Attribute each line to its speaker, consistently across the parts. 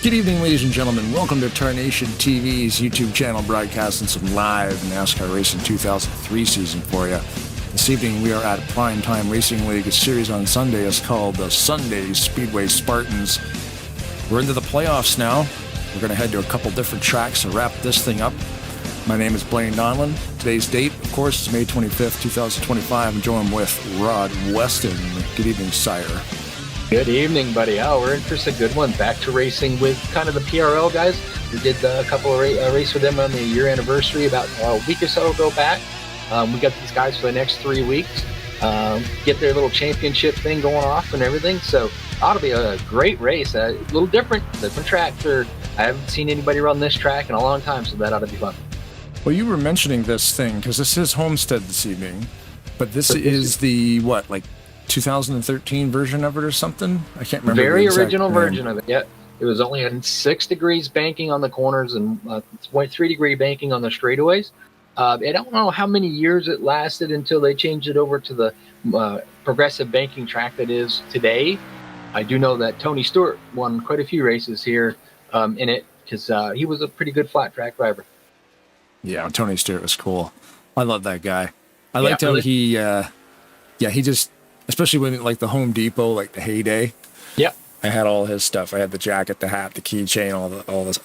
Speaker 1: Good evening, ladies and gentlemen. Welcome to Tarnation TV's YouTube channel, broadcasting some live NASCAR Racing 2003 season for you. This evening, we are at Prime Time Racing League. A series on Sunday is called the Sunday Speedway Spartans. We're into the playoffs now. We're going to head to a couple different tracks to wrap this thing up. My name is Blaine Donlin. Today's date, of course, is May 25th, 2025. I'm joined with Rod Weston. Good evening, sire.
Speaker 2: Good evening, buddy. Oh, we're in for a good one. Back to racing with kind of the PRL guys. We did a couple of race with them on the year anniversary about a week or so ago back. We got these guys for the next 3 weeks. Get their little championship thing going off and everything. So ought to be a great race. A little different track. I haven't seen anybody run this track in a long time, so that ought to be fun.
Speaker 1: Well, you were mentioning this thing because this is Homestead this evening, but this is the 2013 version of it or something? I can't remember.
Speaker 2: Very original version of it. Yeah, it was only at 6 degrees banking on the corners and 0.3 degree banking on the straightaways. I don't know how many years it lasted until they changed it over to the progressive banking track that is today. I do know that Tony Stewart won quite a few races here in it because he was a pretty good flat track driver.
Speaker 1: Yeah, Tony Stewart was cool. I love that guy. I liked how he just, especially when like the Home Depot, like the heyday.
Speaker 2: Yeah,
Speaker 1: I had all his stuff. I had the jacket, the hat, the keychain,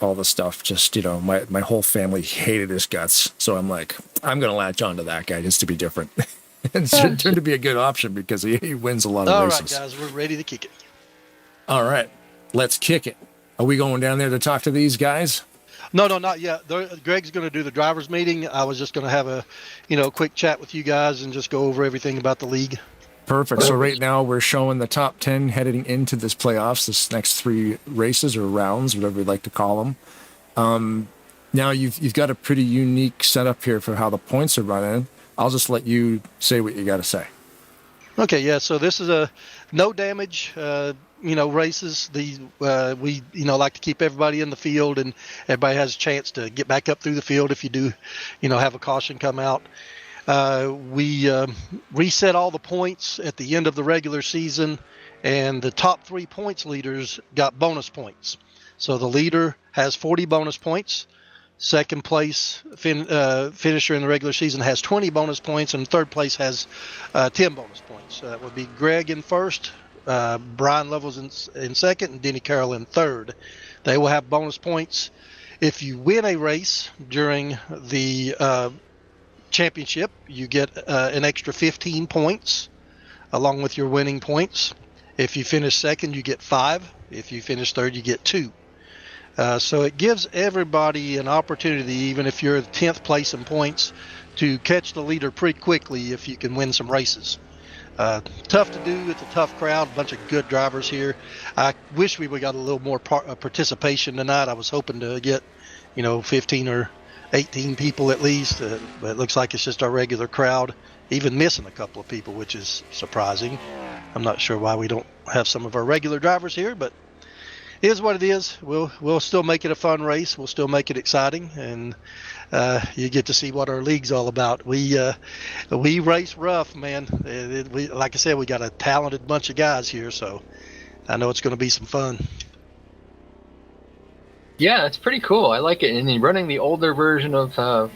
Speaker 1: all the stuff. Just, you know, my whole family hated his guts. So I'm like, I'm gonna latch on to that guy just to be different. And it turned to be a good option because he wins a lot of races.
Speaker 3: All right, guys, we're ready to kick it.
Speaker 1: All right, let's kick it. Are we going down there to talk to these guys?
Speaker 3: No, not yet. Greg's going to do the drivers' meeting. I was just going to have a, quick chat with you guys and just go over everything about the league.
Speaker 1: Perfect. So right now we're showing the top 10 heading into this playoffs, this next 3 races or rounds, whatever you'd like to call them. Now you've got a pretty unique setup here for how the points are running. I'll just let you say what you got to say.
Speaker 3: Okay, yeah. So this is a no damage, races. We like to keep everybody in the field and everybody has a chance to get back up through the field if you do, have a caution come out. We reset all the points at the end of the regular season, and the top 3 points leaders got bonus points. So the leader has 40 bonus points. Second place finisher in the regular season has 20 bonus points, and third place has 10 bonus points. That would be Greg in first, Brian Levels in second, and Denny Carroll in third. They will have bonus points. If you win a race during the championship, you get an extra 15 points along with your winning points. If you finish second, you get 5. If you finish third, you get 2. So it gives everybody an opportunity, even if you're 10th place in points, to catch the leader pretty quickly if you can win some races. Tough to do. It's a tough crowd, a bunch of good drivers here. I wish we would got a little more participation tonight. I was hoping to get 15 or 18 people at least, but it looks like it's just our regular crowd, even missing a couple of people, which is surprising. I'm not sure why we don't have some of our regular drivers here, but it is what it is. We'll still make it a fun race. We'll still make it exciting, and you get to see what our league's all about. We race rough, man. Like I said, we got a talented bunch of guys here, so I know it's going to be some fun.
Speaker 2: Yeah, it's pretty cool. I like it. And then running the older version of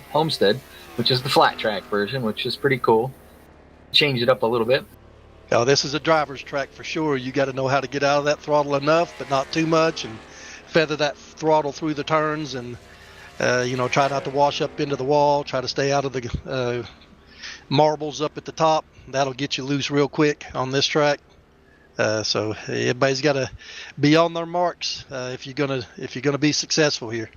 Speaker 2: Homestead, which is the flat track version, which is pretty cool. Change it up a little bit.
Speaker 3: Oh, this is a driver's track for sure. You got to know how to get out of that throttle enough, but not too much, and feather that throttle through the turns, and try not to wash up into the wall. Try to stay out of the marbles up at the top. That'll get you loose real quick on this track. So everybody's got to be on their marks if you're gonna be successful here.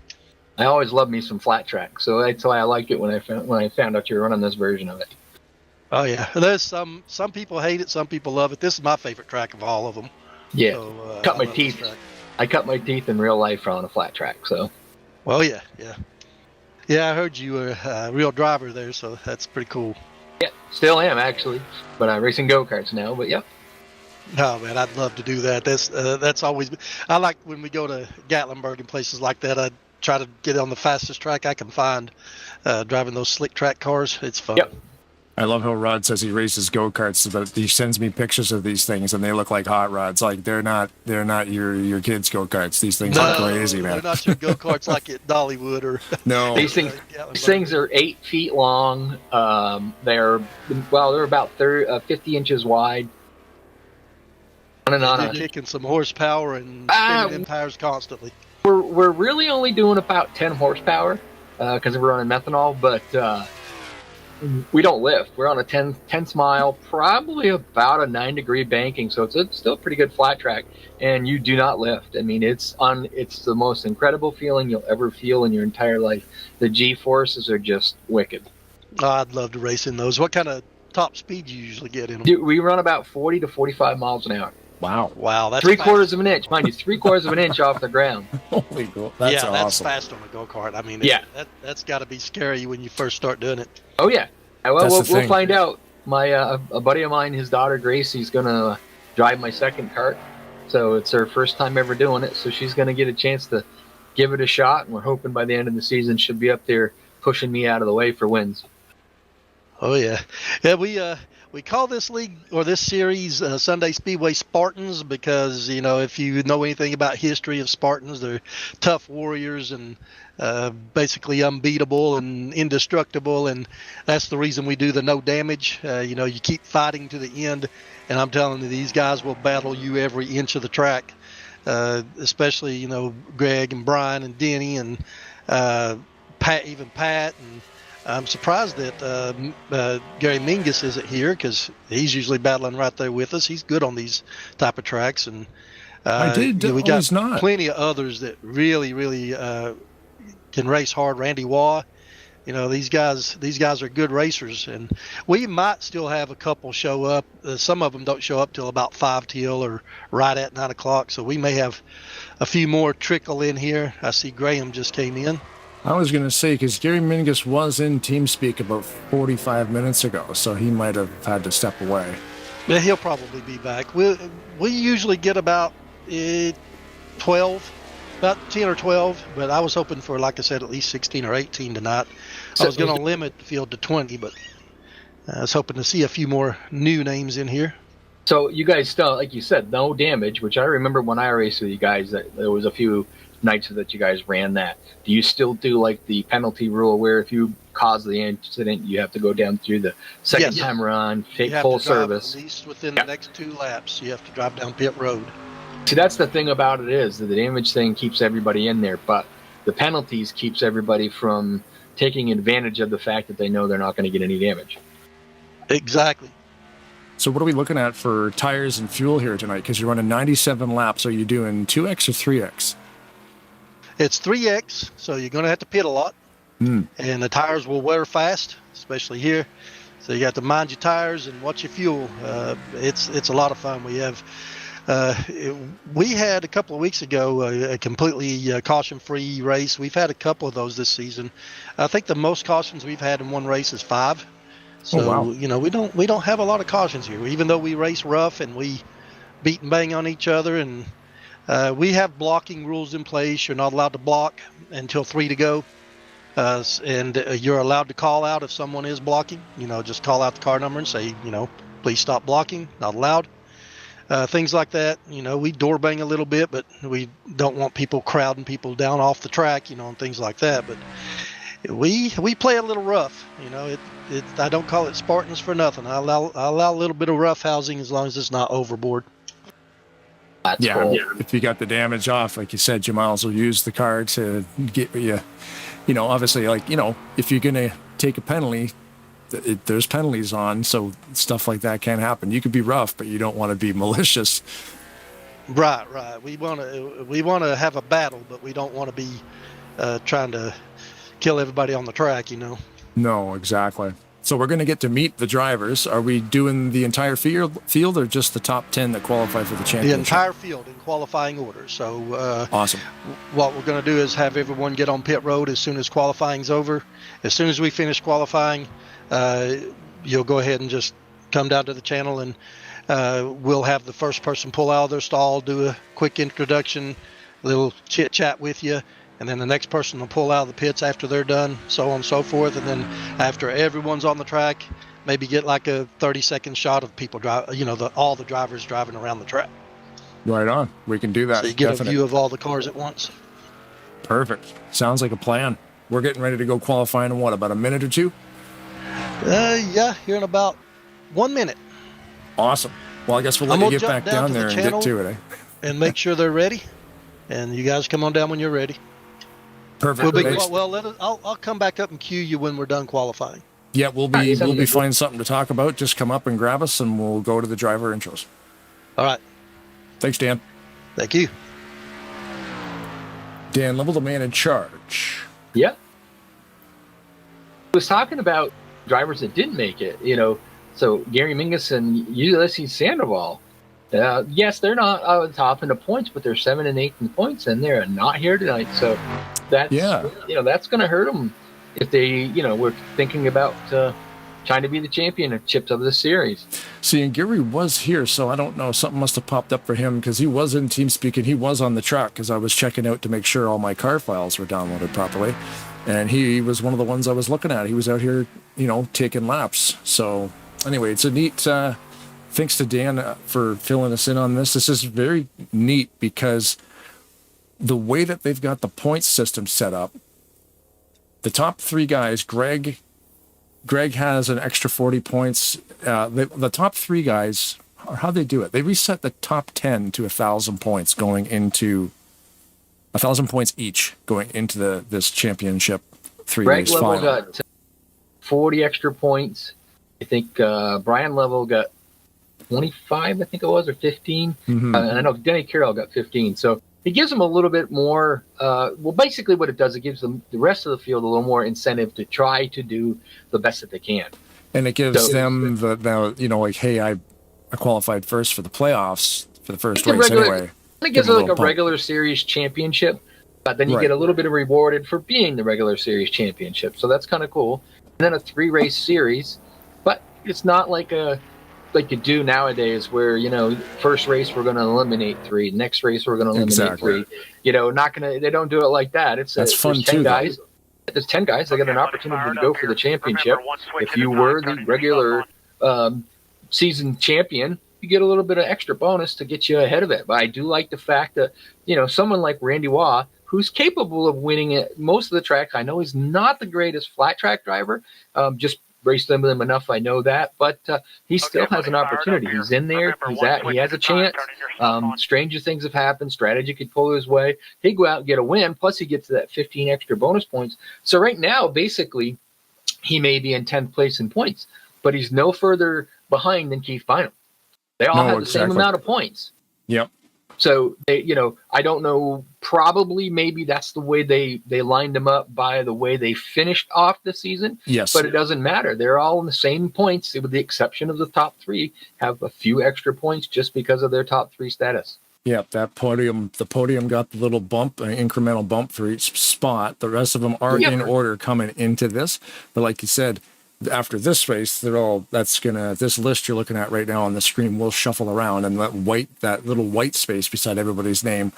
Speaker 2: I always love me some flat track, so that's why I liked it when I found out you were running this version of it.
Speaker 3: Oh yeah, there's some people hate it, some people love it. This is my favorite track of all of them.
Speaker 2: Yeah,
Speaker 3: so,
Speaker 2: cut my teeth. I cut my teeth in real life on a flat track. So.
Speaker 3: Well, yeah. I heard you were a real driver there, so that's pretty cool.
Speaker 2: Yeah, still am actually, but I'm racing go-karts now. But yep.
Speaker 3: Oh man, I'd love to do that. That's always. I like when we go to Gatlinburg and places like that. I try to get on the fastest track I can find, driving those slick track cars. It's fun.
Speaker 2: Yep.
Speaker 1: I love how Rod says he races go-karts, but he sends me pictures of these things, and they look like hot rods. Like they're not your kids' go-karts. These things are crazy, man.
Speaker 3: They're not your go-karts like at Dollywood or
Speaker 1: no.
Speaker 2: These things are 8 feet long. They're about 50 inches wide.
Speaker 3: They're kicking some horsepower and spinning them tires constantly.
Speaker 2: We're really only doing about 10 horsepower because we're running methanol, but we don't lift. We're on a 10th mile, probably about a 9-degree banking, so it's still a pretty good flat track, and you do not lift. I mean, it's the most incredible feeling you'll ever feel in your entire life. The G-forces are just wicked.
Speaker 3: Oh, I'd love to race in those. What kind of top speed do you usually get in them?
Speaker 2: Dude, we run about 40 to 45 miles an hour.
Speaker 1: Wow,
Speaker 3: that's
Speaker 2: 3/4 of an inch, mind you, 3/4 of an inch off the ground.
Speaker 1: Holy cool! That's awesome.
Speaker 3: That's fast on a go-kart. I mean, that's got to be scary when you first start doing it.
Speaker 2: Oh yeah. Well, we'll find out. My a buddy of mine, his daughter Gracie's gonna drive my second kart, so it's her first time ever doing it. So she's gonna get a chance to give it a shot, and we're hoping by the end of the season she'll be up there pushing me out of the way for wins.
Speaker 3: Oh yeah, we call this league or this series Sunday Speedway Spartans because, you know, if you know anything about history of Spartans, they're tough warriors and basically unbeatable and indestructible, and that's the reason we do the no damage. You know, you keep fighting to the end, and I'm telling you, these guys will battle you every inch of the track, especially, you know, Greg and Brian and Denny and Pat, and I'm surprised that Gary Mingus isn't here because he's usually battling right there with us. He's good on these type of tracks, and we got plenty of others that really can race hard. Randy Waugh, you know, these guys are good racers, and we might still have a couple show up. Some of them don't show up till about 5 till or right at 9 o'clock, so we may have a few more trickle in here. I see Graham just came in.
Speaker 1: I was going to say, because Gary Mingus was in TeamSpeak about 45 minutes ago, so he might have had to step away.
Speaker 3: Yeah, he'll probably be back. We usually get about 12, about 10 or 12, but I was hoping for, like I said, at least 16 or 18 tonight. I was going to limit the field to 20, but I was hoping to see a few more new names in here.
Speaker 2: So you guys still, like you said, no damage, which I remember when I raced with you guys, that there was a few nights that you guys ran that. Do you still do like the penalty rule where if you cause the incident, you have to go down through the second time around, take full service?
Speaker 3: At least within the next 2 laps, you have to drive down pit road.
Speaker 2: See, that's the thing about it is that the damage thing keeps everybody in there, but the penalties keeps everybody from taking advantage of the fact that they know they're not going to get any damage.
Speaker 3: Exactly.
Speaker 1: So what are we looking at for tires and fuel here tonight? Because you're running 97 laps. Are you doing 2X or 3X?
Speaker 3: It's 3X, so you're going to have to pit a lot, and the tires will wear fast, especially here. So you got to mind your tires and watch your fuel. It's a lot of fun. We had a couple of weeks ago a completely caution-free race. We've had a couple of those this season. I think the most cautions we've had in one race is 5. So you know, we don't have a lot of cautions here, even though we race rough and we beat and bang on each other, and we have blocking rules in place. You're not allowed to block until 3 to go, and you're allowed to call out if someone is blocking. You know, just call out the car number and say, you know, please stop blocking. Not allowed. Things like that. You know, we door bang a little bit, but we don't want people crowding people down off the track. You know, and things like that. But we play a little rough. You know, I don't call it Spartans for nothing. I allow a little bit of rough housing as long as it's not overboard.
Speaker 2: That's cool.
Speaker 1: If you got the damage off, like you said, you might as well use the car to get you. You know, obviously, like, you know, if you're gonna take a penalty, there's penalties on, so stuff like that can't happen. You could be rough, but you don't want to be malicious.
Speaker 3: Right. We want to have a battle, but we don't want to be trying to kill everybody on the track. You know.
Speaker 1: No, exactly. So we're going to get to meet the drivers. Are we doing the entire field or just the top 10 that qualify for the championship?
Speaker 3: The entire field in qualifying order. So
Speaker 1: awesome.
Speaker 3: What we're going to do is have everyone get on pit road as soon as qualifying's over. As soon as we finish qualifying, you'll go ahead and just come down to the channel, and we'll have the first person pull out of their stall, do a quick introduction, a little chit chat with you. And then the next person will pull out of the pits after they're done, so on and so forth. And then after everyone's on the track, maybe get like a 30-second shot of people drive, all the drivers driving around the track.
Speaker 1: Right on. We can do that.
Speaker 3: So you get a view of all the cars at once.
Speaker 1: Perfect. Sounds like a plan. We're getting ready to go qualifying in what, about a minute or two?
Speaker 3: Yeah, here in about 1 minute.
Speaker 1: Awesome. Well, I guess we'll let you get back down there and get to it.
Speaker 3: And make sure they're ready. And you guys come on down when you're ready.
Speaker 1: Perfect.
Speaker 3: I'll come back up and cue you when we're done qualifying.
Speaker 1: Yeah, we'll be finding something to talk about. Just come up and grab us, and we'll go to the driver intros.
Speaker 3: All right.
Speaker 1: Thanks, Dan.
Speaker 3: Thank you.
Speaker 1: Dan Level, the man in charge.
Speaker 2: Yeah. I was talking about drivers that didn't make it, So Gary Mingus and Ulysses Sandoval, yes, they're not on top in the points, but they're 7 and 8 in points, and they're not here tonight. So that's that's going to hurt them if they were thinking about trying to be the championships of the series.
Speaker 1: See, and Gary was here, so I don't know. Something must have popped up for him because he was in TeamSpeak and he was on the track because I was checking out to make sure all my car files were downloaded properly. And he was one of the ones I was looking at. He was out here, taking laps. So anyway, it's a neat, thanks to Dan for filling us in on this. This is very neat because the way that they've got the points system set up, the top 3 guys, Greg has an extra 40 points. The top 3 guys, how'd they do it? They reset the top 10 to 1,000 points going into 1,000 points each going into this championship 3-race final.
Speaker 2: Greg Level got 40 extra points. I think Brian Level got 25, I think it was, or 15.
Speaker 1: Mm-hmm.
Speaker 2: And I know Denny Carroll got 15. So it gives them a little bit more. Basically what it does, it gives them the rest of the field a little more incentive to try to do the best that they can.
Speaker 1: And it gives them hey, I qualified first for the playoffs for the first race anyway.
Speaker 2: It gives it like a regular series championship, but then you get a little bit of rewarded for being the regular series championship. So that's kind of cool. And then a 3-race series, but it's not like you do nowadays where, first race we're going to eliminate 3, next race we're going to eliminate 3. They don't do it like that.
Speaker 1: That's fun too.
Speaker 2: Guys. There's 10 guys. They get an opportunity to go for the championship. If you were the regular season champion, you get a little bit of extra bonus to get you ahead of it. But I do like the fact that, someone like Randy Waugh, who's capable of winning it most of the tracks. I know he's not the greatest flat track driver. Just raced them enough, I know that. But he still has an opportunity. He's in there. He has a chance. Stranger things have happened. Strategy could pull his way. He'd go out and get a win. Plus, he gets that 15 extra bonus points. So right now, basically, he may be in 10th place in points, but he's no further behind than Keith Bynum. They all have the same amount of points.
Speaker 1: Yep.
Speaker 2: So they, I don't know. Probably, maybe that's the way they lined them up by the way they finished off the season.
Speaker 1: Yes.
Speaker 2: But it doesn't matter. They're all in the same points, with the exception of the top 3 have a few extra points just because of their top 3 status.
Speaker 1: Yep. The podium got the little bump, an incremental bump for each spot. The rest of them are in order coming into this. But like you said, after this race, this list you're looking at right now on the screen will shuffle around, and that little white space beside everybody's name,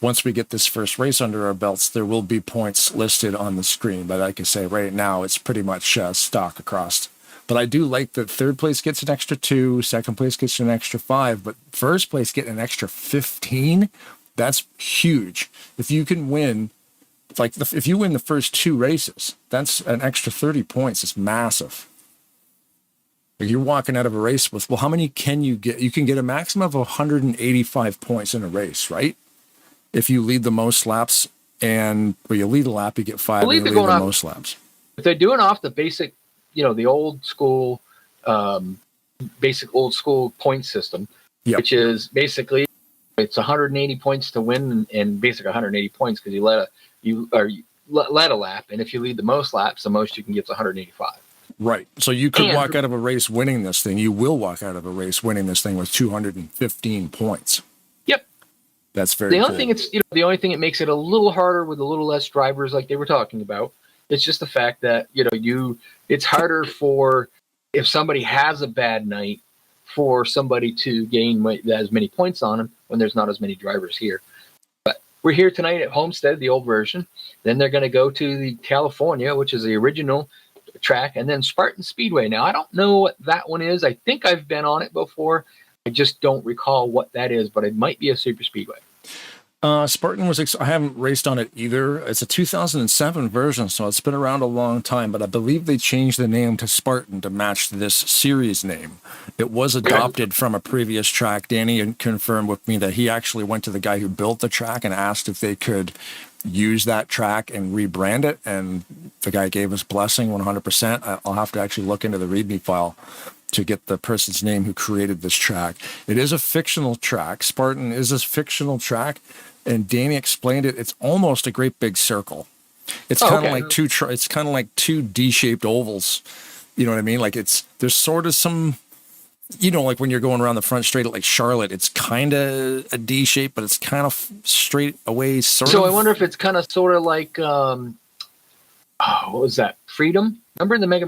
Speaker 1: once we get this first race under our belts, there will be points listed on the screen. But like I say, right now it's pretty much stock across. But I do like that 3rd place gets an extra 2, 2nd place gets an extra 5, but 1st place getting an extra 15. That's huge. If you can win. If you win the first 2 races, that's an extra 30 points. It's massive. You're walking out of a race with, how many can you get? You can get a maximum of 185 points in a race, right? If you lead the most laps you lead a lap, you get 5, and you lead the most laps.
Speaker 2: If they're doing off the basic, the old school, point system, which is basically it's 180 points to win and basically 180 points because you let a lap, and if you lead the most laps, the most you can get is 185. Right.
Speaker 1: So you could walk out of a race winning this thing. You will walk out of a race winning this thing with 215 points.
Speaker 2: Yep.
Speaker 1: That's very
Speaker 2: cool. The only thing that makes it a little harder with a little less drivers like they were talking about, it's just the fact that, it's harder for, if somebody has a bad night, for somebody to gain as many points on them when there's not as many drivers here. We're here tonight at Homestead, the old version. Then they're going to go to the California, which is the original track, and then Spartan Speedway. Now, I don't know what that one is. I think I've been on it before. I just don't recall what that is, but it might be a super speedway.
Speaker 1: Spartan was, I haven't raced on it either. It's a 2007 version, so it's been around a long time, but I believe they changed the name to Spartan to match this series name. It was adopted from a previous track. Danny confirmed with me that he actually went to the guy who built the track and asked if they could use that track and rebrand it, and the guy gave his blessing 100%. I'll have to actually look into the README file to get the person's name who created this track. It is a fictional track. Spartan is a fictional track, and Danny explained it. It's almost a great big circle. It's kind of like it's kind of like two D-shaped ovals. You know what I mean? Like there's sort of some, you know, like when you're going around the front straight at like Charlotte, it's kind of a D shape, but it's kind of straight away sort of.
Speaker 2: So I wonder if it's kind of sort of like, what was that? Freedom? Remember the mega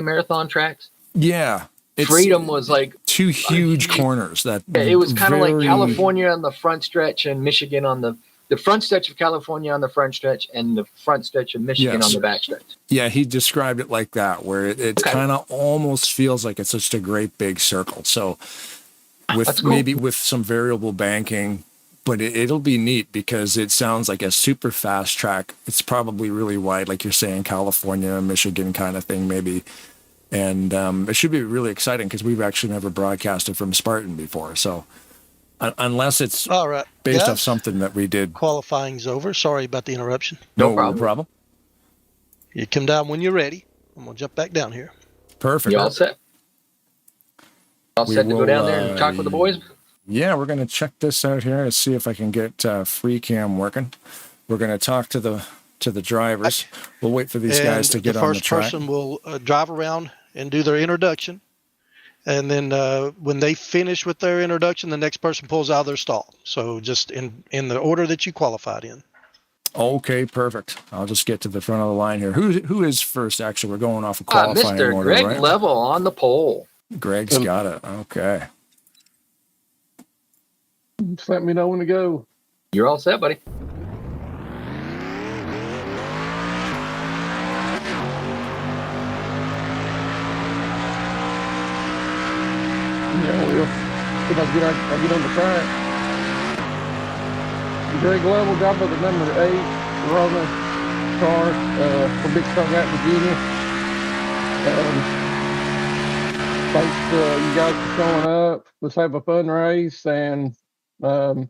Speaker 2: marathon tracks?
Speaker 1: Yeah.
Speaker 2: Freedom was like
Speaker 1: two huge corners that
Speaker 2: it was kind of like California on the front stretch and Michigan on the front stretch of California on the front stretch and the front stretch of Michigan on the back stretch.
Speaker 1: Yeah, he described it like that, where it kind of almost feels like it's just a great big circle. So with maybe with some variable banking, but it'll be neat because it sounds like a super fast track. It's probably really wide, like you're saying, California, Michigan kind of thing, maybe. And it should be really exciting because we've actually never broadcasted from Spartan before. So unless it's
Speaker 3: all right,
Speaker 1: based off something that we did.
Speaker 3: Qualifying's over. Sorry about the interruption.
Speaker 1: No problem.
Speaker 3: You come down when you're ready. I'm going to jump back down here.
Speaker 1: Perfect.
Speaker 2: You all set? All set to go down there and talk with the boys?
Speaker 1: Yeah, we're going to check this out here and see if I can get free cam working. We're going to talk to the drivers. We'll wait for these guys to get on the track.
Speaker 3: The first person will drive around and do their introduction. And then when they finish with their introduction, the next person pulls out of their stall. So just in the order that you qualified in.
Speaker 1: Okay, perfect. I'll just get to the front of the ine here. Who is first? Actually, we're going off of qualifying
Speaker 2: Mr.
Speaker 1: order,
Speaker 2: Greg
Speaker 1: right?
Speaker 2: Level on the pole.
Speaker 1: Greg's got it. Okay.
Speaker 4: Just let me know when to go.
Speaker 2: You're all set, buddy.
Speaker 4: Yeah, we'll. If I get on the track. Greg Level, driver of the number 8 Corona car from Big Stone Gap, Virginia. Thanks you guys for showing up. Let's have a fun race and try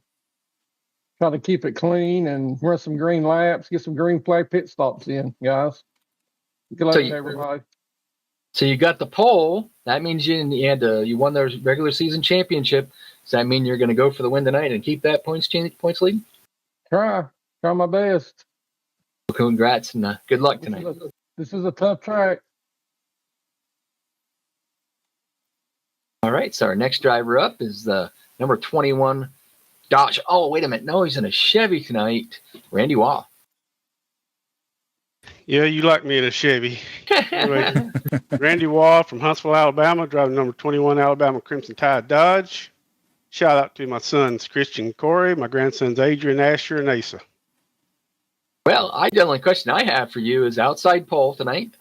Speaker 4: to keep it clean and run some green laps, get some green flag pit stops in, guys. Good luck to everybody.
Speaker 2: So you got the pole. That means you won the regular season championship. Does that mean you're going to go for the win tonight and keep that points lead?
Speaker 4: Try my best.
Speaker 2: Well, congrats and good luck tonight.
Speaker 4: This is a tough track.
Speaker 2: All right, so our next driver up is the number 21 Dodge. Oh, wait a minute. No, he's in a Chevy tonight. Randy Waugh.
Speaker 5: Yeah, you like me in a Chevy. Anyway, Randy Waugh from Huntsville, Alabama, driving number 21 Alabama Crimson Tide Dodge. Shout out to my sons, Christian and Corey, my grandsons, Adrian, Asher, and Asa.
Speaker 2: Well, the only question I have for you is outside pole tonight.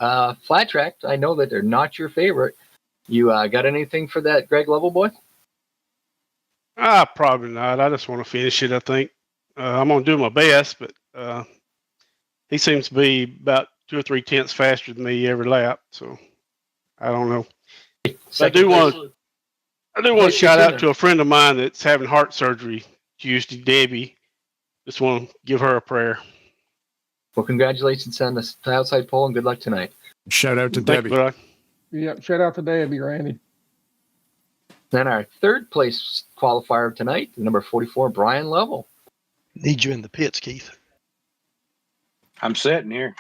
Speaker 2: Flat track, I know that they're not your favorite. You got anything for that Greg Level boy?
Speaker 5: Probably not. I just want to finish it, I think. I'm going to do my best, but he seems to be about 2 or 3 tenths faster than me every lap, so I don't know. I do want to shout out to a friend of mine that's having heart surgery, Tuesday, Debbie. Just want to give her a prayer.
Speaker 2: Well, congratulations on the outside pole and good luck tonight.
Speaker 1: Shout out to Debbie.
Speaker 4: Yep, shout out to Debbie, Randy.
Speaker 2: Then our third place qualifier tonight, number 44, Brian Level.
Speaker 3: Need you in the pits, Keith.
Speaker 6: I'm sitting here.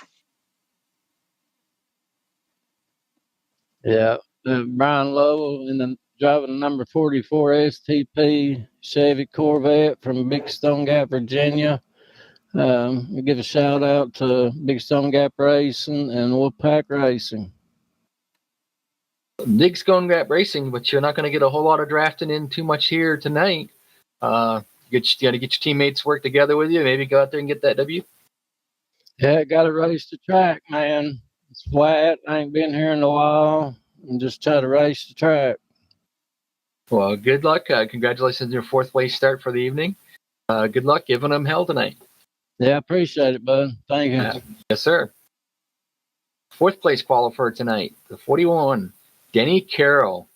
Speaker 7: Yeah, Brian Lovell driving number 44 STP Chevy Corvette from Big Stone Gap, Virginia. We give a shout out to Big Stone Gap Racing and Wolfpack Racing.
Speaker 2: Big Stone Gap Racing, but you're not going to get a whole lot of drafting in too much here tonight. You got to get your teammates work together with you. Maybe go out there and get that W.
Speaker 7: Yeah, got to race the track, man. It's flat. I ain't been here in a while. And just try to race the track.
Speaker 2: Well, good luck. Congratulations on your fourth place start for the evening. Good luck giving them hell tonight.
Speaker 7: Yeah, I appreciate it, bud. Thank you.
Speaker 2: Yes, sir. Fourth place qualifier tonight, the 41, Denny Carroll.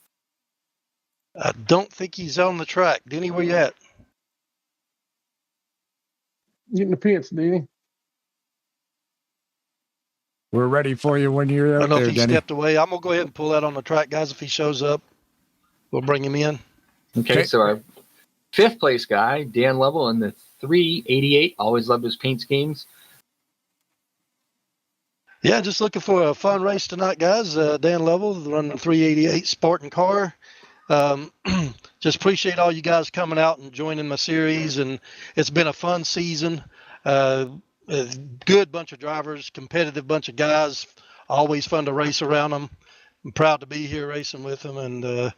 Speaker 3: I don't think he's on the track. Denny, where you at?
Speaker 4: Get in the pits, Denny.
Speaker 1: We're ready for you when you're
Speaker 3: I
Speaker 1: out
Speaker 3: don't know
Speaker 1: there,
Speaker 3: if he
Speaker 1: Denny.
Speaker 3: stepped away. I'm going to go ahead and pull that on the track, guys. If he shows up, we'll bring him in.
Speaker 2: Okay, so our fifth place guy, Dan Lovell, in the 388. Always loved his paint schemes.
Speaker 3: Yeah, just looking for a fun race tonight, guys. Dan Lovell running the 388 Spartan car. Just appreciate all you guys coming out and joining my series, and it's been a fun season. A good bunch of drivers, competitive bunch of guys. Always fun to race around them. I'm proud to be here racing with them, and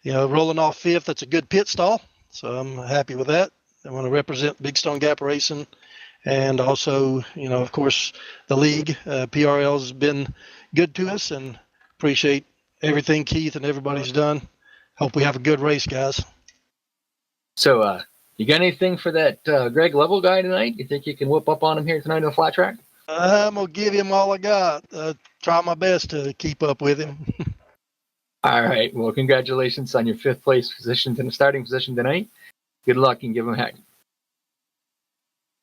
Speaker 3: rolling off fifth. That's a good pit stall, so I'm happy with that. I want to represent Big Stone Gap Racing. And also, of course, the league, PRL, has been good to us, and appreciate everything Keith and everybody's done. Hope we have a good race, guys.
Speaker 2: So, you got anything for that Greg Lovell guy tonight? You think you can whoop up on him here tonight on the flat track?
Speaker 3: I'm going to give him all I got. Try my best to keep up with him.
Speaker 2: All right. Well, congratulations on your fifth place position, starting position tonight. Good luck and give him heck.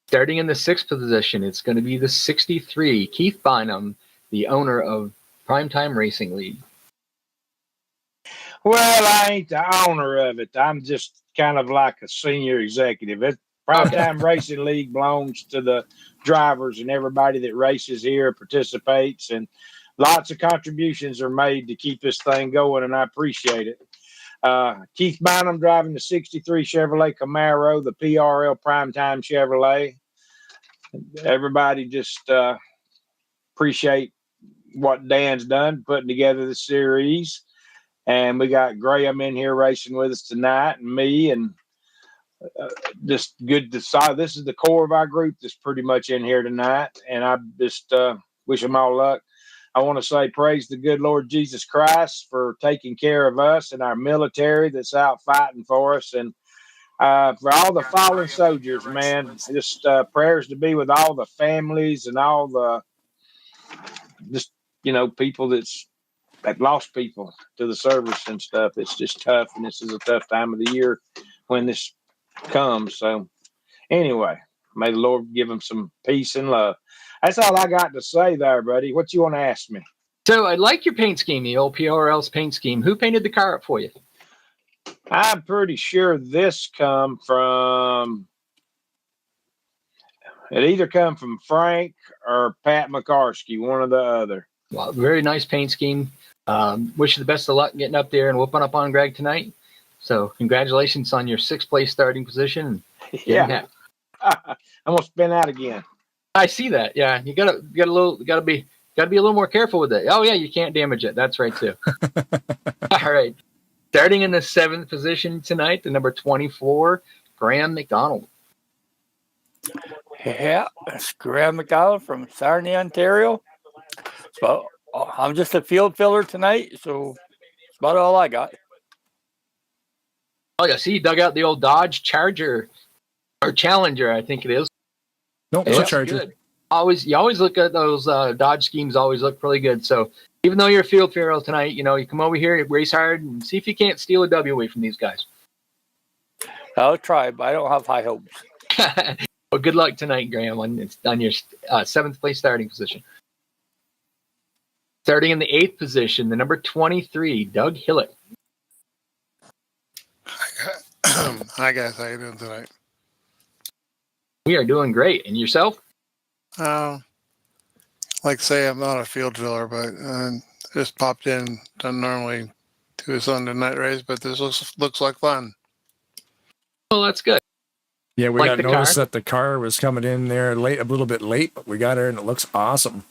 Speaker 2: Starting in the sixth position, it's going to be the 63, Keith Bynum, the owner of Primetime Racing League.
Speaker 6: Well, I ain't the owner of it. I'm just kind of like a senior executive. Primetime Racing League belongs to the drivers and everybody that races here participates, and lots of contributions are made to keep this thing going, and I appreciate it. Keith Bynum driving the 63 Chevrolet Camaro, the PRL Primetime Chevrolet. Everybody just appreciate what Dan's done putting together the series, and we got Graham in here racing with us tonight, and me, and just good to see. This is the core of our group that's pretty much in here tonight, and I just wish them all luck. I want to say praise the good Lord Jesus Christ for taking care of us and our military that's out fighting for us, and for all the fallen soldiers, man, just prayers to be with all the families and all the people that lost people to the service and stuff. It's just tough, and this is a tough time of the year when this comes. So anyway, may the Lord give them some peace and love. That's all I got to say there, buddy. What you want to ask me?
Speaker 2: So I like your paint scheme, the old PRL's paint scheme. Who painted the car up for you?
Speaker 6: I'm pretty sure this come from, it either come from Frank or Pat McCarsky, one or the other.
Speaker 2: Well, very nice paint scheme. Wish you the best of luck getting up there and whooping up on Greg tonight. So congratulations on your sixth place starting position.
Speaker 6: Yeah. I'm gonna spin out again.
Speaker 2: I see that. Yeah, you gotta be a little more careful with it. Oh yeah, you can't damage it. That's right too. All right. Starting in the seventh position tonight, the number 24, Graham McDonald.
Speaker 8: Yeah, it's Graham McDonald from Sarnia, Ontario. So I'm just a field filler tonight, so that's about all I got.
Speaker 2: Oh yeah, see, you dug out the old Dodge Charger or Challenger, I think it is.
Speaker 1: Nope, it's a Charger.
Speaker 2: Good. You always look at those Dodge schemes. Always look really good. So even though you're a field filler tonight, you come over here, you race hard, and see if you can't steal a W away from these guys.
Speaker 8: I'll try, but I don't have high hopes.
Speaker 2: Well, good luck tonight, Graham, on your seventh place starting position. Starting in the eighth position, the number 23, Doug Hillett.
Speaker 9: Hi guys, how you doing tonight?
Speaker 2: We are doing great. And yourself?
Speaker 9: Like I say, I'm not a field filler, but just popped in. Don't normally do a Sunday night race, but this looks like fun.
Speaker 2: Well, that's good.
Speaker 1: Yeah, we got notice
Speaker 2: car?
Speaker 1: that the car was coming in there a little bit late, but we got her and it looks awesome.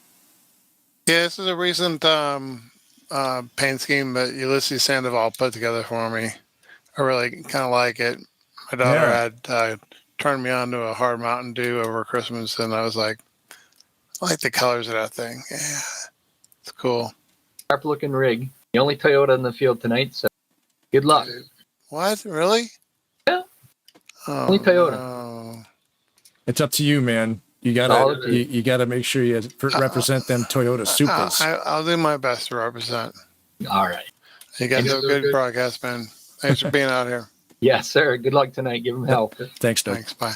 Speaker 1: Yeah,
Speaker 9: this is a recent paint scheme that Ulysses Sandoval put together for me. I really kind of like it. My daughter had turned me on to a hard Mountain Dew over Christmas, and I was like, I like the colors of that thing. Yeah. It's cool.
Speaker 2: Sharp looking rig. The only Toyota in the field tonight, so good luck.
Speaker 9: What? Really?
Speaker 2: Yeah.
Speaker 9: Oh,
Speaker 2: Only Toyota.
Speaker 9: no.
Speaker 1: It's up to you, man. You gotta make sure you represent them Toyota Supras.
Speaker 9: I'll do my best to represent.
Speaker 2: All right.
Speaker 9: You guys have a good broadcast, man. Thanks for being out here.
Speaker 2: Yes, sir. Good luck tonight. Give them help.
Speaker 1: Thanks, Doug.
Speaker 9: Thanks. Bye.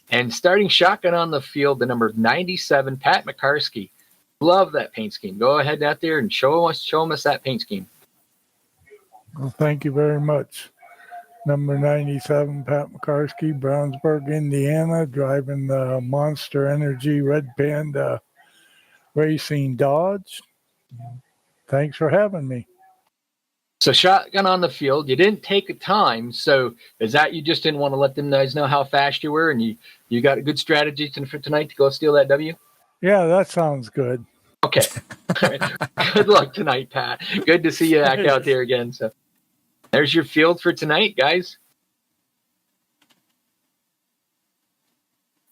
Speaker 2: And starting shotgun on the field, the number 97, Pat McCarsky. Love that paint scheme. Go ahead out there and show us that paint scheme.
Speaker 10: Well, thank you very much. Number 97, Pat McCarsky, Brownsburg, Indiana, driving the Monster Energy Red Panda Racing Dodge. Thanks for having me.
Speaker 2: So shotgun on the field, you didn't take a time. So is that you just didn't want to let them guys know how fast you were, and you got a good strategy for tonight to go steal that W?
Speaker 10: Yeah, that sounds good.
Speaker 2: Okay. Good luck tonight, Pat. Good to see you back out there again. So there's your field for tonight, guys.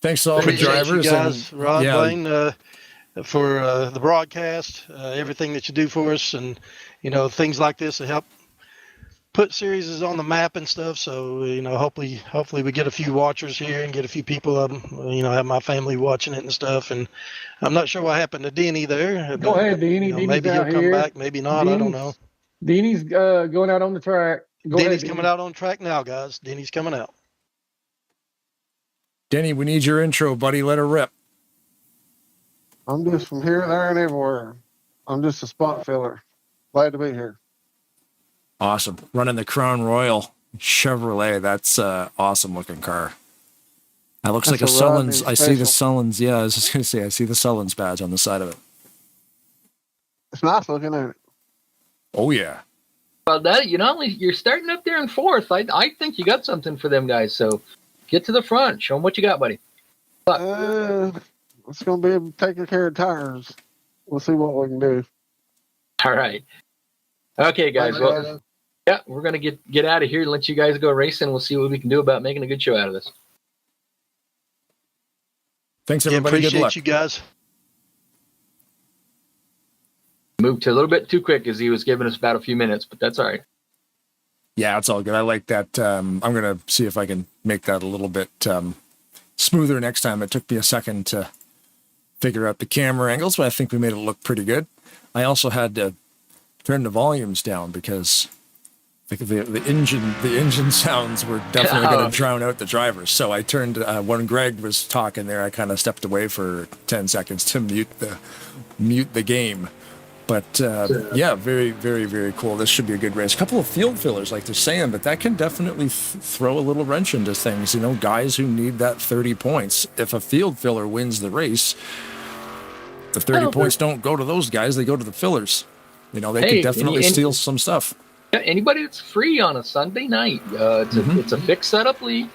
Speaker 1: Thanks to all the drivers.
Speaker 3: You guys, Ron, Blaine, for the broadcast, everything that you do for us, and things like this to help put series on the map and stuff. So hopefully we get a few watchers here and get a few people have my family watching it and stuff. And I'm not sure what happened to Denny there.
Speaker 4: Go ahead, Denny.
Speaker 3: Maybe he'll come back, maybe not. I don't know.
Speaker 4: Denny's going out on the track.
Speaker 3: Denny's coming out on track now, guys. Denny's coming out.
Speaker 1: Denny, we need your intro, buddy. Let her rip.
Speaker 11: I'm just from here, there, and everywhere. I'm just a spot filler. Glad to be here.
Speaker 1: Awesome. Running the Crown Royal Chevrolet. That's an awesome looking car. That looks like a Sullins. I see the Sullins. Yeah, I was just going to say, I see the Sullins badge on the side of it.
Speaker 11: It's nice looking at it.
Speaker 1: Oh, yeah.
Speaker 2: Well, that you're starting up there in fourth. I think you got something for them guys. So get to the front. Show them what you got, buddy.
Speaker 11: It's going to be taking care of tires. We'll see what we can do.
Speaker 2: All right. Okay, guys. Well, yeah, we're going to get out of here and let you guys go racing. We'll see what we can do about making a good show out of this.
Speaker 1: Thanks, everybody.
Speaker 3: Appreciate
Speaker 1: good luck.
Speaker 3: You guys.
Speaker 2: Moved to a little bit too quick as he was giving us about a few minutes, but that's all right.
Speaker 1: Yeah, it's all good. I like that. I'm going to see if I can make that a little bit smoother next time. It took me a second to figure out the camera angles, but I think we made it look pretty good. I also had to turn the volumes down because the engine sounds were definitely going to drown out the drivers. So I turned when Greg was talking there, I kind of stepped away for 10 seconds to mute the game. But yeah, very, very, very cool. This should be a good race. A couple of field fillers, like they're saying, but that can definitely throw a little wrench into things. Guys who need that 30 points. If a field filler wins the race, the 30 points don't go to those guys; they go to the fillers. They can definitely steal some stuff.
Speaker 2: Yeah, anybody that's free on a Sunday night, it's a fixed setup league.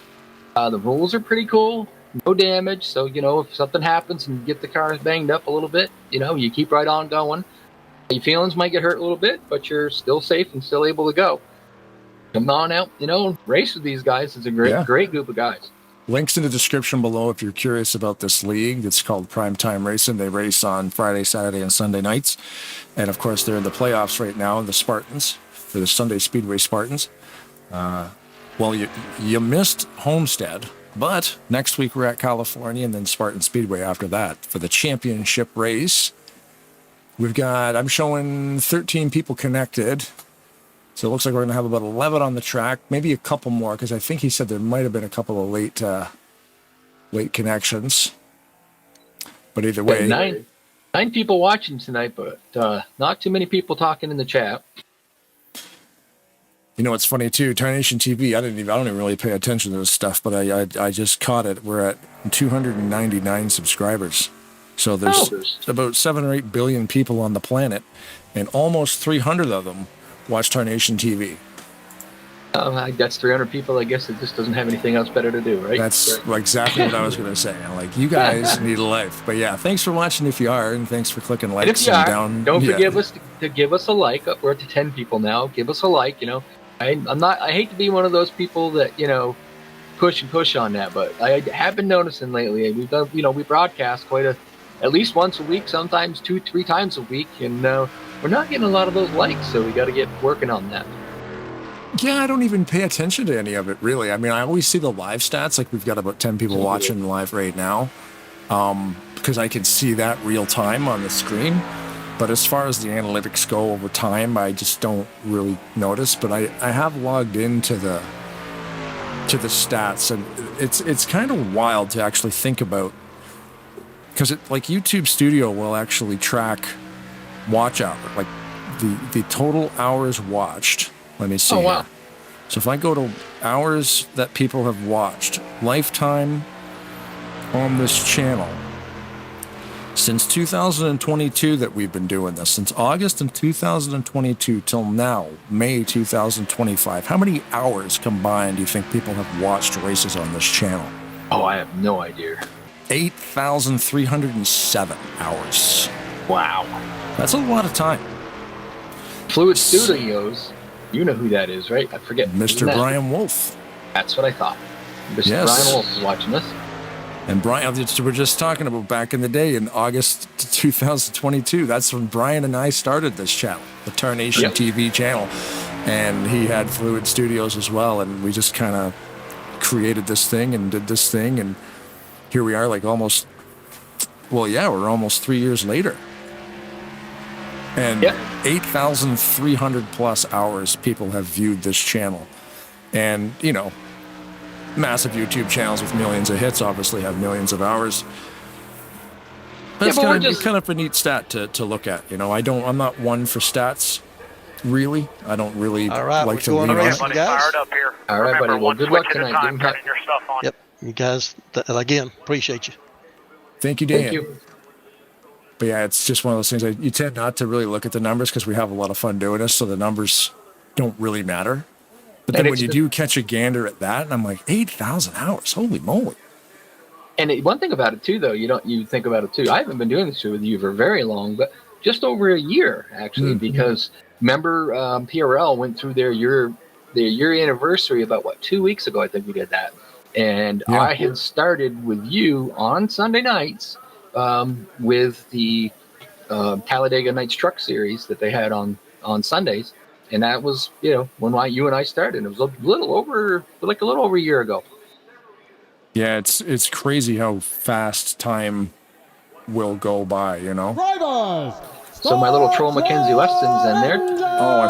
Speaker 2: The rules are pretty cool. No damage, so if something happens and you get the cars banged up a little bit, you keep right on going. Your feelings might get hurt a little bit, but you're still safe and still able to go. Come on out, race with these guys. It's a great group of guys.
Speaker 1: Links in the description below if you're curious about this league. It's called Primetime Racing. They race on Friday, Saturday, and Sunday nights. And, of course, they're in the playoffs right now, the Spartans, for the Sunday Speedway Spartans. Well, you missed Homestead, but next week we're at California and then Spartan Speedway after that for the championship race. I'm showing 13 people connected. So it looks like we're going to have about 11 on the track, maybe a couple more, because I think he said there might have been a couple of late connections. But either way,
Speaker 2: nine people watching tonight, but not too many people talking in the chat.
Speaker 1: It's funny too. Tarnation TV. I don't even really pay attention to this stuff, but I just caught it. We're at 299 subscribers. So there's about 7 or 8 billion people on the planet, and almost 300 of them watch Tarnation TV.
Speaker 2: That's 300 people, I guess, that just doesn't have anything else better to do, right?
Speaker 1: That's exactly what I was going to say. You guys need a life. But yeah, thanks for watching if you are, and thanks for clicking likes.
Speaker 2: And if you are, don't forget to give us a like. We're at 10 people now. Give us a like. I hate to be one of those people that push on that, but I have been noticing lately. We've done, we broadcast quite at least once a week, sometimes 2-3 times a week, and we're not getting a lot of those likes, so we got to get working on that.
Speaker 1: Yeah, I don't even pay attention to any of it, really. I mean, I always see the live stats, like we've got about 10 people watching live right now, because I can see that real time on the screen. But as far as the analytics go over time, I just don't really notice. But I have logged into the stats, and it's kind of wild to actually think about, because like YouTube Studio will actually track watch hour, like the total hours watched. Let me see.
Speaker 2: Oh, wow.
Speaker 1: Here. So if I go to hours that people have watched, lifetime on this channel, since 2022 that we've been doing this, since August in 2022 till now, May 2025, how many hours combined do you think people have watched races on this channel?
Speaker 2: Oh, I have no idea.
Speaker 1: 8,307 hours.
Speaker 2: Wow.
Speaker 1: That's a lot of time.
Speaker 2: Fluid Studios, you know who that is, right? I forget.
Speaker 1: Mr. Brian Wolf.
Speaker 2: That's what I thought. Mr.
Speaker 1: Yes.
Speaker 2: Brian Wolf is watching this.
Speaker 1: And Brian, we're just talking about back in the day in August 2022. That's when Brian and I started this channel, the Tarnation TV channel. And he had Fluid Studios as well. And we just kind of created this thing and did this thing. And here we are, like almost, we're almost 3 years later. And 8,300 plus hours people have viewed this channel. And, you know, massive YouTube channels with millions of hits obviously have millions of hours. That's kind of a neat stat to look at. You know, I'm not one for stats, really. I don't really like to lean on it.
Speaker 3: Guys.
Speaker 2: All right, buddy. Well, good luck tonight.
Speaker 3: Yep. You guys, again, appreciate you.
Speaker 1: Thank you, Dan.
Speaker 2: Thank you.
Speaker 1: But yeah, it's just one of those things. You tend not to really look at the numbers because we have a lot of fun doing this, so the numbers don't really matter. But then when you do catch a gander at that, and I'm like, 8,000 hours, holy moly!
Speaker 2: And one thing about it too, though, you think about it too. I haven't been doing this with you for very long, but just over a year actually, because remember PRL went through their year anniversary about 2 weeks ago. I think we did that, and I had started with you on Sunday nights. With the Talladega Nights Truck Series that they had on Sundays, and that was when you and I started. It was a little over a year ago.
Speaker 1: Yeah, it's crazy how fast time will go by. You know.
Speaker 2: So my little troll Mackenzie Weston's in there.
Speaker 1: Oh, I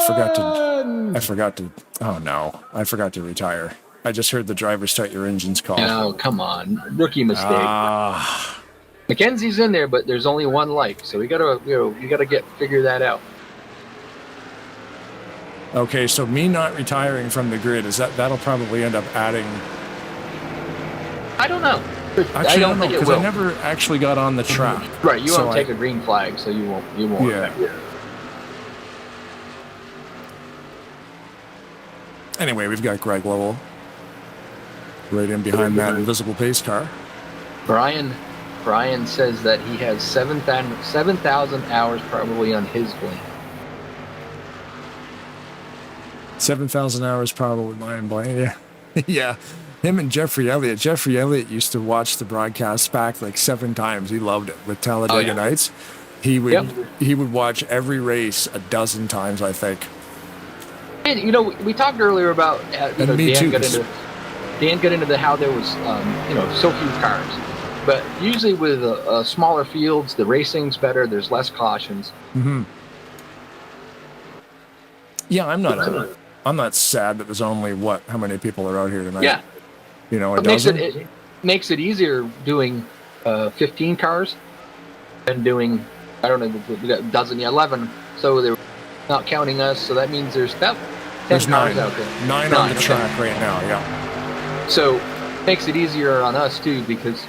Speaker 1: forgot to retire. I just heard the driver start your engines call.
Speaker 2: Oh, come on, rookie mistake. Mackenzie's in there, but there's only one like, so we gotta figure that out.
Speaker 1: Okay, so me not retiring from the grid, that'll probably end up adding.
Speaker 2: I don't know.
Speaker 1: Actually, I don't know because I never actually got on the track.
Speaker 2: Right, you won't take a green flag, so you won't.
Speaker 1: Yeah. Anyway, we've got Greg Lowell right in behind that invisible pace car.
Speaker 2: Brian says that he has 7,000 hours probably on his blade.
Speaker 1: 7,000 hours probably mine, Blaine. Yeah. Yeah. Him and Jeffrey Elliott. Jeffrey Elliott used to watch the broadcast back like 7 times. He loved it with Talladega Nights. He would watch every race a dozen times, I think.
Speaker 2: And we talked earlier about Dan got into how there was so few cars. But usually with smaller fields, the racing's better. There's less cautions.
Speaker 1: Mm-hmm. Yeah, I'm not sad that there's only how many people are out here tonight?
Speaker 2: Yeah,
Speaker 1: it
Speaker 2: makes it easier doing 15 cars than doing we got a dozen, 11. So they're not counting us. So that means there's about 10 cars out there.
Speaker 1: 9 on the track right now. Yeah.
Speaker 2: So makes it easier on us too because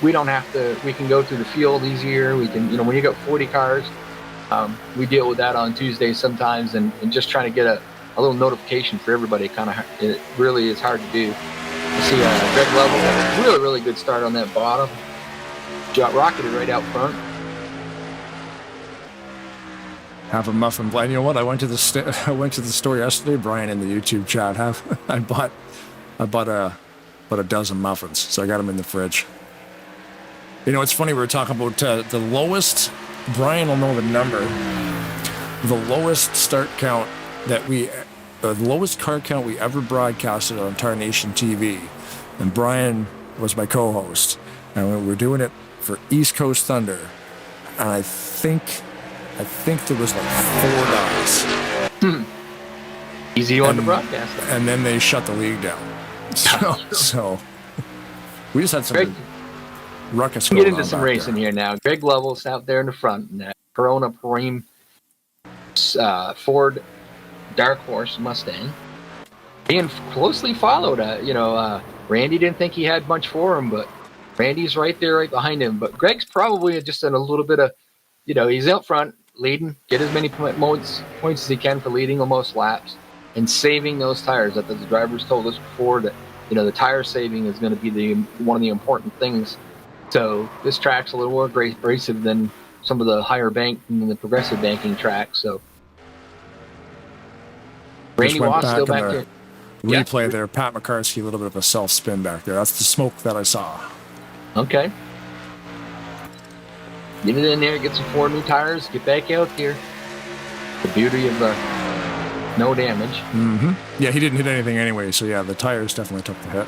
Speaker 2: we don't have to. We can go through the field easier. We can, when you got 40 cars, we deal with that on Tuesdays sometimes, and just trying to get a little notification for everybody. It really is hard to do. You see Greg Level had a really, really good start on that bottom. Rocketed right out front.
Speaker 1: Have a muffin blind. You know what? I went to the store yesterday. Brian in the YouTube chat. I bought a dozen muffins, so I got them in the fridge. You know, it's funny, we were talking about the lowest, Brian will know the number, the lowest start count that the lowest car count we ever broadcasted on Tarnation TV. And Brian was my co-host. And we were doing it for East Coast Thunder. And I think there was like 4 guys.
Speaker 2: Easy one to broadcast.
Speaker 1: And then they shut the league down. So we just had some ruckus going on.
Speaker 2: Get into some racing here now. Greg Lovell's out there in the front in that Corona Prime Ford Dark Horse Mustang, being closely followed. Randy didn't think he had much for him, but Randy's right there, right behind him. But Greg's probably just in a little bit of, he's out front leading, get as many points as he can for leading almost laps and saving those tires. That the drivers told us before that, the tire saving is going to be one of the important things. So this track's a little more abrasive than some of the higher bank and the progressive banking tracks. So Randy Wass still back there.
Speaker 1: Replay there, Pat McCarskey, a little bit of a self-spin back there. That's the smoke that I saw.
Speaker 2: Okay. Get it in there, get some 4 new tires, get back out there. The beauty of no damage.
Speaker 1: Mm-hmm. Yeah, he didn't hit anything anyway, so yeah, the tires definitely took the hit.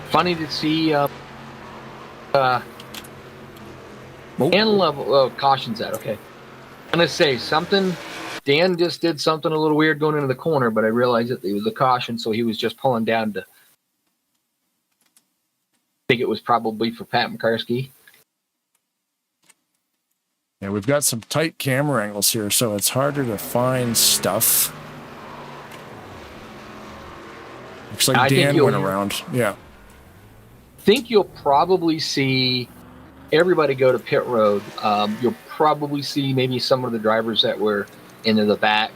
Speaker 2: Funny to see and level caution's out. Okay. I'm gonna say something. Dan just did something a little weird going into the corner, but I realized that it was a caution, so he was just pulling down to. I think it was probably for Pat McCarskey.
Speaker 1: Yeah, we've got some tight camera angles here, so it's harder to find stuff. Looks like Dan went around. Yeah.
Speaker 2: I think you'll probably see everybody go to pit road. You'll probably see maybe some of the drivers that were into the back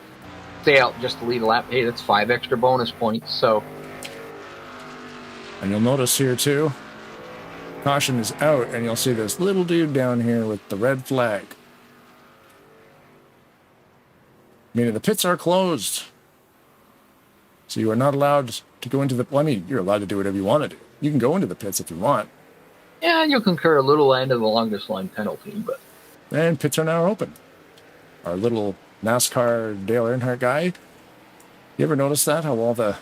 Speaker 2: stay out just to lead a lap. Hey, that's 5 extra bonus points. So,
Speaker 1: and you'll notice here too, caution is out, and you'll see this little dude down here with the red flag, meaning the pits are closed. So you are not allowed to go into the. Well, I mean, you're allowed to do whatever you want to do. You can go into the pits if you want.
Speaker 2: Yeah, and you'll concur a little end of the longest line penalty, but.
Speaker 1: And pits are now open. Our little NASCAR Dale Earnhardt guy. You ever notice that? How all the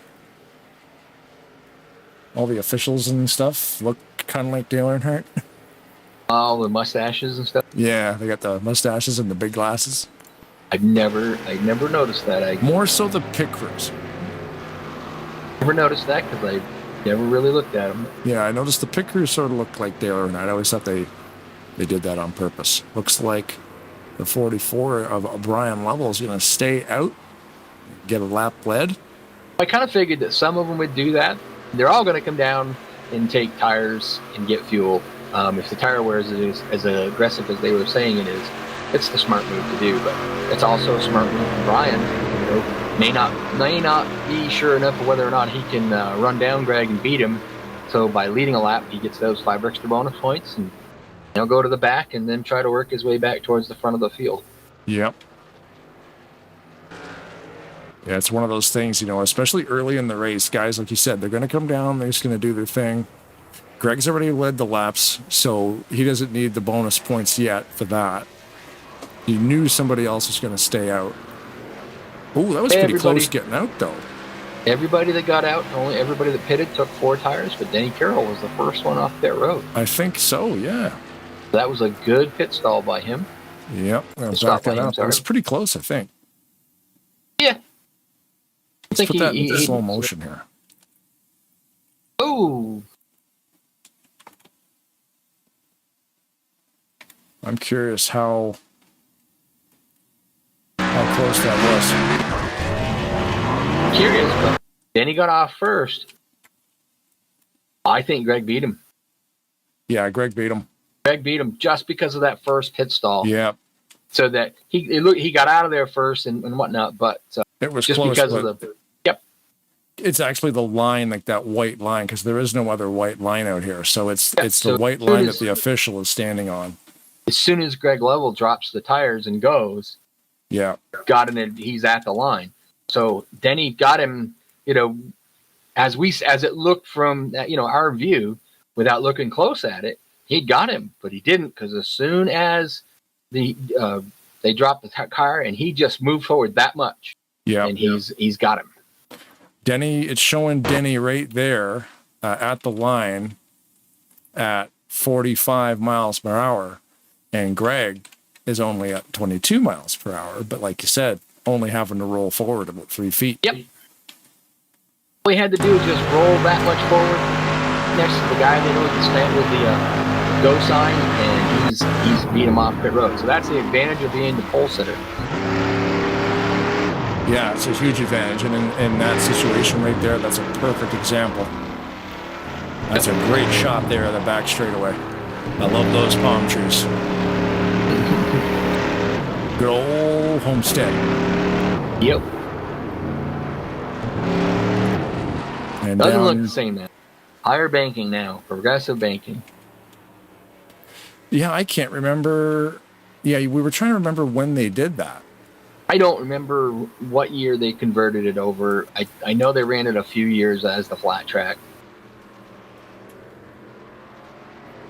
Speaker 1: officials and stuff look kind of like Dale Earnhardt?
Speaker 2: All the mustaches and stuff.
Speaker 1: Yeah, they got the mustaches and the big glasses.
Speaker 2: I've never noticed that.
Speaker 1: More so the pit crews.
Speaker 2: Never noticed that because I never really looked at them.
Speaker 1: Yeah, I noticed the pit crews sort of look like Dale Earnhardt. I always thought they did that on purpose. Looks like the 44 of Brian Lovell is going to stay out, get a lap led.
Speaker 2: I kind of figured that some of them would do that. They're all going to come down and take tires and get fuel. If the tire wear is as aggressive as they were saying it is, it's the smart move to do. But it's also a smart move from Brian. May not be sure enough of whether or not he can run down Greg and beat him. So by leading a lap, he gets those 5 extra bonus points, and he'll go to the back and then try to work his way back towards the front of the field.
Speaker 1: Yep. Yeah, it's one of those things, especially early in the race, guys, like you said, they're going to come down, they're just going to do their thing. Greg's already led the laps, so he doesn't need the bonus points yet for that. He knew somebody else was going to stay out. Oh, that was pretty close getting out, though.
Speaker 2: Everybody that got out, only everybody that pitted took 4 tires, but Denny Carroll was the first one off pit road.
Speaker 1: I think so, yeah.
Speaker 2: That was a good pit stall by him.
Speaker 1: Yep, back that up. It was pretty close, I think.
Speaker 2: Yeah.
Speaker 1: Let's put that in slow motion here.
Speaker 2: Oh.
Speaker 1: I'm curious how close that was.
Speaker 2: Curious, but Denny got off first. I think Greg beat him.
Speaker 1: Yeah, Greg beat him.
Speaker 2: Greg beat him just because of that first pit stall.
Speaker 1: Yeah.
Speaker 2: So that he got out of there first and whatnot, but
Speaker 1: it was
Speaker 2: just
Speaker 1: close,
Speaker 2: because of the. Yep.
Speaker 1: It's actually the line, like that white line, because there is no other white line out here. So it's the white line that the official is standing on.
Speaker 2: As soon as Greg Lovell drops the tires and goes,
Speaker 1: yeah,
Speaker 2: he's at the line. So Denny got him, as it looked from our view, without looking close at it, he got him, but he didn't, because as soon as they dropped the car, and he just moved forward that much, and he's got him.
Speaker 1: Denny, it's showing Denny right there at the line at 45 miles per hour, and Greg is only at 22 miles per hour, but like you said, only having to roll forward about 3 feet.
Speaker 2: Yep. All he had to do was just roll that much forward next to the guy there with the stand with the go sign, and he's beat him off pit road. So that's the advantage of being the pole sitter.
Speaker 1: Yeah, it's a huge advantage, and in that situation right there, that's a perfect example. That's a great shot there at the back straightaway. I love those palm trees. Good old Homestead.
Speaker 2: Yep.
Speaker 1: And
Speaker 2: doesn't look the same now. Higher banking now, progressive banking.
Speaker 1: Yeah, I can't remember. Yeah, we were trying to remember when they did that.
Speaker 2: I don't remember what year they converted it over. I know they ran it a few years as the flat track.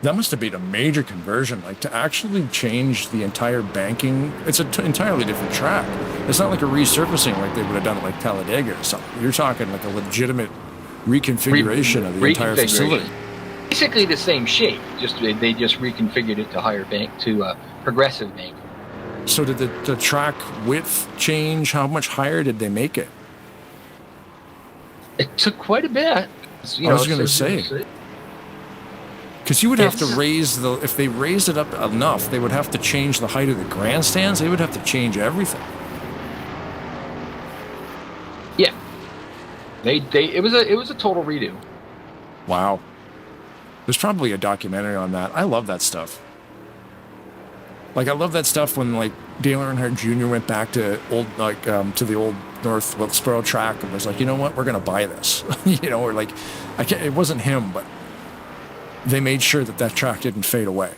Speaker 1: That must have been a major conversion, like to actually change the entire banking. It's an entirely different track. It's not like a resurfacing like they would have done it like Talladega or something. You're talking like a legitimate reconfiguration of the entire facility.
Speaker 2: Basically the same shape, just they just reconfigured it to higher bank, to progressive bank.
Speaker 1: So did the track width change? How much higher did they make it?
Speaker 2: It took quite a bit.
Speaker 1: I was going to say. Because you would have to raise if they raised it up enough, they would have to change the height of the grandstands. They would have to change everything.
Speaker 2: Yeah. It was a total redo.
Speaker 1: Wow. There's probably a documentary on that. I love that stuff. Like, I love that stuff when, like, Dale Earnhardt Jr. went back to to the old North Wilkesboro track and was like, you know what, we're going to buy this. You know, or like, it wasn't him, but they made sure that track didn't fade away.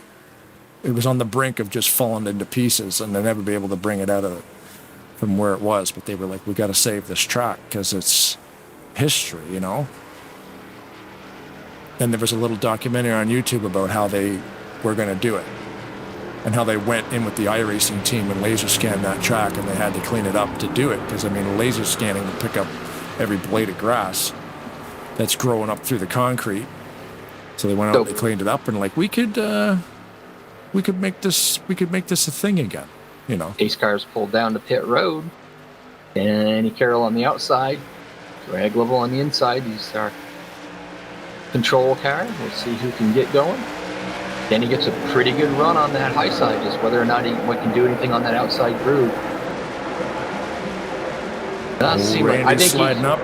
Speaker 1: It was on the brink of just falling into pieces, and they'd never be able to bring it out from where it was. But they were like, we got to save this track because it's history, you know? And there was a little documentary on YouTube about how they were going to do it, and how they went in with the iRacing team and laser scanned that track, and they had to clean it up to do it. Because, I mean, laser scanning will pick up every blade of grass that's growing up through the concrete. So they went out, they cleaned it up, and like, we could make this a thing again, you know.
Speaker 2: Pace cars pulled down to pit road. Danny Carroll on the outside, Greg Lovell on the inside. These are control car. We'll see who can get going. Then he gets a pretty good run on that high side, just whether or not he can do anything on that outside groove.
Speaker 1: I think sliding up.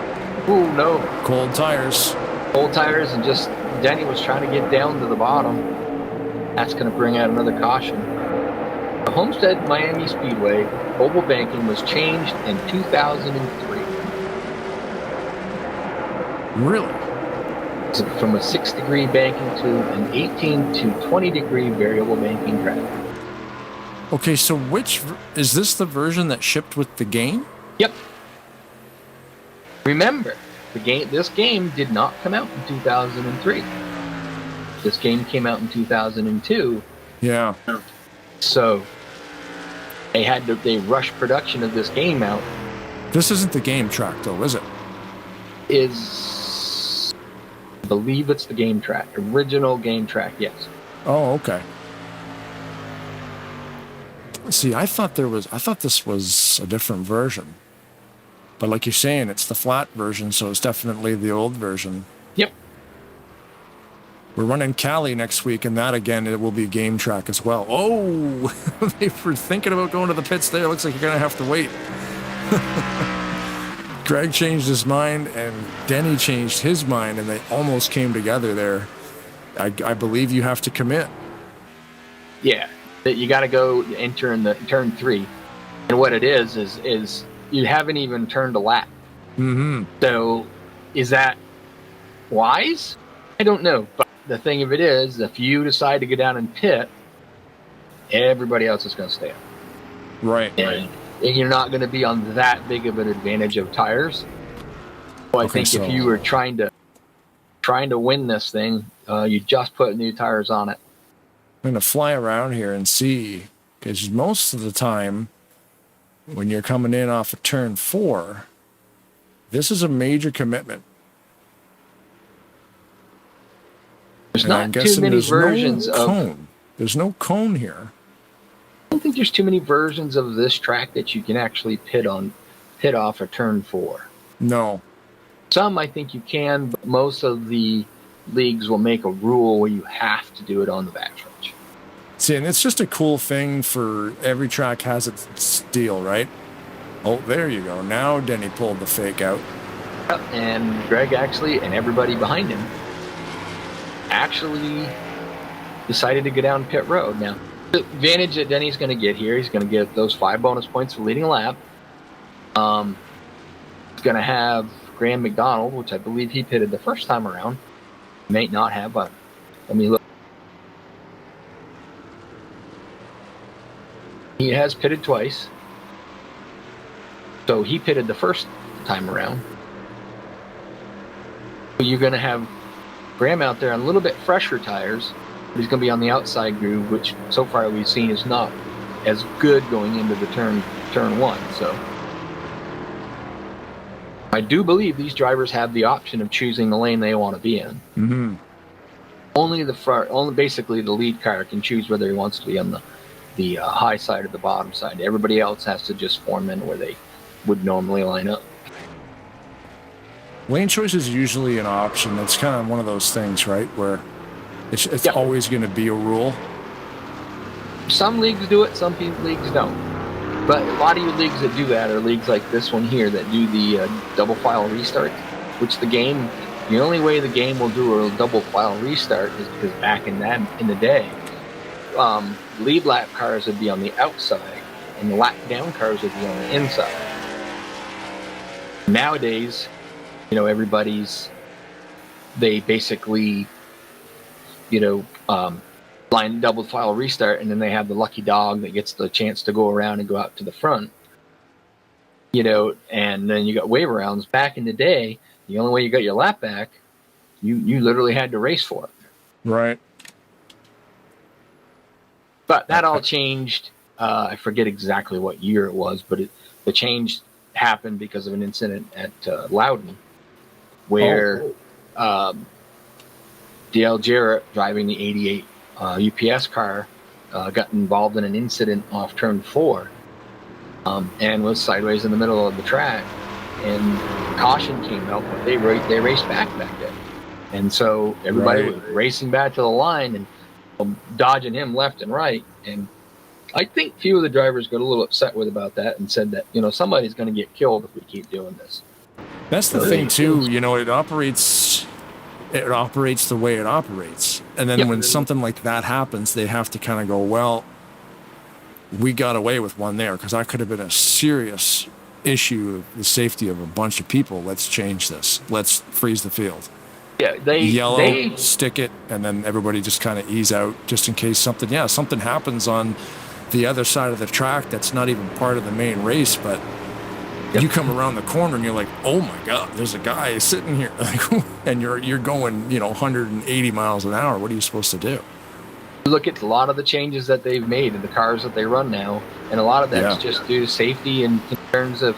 Speaker 2: Ooh, no.
Speaker 1: Cold tires.
Speaker 2: Cold tires, and just Denny was trying to get down to the bottom. That's going to bring out another caution. The Homestead Miami Speedway oval banking was changed in 2003.
Speaker 1: Really?
Speaker 2: From a 6-degree banking to an 18 to 20-degree variable banking track.
Speaker 1: Okay, so which is this the version that shipped with the game?
Speaker 2: Yep. Remember, this game did not come out in 2003. This game came out in 2002.
Speaker 1: Yeah.
Speaker 2: So they rushed production of this game out.
Speaker 1: This isn't the game track, though, is it?
Speaker 2: I believe it's the game track. Original game track, yes.
Speaker 1: Oh, okay. See, I thought this was a different version. But like you're saying, it's the flat version, so it's definitely the old version.
Speaker 2: Yep.
Speaker 1: We're running Cali next week, and that, again, it will be game track as well. Oh, they were thinking about going to the pits there. Looks like you're going to have to wait. Greg changed his mind, and Denny changed his mind, and they almost came together there. I believe you have to commit.
Speaker 2: Yeah, you got to go enter in the turn 3. And what it is you haven't even turned a lap.
Speaker 1: Mm-hmm.
Speaker 2: So is that wise? I don't know. But the thing of it is, if you decide to go down and pit, everybody else is going to stay up.
Speaker 1: Right.
Speaker 2: And you're not going to be on that big of an advantage of tires. So I think if you were trying to win this thing, you just put new tires on it.
Speaker 1: going to fly around here and see, because most of the time when you're coming in off of turn 4, this is a major commitment.
Speaker 2: There's
Speaker 1: and I'm
Speaker 2: not too many versions
Speaker 1: of cone. There's no cone here.
Speaker 2: I don't think there's too many versions of this track that you can actually pit off of turn 4.
Speaker 1: No.
Speaker 2: Some I think you can, but most of the leagues will make a rule where you have to do it on the backstretch.
Speaker 1: See, and it's just a cool thing for every track has its deal, right? Oh, there you go. Now Denny pulled the fake out.
Speaker 2: Yep, and Greg actually, and everybody behind him, actually decided to go down pit road. Now, the advantage that Denny's going to get here, he's going to get those 5 bonus points for leading a lap. He's going to have Graham McDonald, which I believe he pitted the first time around. He may not have, but let me look. He has pitted twice. So he pitted the first time around. You're going to have Graham out there on a little bit fresher tires. But he's going to be on the outside groove, which so far we've seen is not as good going into the turn 1. So I do believe these drivers have the option of choosing the lane they want to be in.
Speaker 1: Mm-hmm.
Speaker 2: Only basically the lead car can choose whether he wants to be on the high side or the bottom side. Everybody else has to just form in where they would normally line up.
Speaker 1: Lane choice is usually an option. It's kind of one of those things, right, where it's always going to be a rule.
Speaker 2: Some leagues do it, some leagues don't. But a lot of you leagues that do that are leagues like this one here that do the double file restart, which the only way the game will do a double file restart is because back in the day, lead lap cars would be on the outside and the lap down cars would be on the inside. Nowadays, they basically, line double file restart, and then they have the lucky dog that gets the chance to go around and go out to the front. And then you got wave rounds. Back in the day, the only way you got your lap back, you literally had to race for it.
Speaker 1: Right.
Speaker 2: But that all changed. I forget exactly what year it was, but the change happened because of an incident at Loudon, where Dale Jarrett, driving the 88 UPS car, got involved in an incident off turn 4 and was sideways in the middle of the track, and caution came out, but they raced back then. And so everybody was racing back to the line and dodging him left and right. And I think few of the drivers got a little upset about that and said that, somebody's going to get killed if we keep doing this.
Speaker 1: That's the thing too, it operates the way it operates. And then when something like that happens, they have to kind of go, well, we got away with one there because that could have been a serious issue of the safety of a bunch of people. Let's change this. Let's freeze the field.
Speaker 2: Yeah,
Speaker 1: they stick it, and then everybody just kind of ease out just in case something happens on the other side of the track that's not even part of the main race, but you come around the corner and you're like, oh my God, there's a guy sitting here, and you're going 180 miles an hour. What are you supposed to do?
Speaker 2: Look at a lot of the changes that they've made in the cars that they run now, and a lot of that's just due to safety and in terms of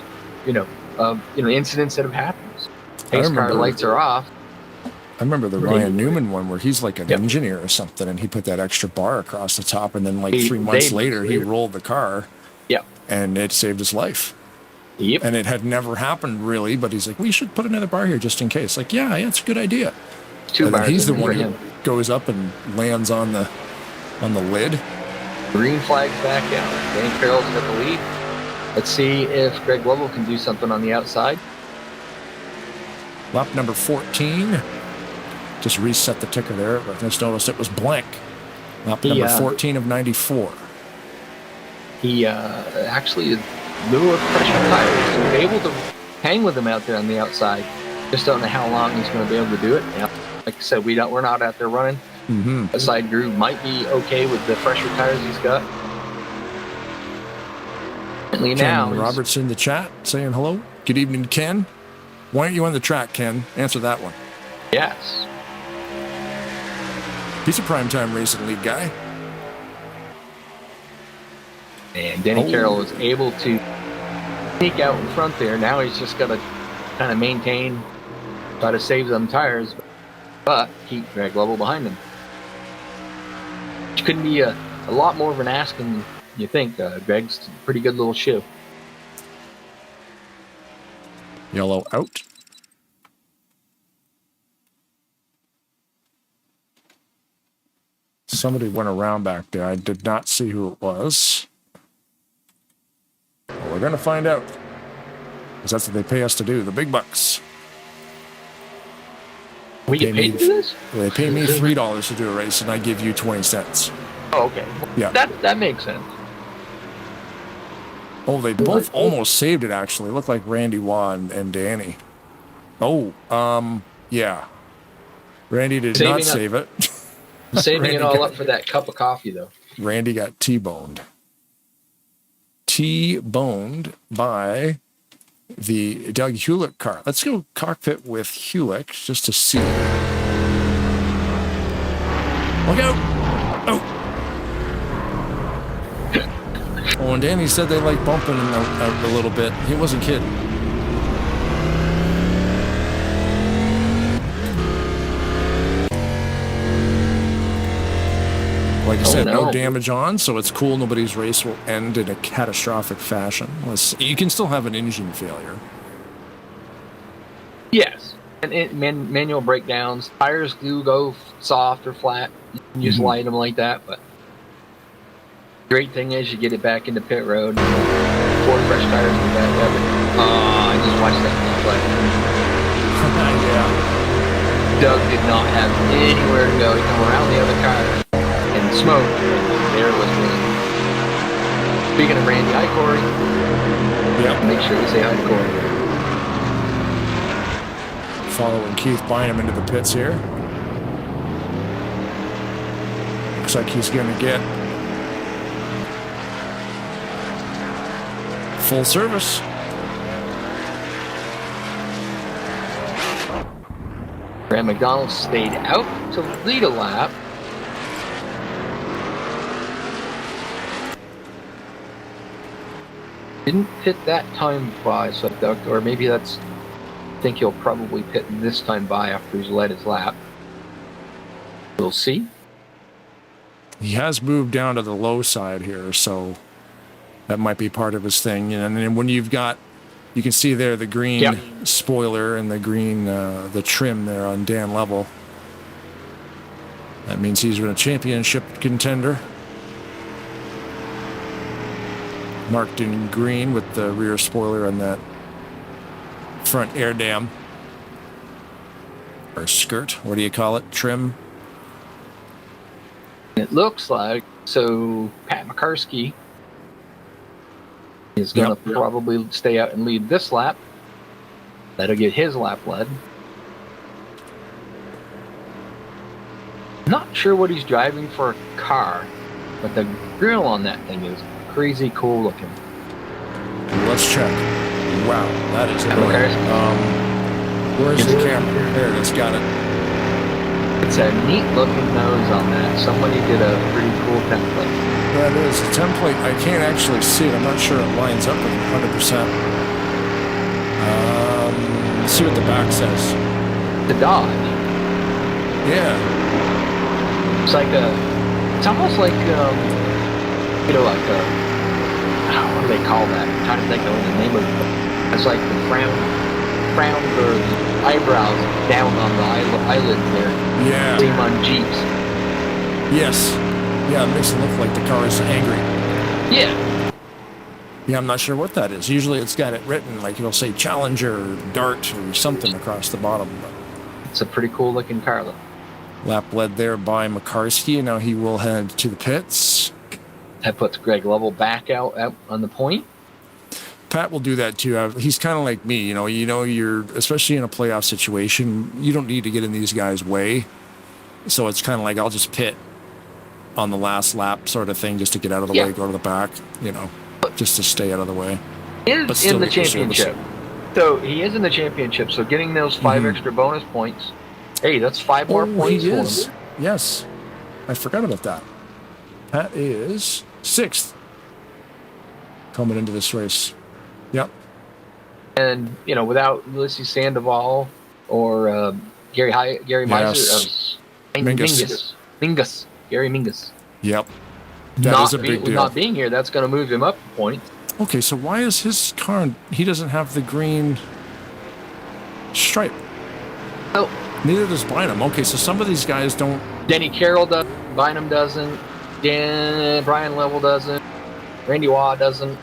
Speaker 2: incidents that have happened. Pace car lights are off.
Speaker 1: I remember the Ryan Newman one where he's like an engineer or something, and he put that extra bar across the top, and then 3 months later he rolled the car.
Speaker 2: Yep.
Speaker 1: And it saved his life.
Speaker 2: Yep.
Speaker 1: And it had never happened really, but he's like, we should put another bar here just in case. Like, yeah, it's a good idea.
Speaker 2: 2 bars.
Speaker 1: He's the one who goes up and lands on the lid.
Speaker 2: Green flag's back out. Danny Carroll's got the lead. Let's see if Greg Lovell can do something on the outside.
Speaker 1: Lap number 14. Just reset the ticker there, but I just noticed it was blank. Lap number 14 of 94.
Speaker 2: He actually lower pressure tires, so we're able to hang with him out there on the outside. Just don't know how long he's going to be able to do it. Now, like I said, we're not out there running.
Speaker 1: Mm-hmm.
Speaker 2: A side groove might be okay with the fresher tires he's got.
Speaker 1: Ken Roberts in the chat saying hello. Good evening, Ken. Why aren't you on the track, Ken? Answer that one.
Speaker 2: Yes.
Speaker 1: He's a primetime racing league guy.
Speaker 2: And Denny Carroll was able to sneak out in front there. Now he's just got to kind of maintain, try to save them tires, but keep Greg Lovell behind him. Which couldn't be a lot more of an ask than you think. Greg's a pretty good little shoe.
Speaker 1: Yellow out. Somebody went around back there. I did not see who it was. Well, we're going to find out. Because that's what they pay us to do, the big bucks.
Speaker 2: We get paid for this?
Speaker 1: They pay me $3 to do a race, and I give you 20 cents.
Speaker 2: Oh, okay.
Speaker 1: Yeah.
Speaker 2: That makes sense.
Speaker 1: Oh, they both almost saved it, actually. It looked like Randy Waugh and Danny. Oh, yeah. Randy did not save it.
Speaker 2: Saving it all up for that cup of coffee, though.
Speaker 1: Randy got T-boned. T-boned by the Doug Hewlett car. Let's go cockpit with Hewlett just to see. Look out! Oh! Oh, and Danny said they like bumping him out a little bit. He wasn't kidding. Like I said, no damage on, so it's cool. Nobody's race will end in a catastrophic fashion. You can still have an engine failure.
Speaker 2: Yes. And manual breakdowns. Tires do go soft or flat. You can just light them like that. But the great thing is you get it back into pit road. 4 fresh tires in the back of it. I just watched that thing play.
Speaker 1: Yeah.
Speaker 2: Doug did not have anywhere to go. He come around the other car and smoke. There was really. Speaking of Randy, hi Corey.
Speaker 1: Yep.
Speaker 2: Make sure you say hi to Corey.
Speaker 1: Following Keith Bynum into the pits here. Looks like he's going to get full service.
Speaker 2: Graham McDonald stayed out to lead a lap. Didn't pit that time by, so or maybe that's. I think he'll probably pit this time by after he's led his lap. We'll see.
Speaker 1: He has moved down to the low side here, so that might be part of his thing. And then when you've got, you can see there the green spoiler and the green, the trim there on Dan Lovell. That means he's been a championship contender. Marked in green with the rear spoiler and that front air dam. Or skirt, what do you call it? Trim?
Speaker 2: It looks like, so Pat McCarskey is going to probably stay out and lead this lap. That'll get his lap led. Not sure what he's driving for a car, but the grill on that thing is crazy cool looking.
Speaker 1: Let's check. Wow, that is annoying. Where's the camera? There it is, got it.
Speaker 2: It's a neat looking nose on that. Somebody did a pretty cool template.
Speaker 1: That is a template. I can't actually see it. I'm not sure it lines up with 100%. Let's see what the back says.
Speaker 2: The Dodge.
Speaker 1: Yeah.
Speaker 2: It's like it's almost like, what do they call that? I'm trying to think of the name of it. It's like the frown or the eyebrows down on the eyelids there.
Speaker 1: Yeah.
Speaker 2: Same on Jeeps.
Speaker 1: Yes. Yeah, it makes it look like the car is angry.
Speaker 2: Yeah.
Speaker 1: Yeah, I'm not sure what that is. Usually it's got it written, like it'll say Challenger or Dart or something across the bottom. But
Speaker 2: it's a pretty cool looking car, though.
Speaker 1: Lap led there by McCarskey, and now he will head to the pits.
Speaker 2: That puts Greg Lovell back out on the point.
Speaker 1: Pat will do that too. He's kind of like me, you know. You're especially in a playoff situation. You don't need to get in these guys' way, so it's kind of like I'll just pit on the last lap, sort of thing, just to get out of the way, go to the back, just to stay out of the way.
Speaker 2: He is in the championship, so he is in the championship. So getting those 5 extra bonus points, hey, that's 5 more points for him.
Speaker 1: Yes, I forgot about that. Pat is 6th. coming into this race. Yep.
Speaker 2: And, without Ulysses Sandoval or Gary Mingus. Gary Mingus.
Speaker 1: Yep. That is a big deal.
Speaker 2: Not being here, that's going to move him up a point.
Speaker 1: Okay, so why is his car, he doesn't have the green stripe?
Speaker 2: Oh.
Speaker 1: Neither does Bynum. Okay, so some of these guys don't.
Speaker 2: Denny Carroll doesn't. Bynum doesn't. Brian Level doesn't. Randy Waugh doesn't.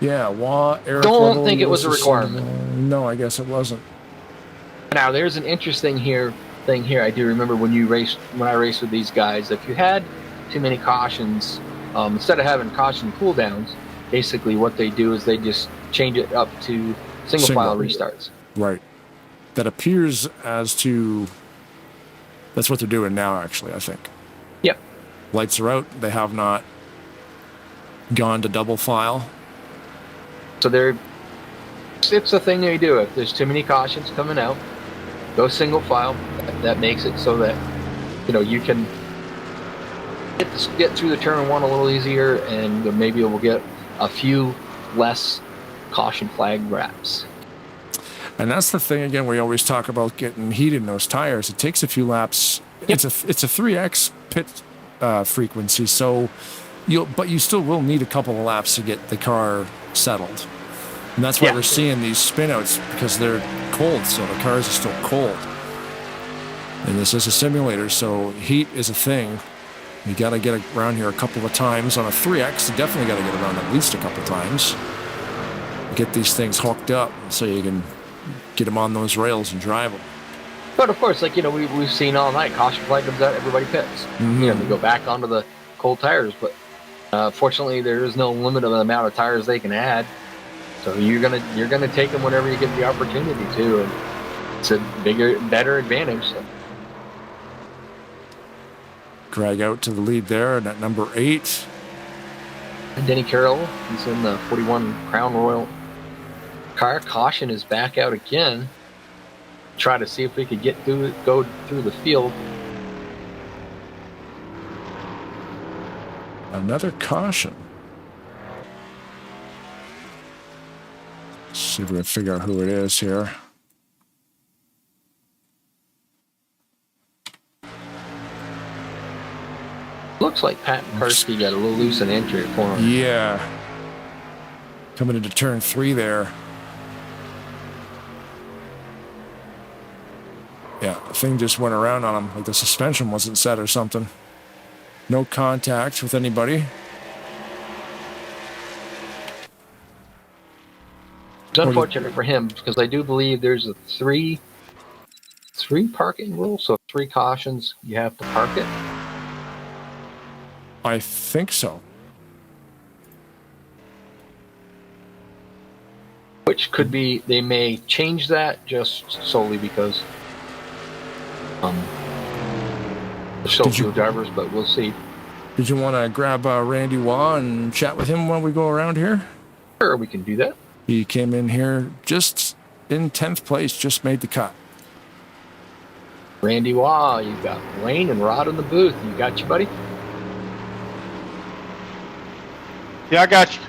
Speaker 1: Yeah, Waugh, Eric
Speaker 2: Don't
Speaker 1: Level,
Speaker 2: think it was a requirement.
Speaker 1: No, I guess it wasn't.
Speaker 2: Now, there's an interesting thing here. I do remember when I raced with these guys, if you had too many cautions, instead of having caution cooldowns, basically what they do is they just change it up to single file restarts.
Speaker 1: Right. That appears as to. That's what they're doing now, actually, I think.
Speaker 2: Yep.
Speaker 1: Lights are out. They have not gone to double file.
Speaker 2: So it's a thing they do. If there's too many cautions coming out, go single file. That makes it so that you can get through the turn one a little easier, and maybe we'll get a few less caution flag wraps.
Speaker 1: And that's the thing again. We always talk about getting heat in those tires. It takes a few laps. Yep. It's a 3x pit frequency, so but you still will need a couple of laps to get the car settled. And that's why we're seeing these spinouts, because they're cold, so the cars are still cold. And this is a simulator, so heat is a thing. You got to get around here a couple of times. On a 3X, you definitely got to get around at least a couple times. Get these things hooked up so you can get them on those rails and drive them.
Speaker 2: But of course, we've seen all night, caution flag comes out, everybody pits.
Speaker 1: Mm-hmm.
Speaker 2: They go back onto the cold tires, but fortunately, there is no limit on the amount of tires they can add. So you're gonna take them whenever you get the opportunity to, and it's a better advantage. So.
Speaker 1: Drag out to the lead there, and at number 8.
Speaker 2: And Denny Carroll, he's in the 41 Crown Royal car. Caution is back out again. Try to see if we could go through the field.
Speaker 1: Another caution. Let's see if we can figure out who it is here.
Speaker 2: Looks like Pat Karski got a little loose in entry for him.
Speaker 1: Yeah. Coming into turn 3 there. Yeah, the thing just went around on him, like the suspension wasn't set or something. No contact with anybody.
Speaker 2: It's unfortunate for him, because I do believe there's a three parking rule, so 3 cautions, you have to park it.
Speaker 1: I think so.
Speaker 2: Which could be, they may change that just solely because there's so few drivers, but we'll see.
Speaker 1: Did you want to grab Randy Waugh and chat with him while we go around here?
Speaker 2: Sure, we can do that.
Speaker 1: He came in here just in 10th place, just made the cut.
Speaker 2: Randy Waugh, you've got Wayne and Rod in the booth. You got you, buddy?
Speaker 5: Yeah, I got you.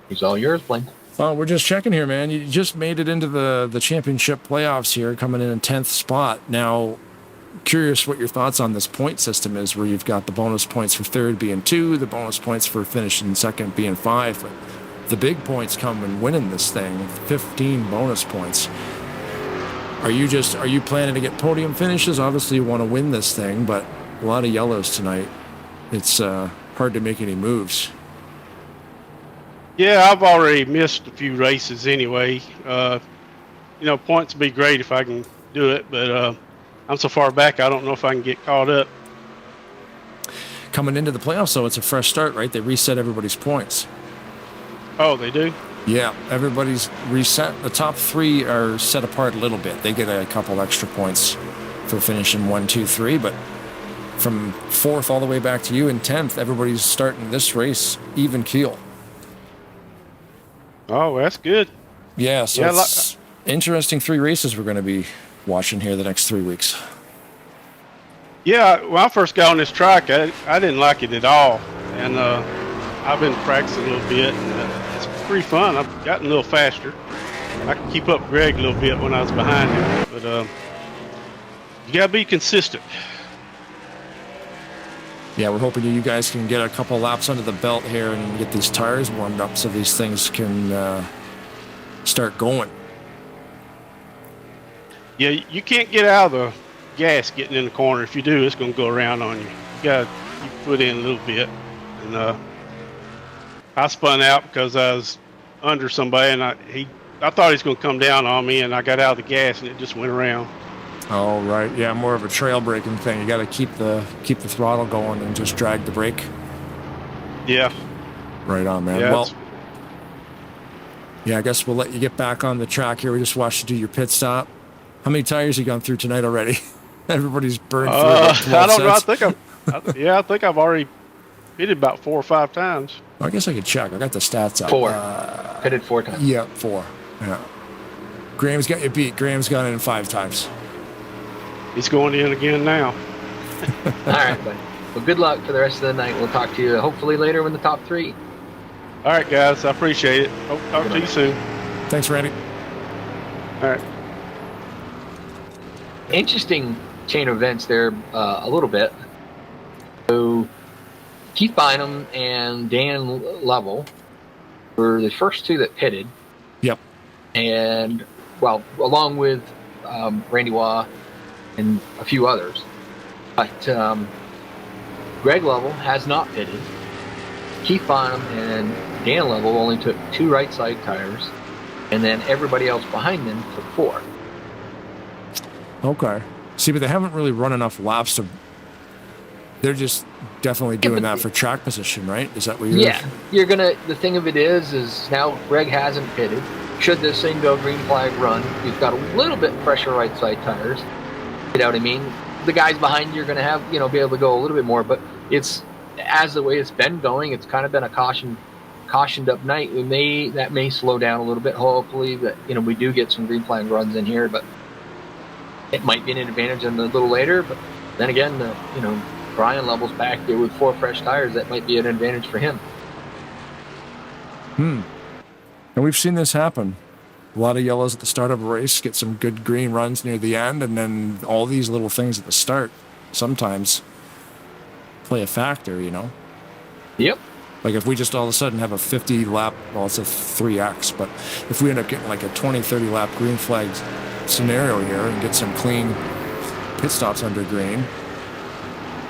Speaker 2: He's all yours, Blaine.
Speaker 1: We're just checking here, man. You just made it into the championship playoffs here, coming in 10th spot. Now, curious what your thoughts on this point system is, where you've got the bonus points for third being 2, the bonus points for finishing second being 5. But the big points come when winning this thing, 15 bonus points. Are you planning to get podium finishes? Obviously, you want to win this thing, but a lot of yellows tonight. It's hard to make any moves.
Speaker 5: Yeah, I've already missed a few races anyway. Points would be great if I can do it, but I'm so far back, I don't know if I can get caught up.
Speaker 1: Coming into the playoffs, though, it's a fresh start, right? They reset everybody's points.
Speaker 5: Oh, they do?
Speaker 1: Yeah, everybody's reset. The top 3 are set apart a little bit. They get a couple extra points for finishing 1, 2, 3, but from 4th all the way back to you in 10th, everybody's starting this race even keel.
Speaker 5: Oh, that's good.
Speaker 1: Yeah, so it's interesting 3 races we're going to be watching here the next 3 weeks.
Speaker 5: Yeah, when I first got on this track, I didn't like it at all. And I've been practicing a little bit, and it's pretty fun. I've gotten a little faster. I could keep up Greg a little bit when I was behind him, but you gotta be consistent.
Speaker 1: Yeah, we're hoping you guys can get a couple laps under the belt here and get these tires warmed up so these things can start going.
Speaker 5: Yeah, you can't get out of the gas getting in the corner. If you do, it's going to go around on you. You got to keep your foot in a little bit. And I spun out because I was under somebody, and I thought he was going to come down on me, and I got out of the gas, and it just went around.
Speaker 1: Oh, right. Yeah, more of a trail braking thing. You got to keep the throttle going and just drag the brake.
Speaker 5: Yeah.
Speaker 1: Right on, man.
Speaker 5: Yeah,
Speaker 1: well, yeah, I guess we'll let you get back on the track here. We just watched you do your pit stop. How many tires have you gone through tonight already? Everybody's burned through about 12
Speaker 5: I don't know.
Speaker 1: sets.
Speaker 5: I think I've already pitted about 4 or 5 times.
Speaker 1: I guess I could check. I got the stats up.
Speaker 2: 4. Pitted 4 times.
Speaker 1: Yeah, 4. Yeah. Graham's got you beat. Graham's gone in 5 times.
Speaker 5: He's going in again now.
Speaker 2: All right, buddy. Well, good luck for the rest of the night. We'll talk to you hopefully later in the top 3.
Speaker 5: All right, guys. I appreciate it. Hope to talk to you soon.
Speaker 1: Thanks, Randy.
Speaker 5: All right.
Speaker 2: Interesting chain of events there a little bit. So Keith Bynum and Dan Lovell were the first 2 that pitted.
Speaker 1: Yep.
Speaker 2: And, well, along with Randy Waugh and a few others. But Greg Lovell has not pitted. Keith Bynum and Dan Lovell only took 2 right side tires, and then everybody else behind them took 4.
Speaker 1: Okay. See, but they haven't really run enough laps to... They're just definitely doing that for track position, right? Is that what you're...
Speaker 2: Yeah. You're going to... The thing of it is now Greg hasn't pitted. Should this thing go green flag run, you've got a little bit fresher right side tires. You know what I mean? The guys behind you are going to have, be able to go a little bit more, but it's... As the way it's been going, it's kind of been a cautioned up night. That may slow down a little bit. Hopefully that, we do get some green flag runs in here, but it might be an advantage a little later. But then again, Brian Lovell's back there with 4 fresh tires. That might be an advantage for him.
Speaker 1: And we've seen this happen. A lot of yellows at the start of a race, get some good green runs near the end, and then all these little things at the start sometimes play a factor,
Speaker 2: Yep.
Speaker 1: Like if we just all of a sudden have a 50 lap, well, it's a 3X, but if we end up getting like a 20, 30 lap green flag scenario here and get some clean pit stops under green,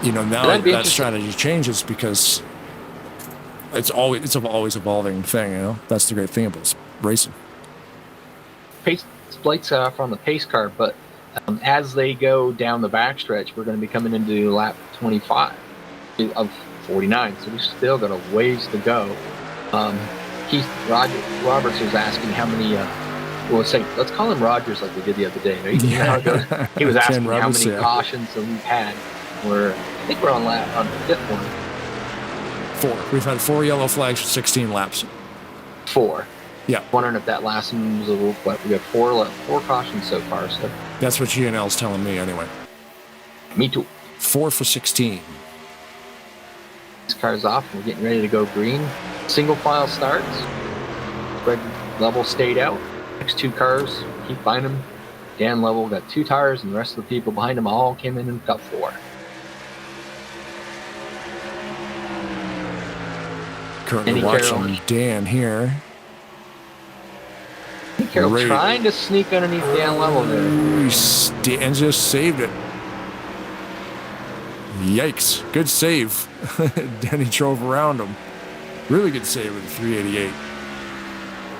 Speaker 1: now that strategy changes because it's always evolving thing, That's the great thing about racing.
Speaker 2: Pace lights off on the pace car, but as they go down the backstretch, we're going to be coming into lap 25 of 49, so we still got a ways to go. Keith Roberts was asking how many. Let's call him Rogers like we did the other day. Right? He was asking how many cautions that we've had. I think we're on the 5th one.
Speaker 1: 4. We've had 4 yellow flags for 16 laps.
Speaker 2: 4.
Speaker 1: Yeah.
Speaker 2: Wondering if that last one was a little. But we got 4 cautions so far. So
Speaker 1: that's what GNL's telling me anyway.
Speaker 2: Me too.
Speaker 1: 4 for 16.
Speaker 2: This car's off. We're getting ready to go green. Single file starts. Greg Lovell stayed out. Next 2 cars, Keith Bynum, Dan Lovell got 2 tires, and the rest of the people behind them all came in and got 4.
Speaker 1: Currently watching Dan here.
Speaker 2: Carroll trying to sneak underneath Dan Lovell there.
Speaker 1: Dan just saved it. Yikes. Good save. Then he drove around him. Really good save with the 388.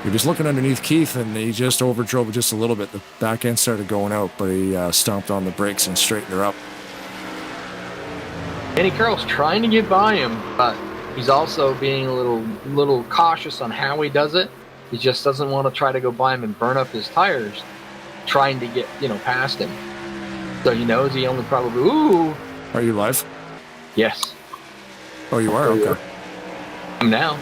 Speaker 1: You're just looking underneath Keith, and he just overdrove just a little bit. The back end started going out, but he stomped on the brakes and straightened her up.
Speaker 2: Danny Carroll's trying to get by him, but he's also being a little cautious on how he does it. He just doesn't want to try to go by him and burn up his tires, trying to get past him. So he knows he only probably. Ooh.
Speaker 1: Are you live?
Speaker 2: Yes.
Speaker 1: Oh, you are? Okay.
Speaker 2: I'm now.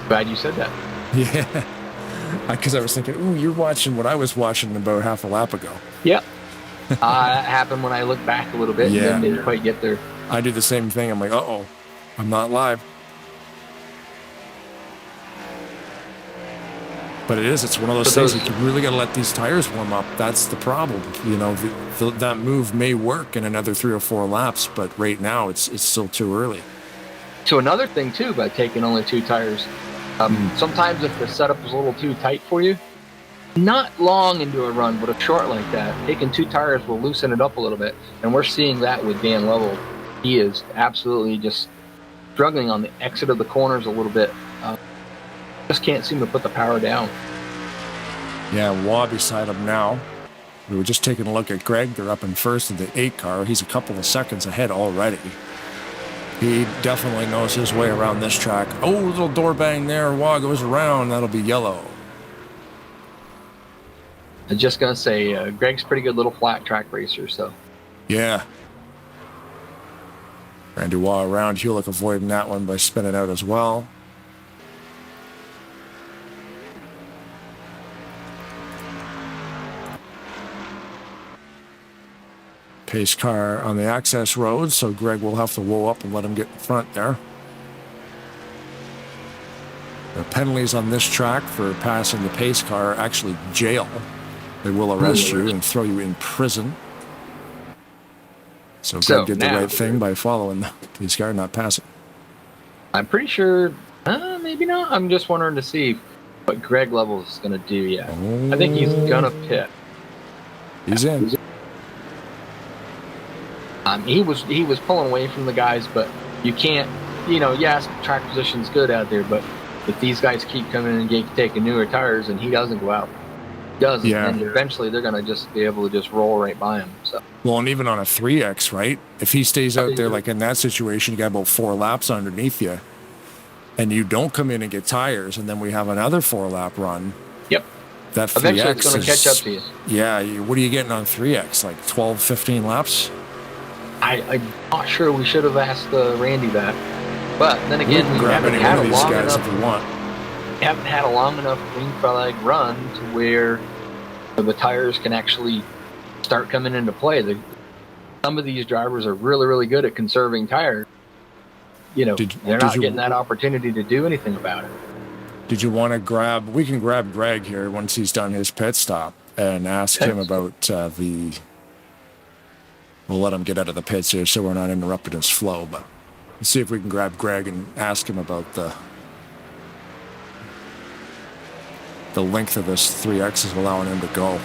Speaker 2: Glad you said that.
Speaker 1: Yeah. Because I was thinking, ooh, you're watching what I was watching about half a lap ago.
Speaker 2: Yep. That happened when I looked back a little bit and then didn't quite get there.
Speaker 1: I do the same thing. I'm like, uh-oh, I'm not live. But it is. It's one of those things you really got to let these tires warm up. That's the problem. You know, that move may work in another 3 or 4 laps, but right now it's still too early.
Speaker 2: So another thing too, by taking only 2 tires, sometimes if the setup is a little too tight for you, not long into a run, but a short like that, taking 2 tires will loosen it up a little bit. And we're seeing that with Dan Lovell. He is absolutely just struggling on the exit of the corners a little bit. Just can't seem to put the power down.
Speaker 1: Yeah, Waugh beside him now. We were just taking a look at Greg. They're up in first in the 8 car. He's a couple of seconds ahead already. He definitely knows his way around this track. Oh, little door bang there. Waugh goes around. That'll be yellow.
Speaker 2: I'm just going to say, Greg's pretty good little flat track racer, so.
Speaker 1: Yeah. Randy Waugh around. Hewlett avoiding that one by spinning out as well. Pace car on the access road, so Greg will have to roll up and let him get in front there. The penalties on this track for passing the pace car are actually jail. They will arrest you and throw you in prison. So Greg did the right thing by following the pace car, not passing.
Speaker 2: I'm pretty sure, maybe not. I'm just wondering to see what Greg Lovell is going to do yet. I think he's going to pit.
Speaker 1: He's in.
Speaker 2: He was pulling away from the guys, but you can't, yes, track position's good out there, but if these guys keep coming and taking newer tires and he doesn't go out, and eventually they're going to just be able to just roll right by him. So.
Speaker 1: Well, and even on a 3X, right? If he stays out there, like in that situation, you got about 4 laps underneath you, and you don't come in and get tires, and then we have another 4-lap run.
Speaker 2: Yep.
Speaker 1: That 3X
Speaker 2: eventually it's going to catch up to you.
Speaker 1: Yeah, what are you getting on 3X? Like 12, 15 laps?
Speaker 2: I'm not sure. We should have asked Randy that. But then again, we haven't had a long enough.
Speaker 1: If you want.
Speaker 2: We haven't had a long enough green flag run to where the tires can actually start coming into play. Some of these drivers are really, really good at conserving tires. They're not getting that opportunity to do anything about it.
Speaker 1: Did you want to grab? We can grab Greg here once he's done his pit stop and ask him about the. We'll let him get out of the pits here so we're not interrupting his flow, but let's see if we can grab Greg and ask him about the length of this 3X is allowing him to go.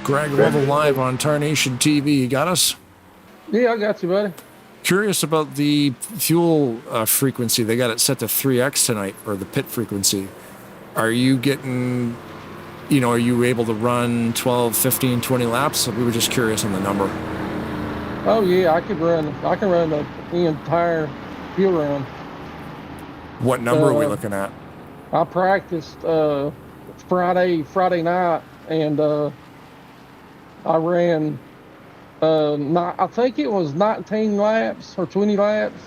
Speaker 1: Greg Lovell live on Tarnation TV. You got us?
Speaker 4: Yeah, I got you, buddy.
Speaker 1: Curious about the fuel frequency. They got it set to 3X tonight, or the pit frequency. Are you getting, are you able to run 12, 15, 20 laps? We were just curious on the number.
Speaker 4: Oh, yeah, I can run the entire fuel run.
Speaker 1: What number are we looking at?
Speaker 4: I practiced Friday night, and I ran... I think it was 19 laps or 20 laps.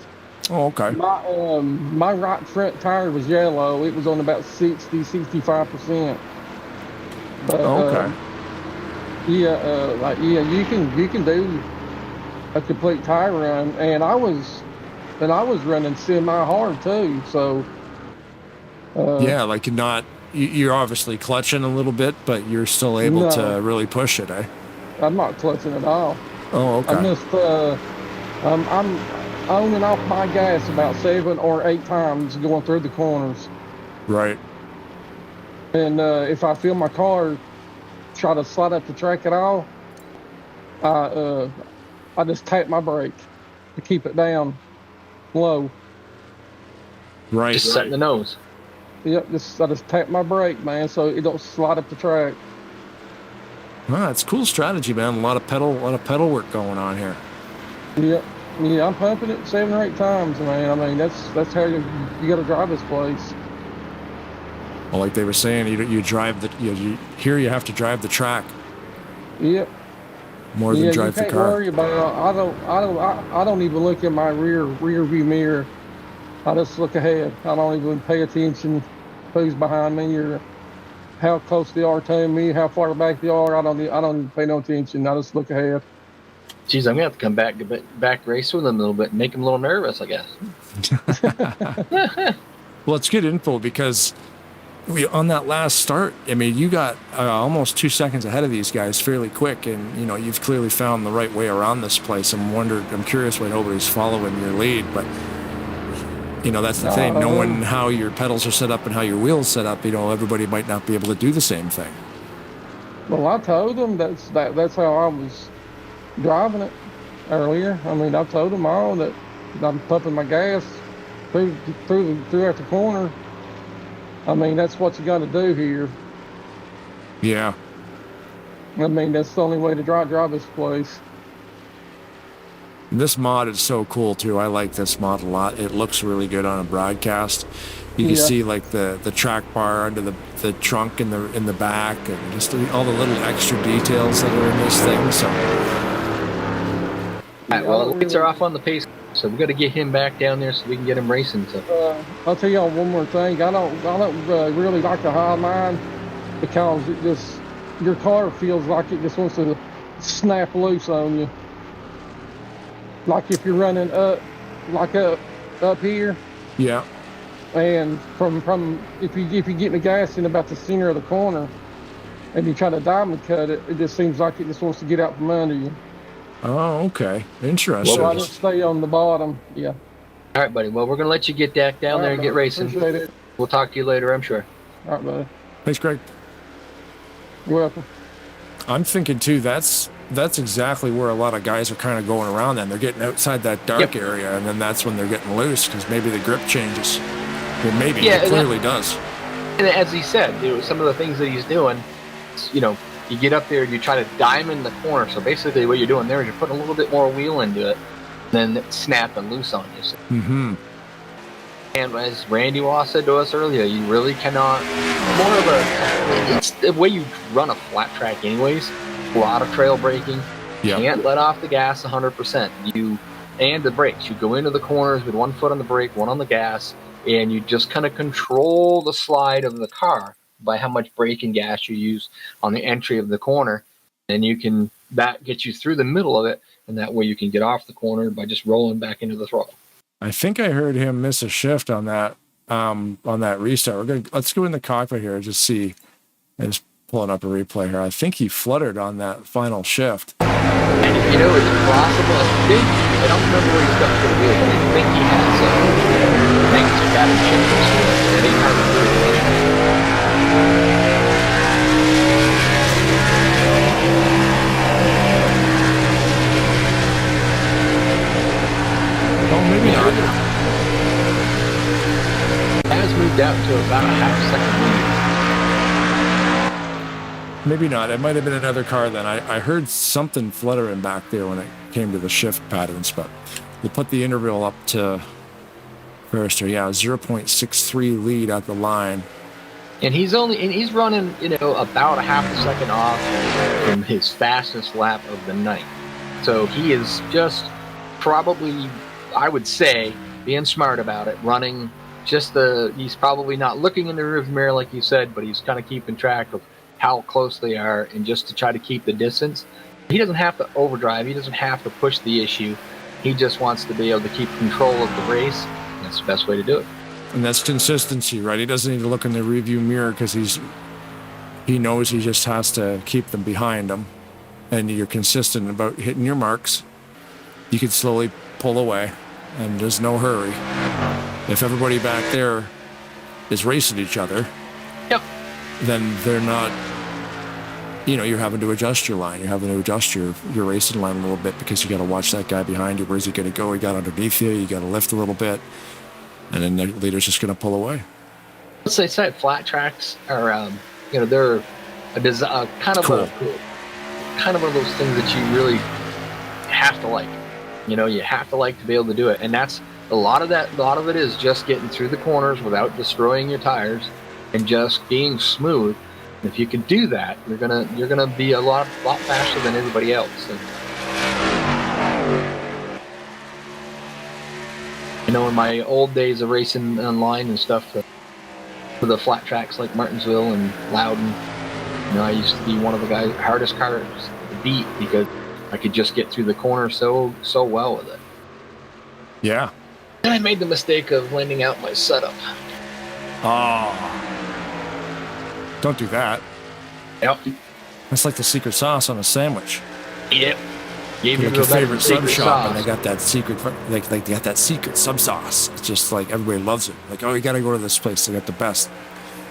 Speaker 1: Oh, okay.
Speaker 4: My right front tire was yellow. It was on about 65%. But,
Speaker 1: okay.
Speaker 4: You can do a complete tire run, and I was running semi hard too. So.
Speaker 1: You're obviously clutching a little bit, but you're still able to really push it, eh?
Speaker 4: I'm not clutching at all.
Speaker 1: Oh, okay.
Speaker 4: I'm just I'm on and off my gas about 7 or 8 times going through the corners.
Speaker 1: Right.
Speaker 4: And if I feel my car try to slide up the track at all, I just tap my brake to keep it down low.
Speaker 1: Right.
Speaker 2: Just setting the nose.
Speaker 4: Yep. I just tap my brake, man, so it don't slide up the track.
Speaker 1: Ah, it's cool strategy, man. A lot of pedal work going on here.
Speaker 4: Yep. Yeah, I'm pumping it 7 or 8 times, man. I mean, that's how you got to drive this place.
Speaker 1: Well, like they were saying, you drive you have to drive the track.
Speaker 4: Yep.
Speaker 1: More than drive the car.
Speaker 4: You can't worry about. I don't even look in my rear view mirror. I just look ahead. I don't even pay attention who's behind me or how close they are to me, how far back they are. I don't pay no attention. I just look ahead.
Speaker 2: Geez, I'm gonna have to come back race with them a little bit, and make them a little nervous, I guess.
Speaker 1: Well, it's good info because on that last start, I mean, you got almost 2 seconds ahead of these guys fairly quick, and you know you've clearly found the right way around this place. I'm curious why nobody's following your lead, but you know that's the thing. Knowing how your pedals are set up and how your wheels set up, you know everybody might not be able to do the same thing.
Speaker 4: Well, I told them that's how I was driving it earlier. I mean, I told them all that I'm pumping my gas through at the corner. I mean, that's what you got to do here.
Speaker 1: Yeah.
Speaker 4: I mean, that's the only way to drive this place.
Speaker 1: This mod is so cool too. I like this mod a lot. It looks really good on a broadcast. You can see like the track bar under the trunk in the back, and just all the little extra details that are in this thing. So,
Speaker 2: all right, well, the lights are off on the pace, so we got to get him back down there so we can get him racing. So
Speaker 4: I'll tell y'all one more thing. I don't really like the high line because it just your car feels like it just wants to snap loose on you. Like if you're running up here.
Speaker 1: Yeah.
Speaker 4: And from if you get the gas in about the center of the corner, and you try to diamond cut it, it just seems like it just wants to get out from under you.
Speaker 1: Oh, okay. Interesting.
Speaker 4: So I just stay on the bottom. Yeah.
Speaker 2: All right, buddy. Well, we're gonna let you get back down there and get racing.
Speaker 4: Appreciate it.
Speaker 2: We'll talk to you later, I'm sure.
Speaker 4: All right, buddy.
Speaker 1: Thanks, Greg.
Speaker 4: You're welcome.
Speaker 1: I'm thinking too. That's exactly where a lot of guys are kind of going around. Then they're getting outside that dark area, and then that's when they're getting loose because maybe the grip changes. Well, maybe it clearly does.
Speaker 2: And as he said, some of the things that he's doing, you get up there and you try to diamond the corner. So basically, what you're doing there is you're putting a little bit more wheel into it, then it's snapping loose on you. So.
Speaker 1: Mm-hmm.
Speaker 2: And as Randy Waugh said to us earlier, you really cannot. It's the way you run a flat track, anyways. A lot of trail braking. You can't let off the gas 100%. And the brakes. You go into the corners with one foot on the brake, one on the gas, and you just kind of control the slide of the car by how much brake and gas you use on the entry of the corner. And that gets you through the middle of it, and that way you can get off the corner by just rolling back into the throttle.
Speaker 1: I think I heard him miss a shift on that restart. Let's go in the cockpit here and just see. I'm just pulling up a replay here. I think he fluttered on that final shift.
Speaker 2: And it's possible. I don't remember where he's got to the wheel, but I think he has things to got him shift. It ain't hard to do.
Speaker 1: Oh, maybe not.
Speaker 2: It has moved out to about a half-second lead.
Speaker 1: Maybe not. It might have been another car then. I heard something fluttering back there when it came to the shift patterns, but we'll put the interval up to first here. Yeah, 0.63 lead at the line.
Speaker 2: And he's running, about a half a second off from his fastest lap of the night. So he is just probably, I would say, being smart about it, running he's probably not looking in the rearview mirror like you said, but he's kind of keeping track of how close they are and just to try to keep the distance. He doesn't have to overdrive. He doesn't have to push the issue. He just wants to be able to keep control of the race. And that's the best way to do it.
Speaker 1: And that's consistency, right? He doesn't need to look in the rearview mirror because he knows he just has to keep them behind him. And you're consistent about hitting your marks. You can slowly pull away, and there's no hurry. If everybody back there is racing each other, then they're not, you're having to adjust your line. You're having to adjust your racing line a little bit because you got to watch that guy behind you. Where's he going to go? He got underneath you. You got to lift a little bit. And then the leader's just going to pull away.
Speaker 2: Let's say flat tracks are, they're a kind of one of those things that you really have to like. You have to like to be able to do it, and that's a lot of it is just getting through the corners without destroying your tires and just being smooth. And if you can do that, you're gonna be a lot faster than everybody else. And, in my old days of racing online and stuff, for the flat tracks like Martinsville and Loudon. You know, I used to be one of the guys, hardest cars to beat because I could just get through the corner so well with it.
Speaker 1: Yeah.
Speaker 2: And I made the mistake of lending out my setup.
Speaker 1: Oh. Don't do that.
Speaker 2: Yep.
Speaker 1: That's like the secret sauce on a sandwich.
Speaker 2: Yep. Gave
Speaker 1: Like
Speaker 2: you
Speaker 1: your
Speaker 2: the
Speaker 1: favorite sub
Speaker 2: secret
Speaker 1: shop, and
Speaker 2: sauce.
Speaker 1: they got that secret, like they got that secret sub sauce. It's just like everybody loves it. Like, oh, you got to go to this place. They got the best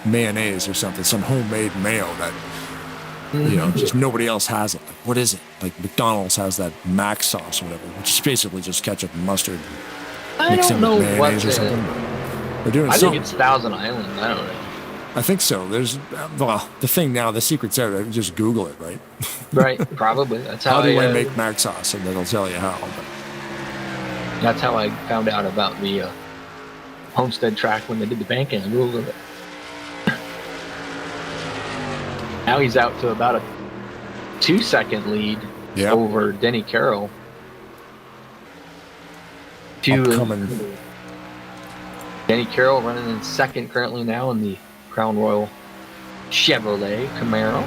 Speaker 1: mayonnaise or something, some homemade mayo that you know just nobody else has it. Like, what is it? Like McDonald's has that Mac sauce or whatever, which is basically just ketchup and mustard
Speaker 2: I
Speaker 1: mixed
Speaker 2: don't
Speaker 1: in
Speaker 2: know
Speaker 1: with mayonnaise or
Speaker 2: what
Speaker 1: something. They're doing
Speaker 2: I think
Speaker 1: something.
Speaker 2: it's Thousand Island. I don't know.
Speaker 1: I think so. There's well, the thing now, the secret's there. Just Google it, right?
Speaker 2: Right, probably. That's how,
Speaker 1: How do I make Mac sauce? And it'll tell you how. But
Speaker 2: That's how I found out about the Homestead track when they did the banking. I Googled it. Now he's out to about a 2-second lead over Denny Carroll.
Speaker 1: Upcoming.
Speaker 2: Denny Carroll running in second currently now in the Crown Royal Chevrolet Camaro.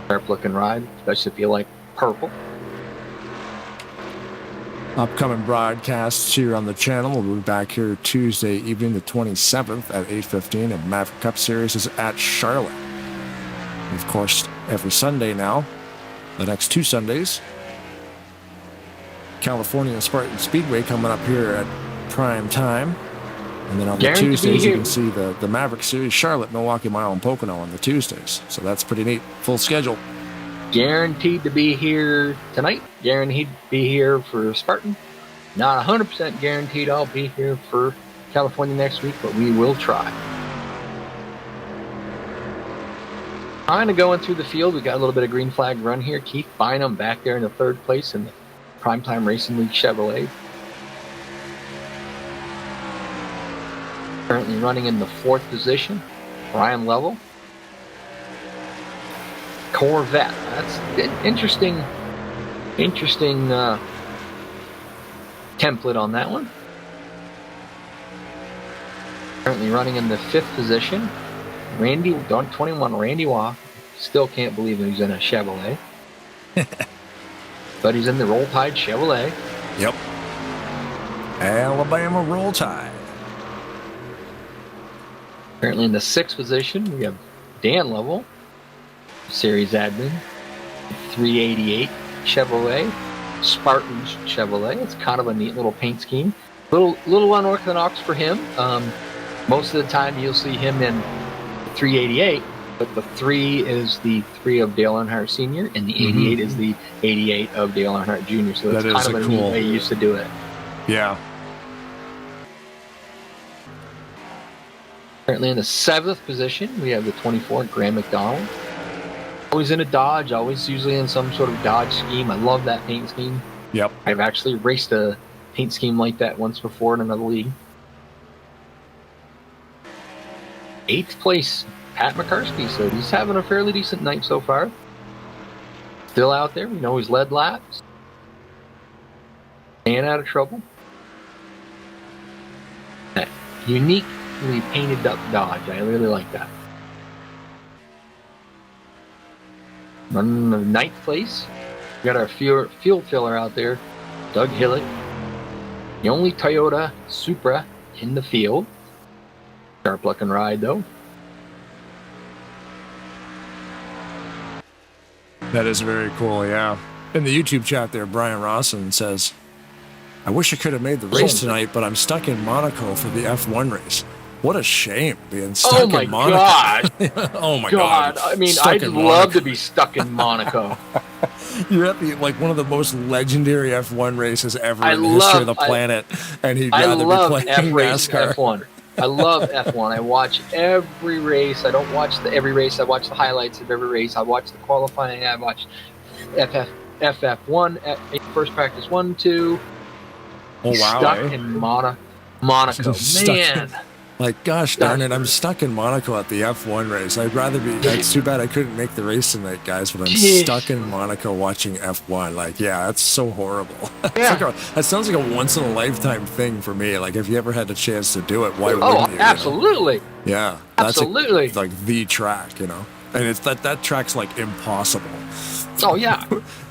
Speaker 2: Sharp looking ride, especially if you like purple.
Speaker 1: Upcoming broadcasts here on the channel. We'll be back here Tuesday evening, the 27th at 8:15. And Maverick Cup Series is at Charlotte. And of course, every Sunday now, the next 2 Sundays, California and Spartan Speedway coming up here at prime time. And then on the Tuesdays, you can see the Maverick Series, Charlotte, Milwaukee Mile, and Pocono on the Tuesdays. So that's pretty neat. Full schedule.
Speaker 2: Guaranteed to be here tonight. Guaranteed to be here for Spartan. Not 100% guaranteed I'll be here for California next week, but we will try. Kind of going through the field. We got a little bit of green flag run here. Keith Bynum back there in the 3rd place in the Primetime Racing League Chevrolet. Currently running in the 4th position. Ryan Lovell. Corvette. That's an interesting template on that one. Currently running in the 5th position. 21 Randy Waugh. Still can't believe he's in a Chevrolet. But he's in the Roll Tide Chevrolet.
Speaker 1: Yep. Alabama Roll Tide.
Speaker 2: Currently in the 6th position, we have Dan Lovell, Series Admin, 388 Chevrolet, Spartans Chevrolet. It's kind of a neat little paint scheme. Little unorthodox for him. Most of the time you'll see him in 388, but the 3 is the 3 of Dale Earnhardt Sr., and the 88 is the 88 of Dale Earnhardt Jr., so it's kind of a neat way he used to do it.
Speaker 1: Yeah.
Speaker 2: Currently in the 7th position, we have the 24 Graham McDonald. Always in a Dodge, always usually in some sort of Dodge scheme. I love that paint scheme.
Speaker 1: Yep.
Speaker 2: I've actually raced a paint scheme like that once before in another league. 8th place, Pat McCarskey. So he's having a fairly decent night so far. Still out there. We know he's led laps. Staying out of trouble. That uniquely painted up Dodge. I really like that. Running the 9th place. We got our field filler out there, Doug Hillett. The only Toyota Supra in the field. Sharp looking ride though.
Speaker 1: That is very cool, yeah. In the YouTube chat there, Brian Rawson says, I wish I could have made the race tonight, but I'm stuck in Monaco for the F1 race. What a shame being stuck in Monaco.
Speaker 2: God.
Speaker 1: Oh my God.
Speaker 2: I mean,
Speaker 1: Stuck
Speaker 2: I'd
Speaker 1: in
Speaker 2: love
Speaker 1: Monaco.
Speaker 2: to be stuck in Monaco.
Speaker 1: You're at like one of the most legendary F1 races ever in the history of the planet, and he'd rather be playing NASCAR.
Speaker 2: F1. I love F1. I watch every race. I don't watch every race. I watch the highlights of every race. I watch the qualifying. I watch FF1, first practice 1, 2.
Speaker 1: Oh, wow.
Speaker 2: Stuck in Monaco. Man.
Speaker 1: Like, gosh darn it, I'm stuck in Monaco at the F1 race. I'd rather be. It's too bad I couldn't make the race tonight, guys, but I'm stuck in Monaco watching F1. Like, yeah, that's so horrible.
Speaker 2: Yeah.
Speaker 1: That sounds like a once-in-a-lifetime thing for me. Like, if you ever had a chance to do it, why wouldn't you?
Speaker 2: Absolutely.
Speaker 1: You know? Yeah.
Speaker 2: Absolutely.
Speaker 1: That's like the track, you know? And it's that track's, like, impossible.
Speaker 2: Oh, yeah.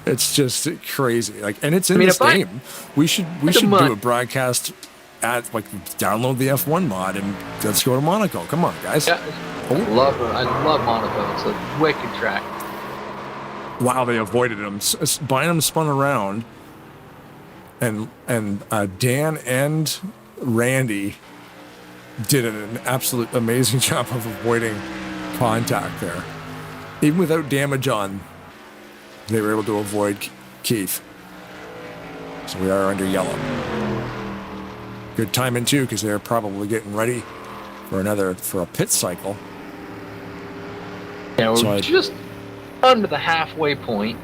Speaker 1: It's just crazy. Like, and it's in this game. We should do a broadcast at, like, download the F1 mod and let's go to Monaco. Come on, guys.
Speaker 2: Yeah. I love Monaco. It's a wicked track.
Speaker 1: Wow, they avoided him. Bynum spun around, and Dan and Randy did an absolute amazing job of avoiding contact there. Even without damage on, they were able to avoid Keith. So we are under yellow. Good timing too, because they're probably getting ready for a pit cycle.
Speaker 2: Yeah, we're just under the halfway point.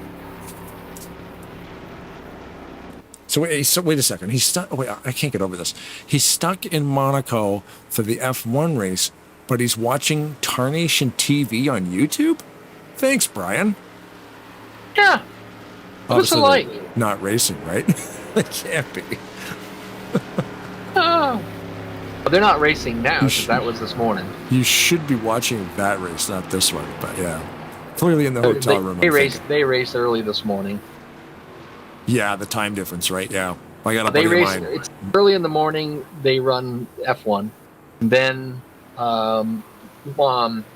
Speaker 1: So wait a second. He's stuck. Wait, I can't get over this. He's stuck in Monaco for the F1 race, but he's watching Tarnation TV on YouTube. Thanks, Brian.
Speaker 2: Yeah. What's it like?
Speaker 1: Not racing, right? It can't be.
Speaker 2: Oh. Well, they're not racing now, because that was this morning.
Speaker 1: You should be watching that race, not this one. But yeah, clearly in the hotel room.
Speaker 2: They raced early this morning.
Speaker 1: Yeah, the time difference, right? Yeah, I got a
Speaker 2: buddy
Speaker 1: of mine.
Speaker 2: It's early in the morning. They run F1, and then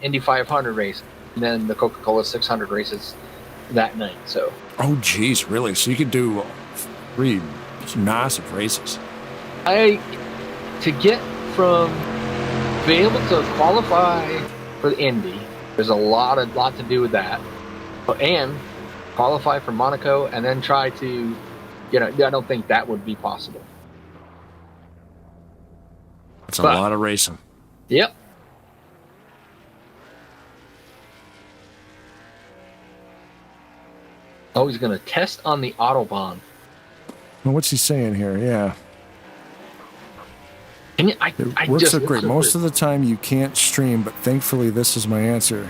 Speaker 2: Indy 500 race, and then the Coca-Cola 600 races that night. So.
Speaker 1: Oh, geez, really? So you could do 3 massive races.
Speaker 2: To get from being able to qualify for the Indy, there's a lot to do with that, and qualify for Monaco and then try to, I don't think that would be possible.
Speaker 1: It's a lot of racing.
Speaker 2: Yep. Oh, he's going to test on the Autobahn.
Speaker 1: Well, what's he saying here? Yeah.
Speaker 2: It
Speaker 1: works out great. Most of the time you can't stream, but thankfully this is my answer.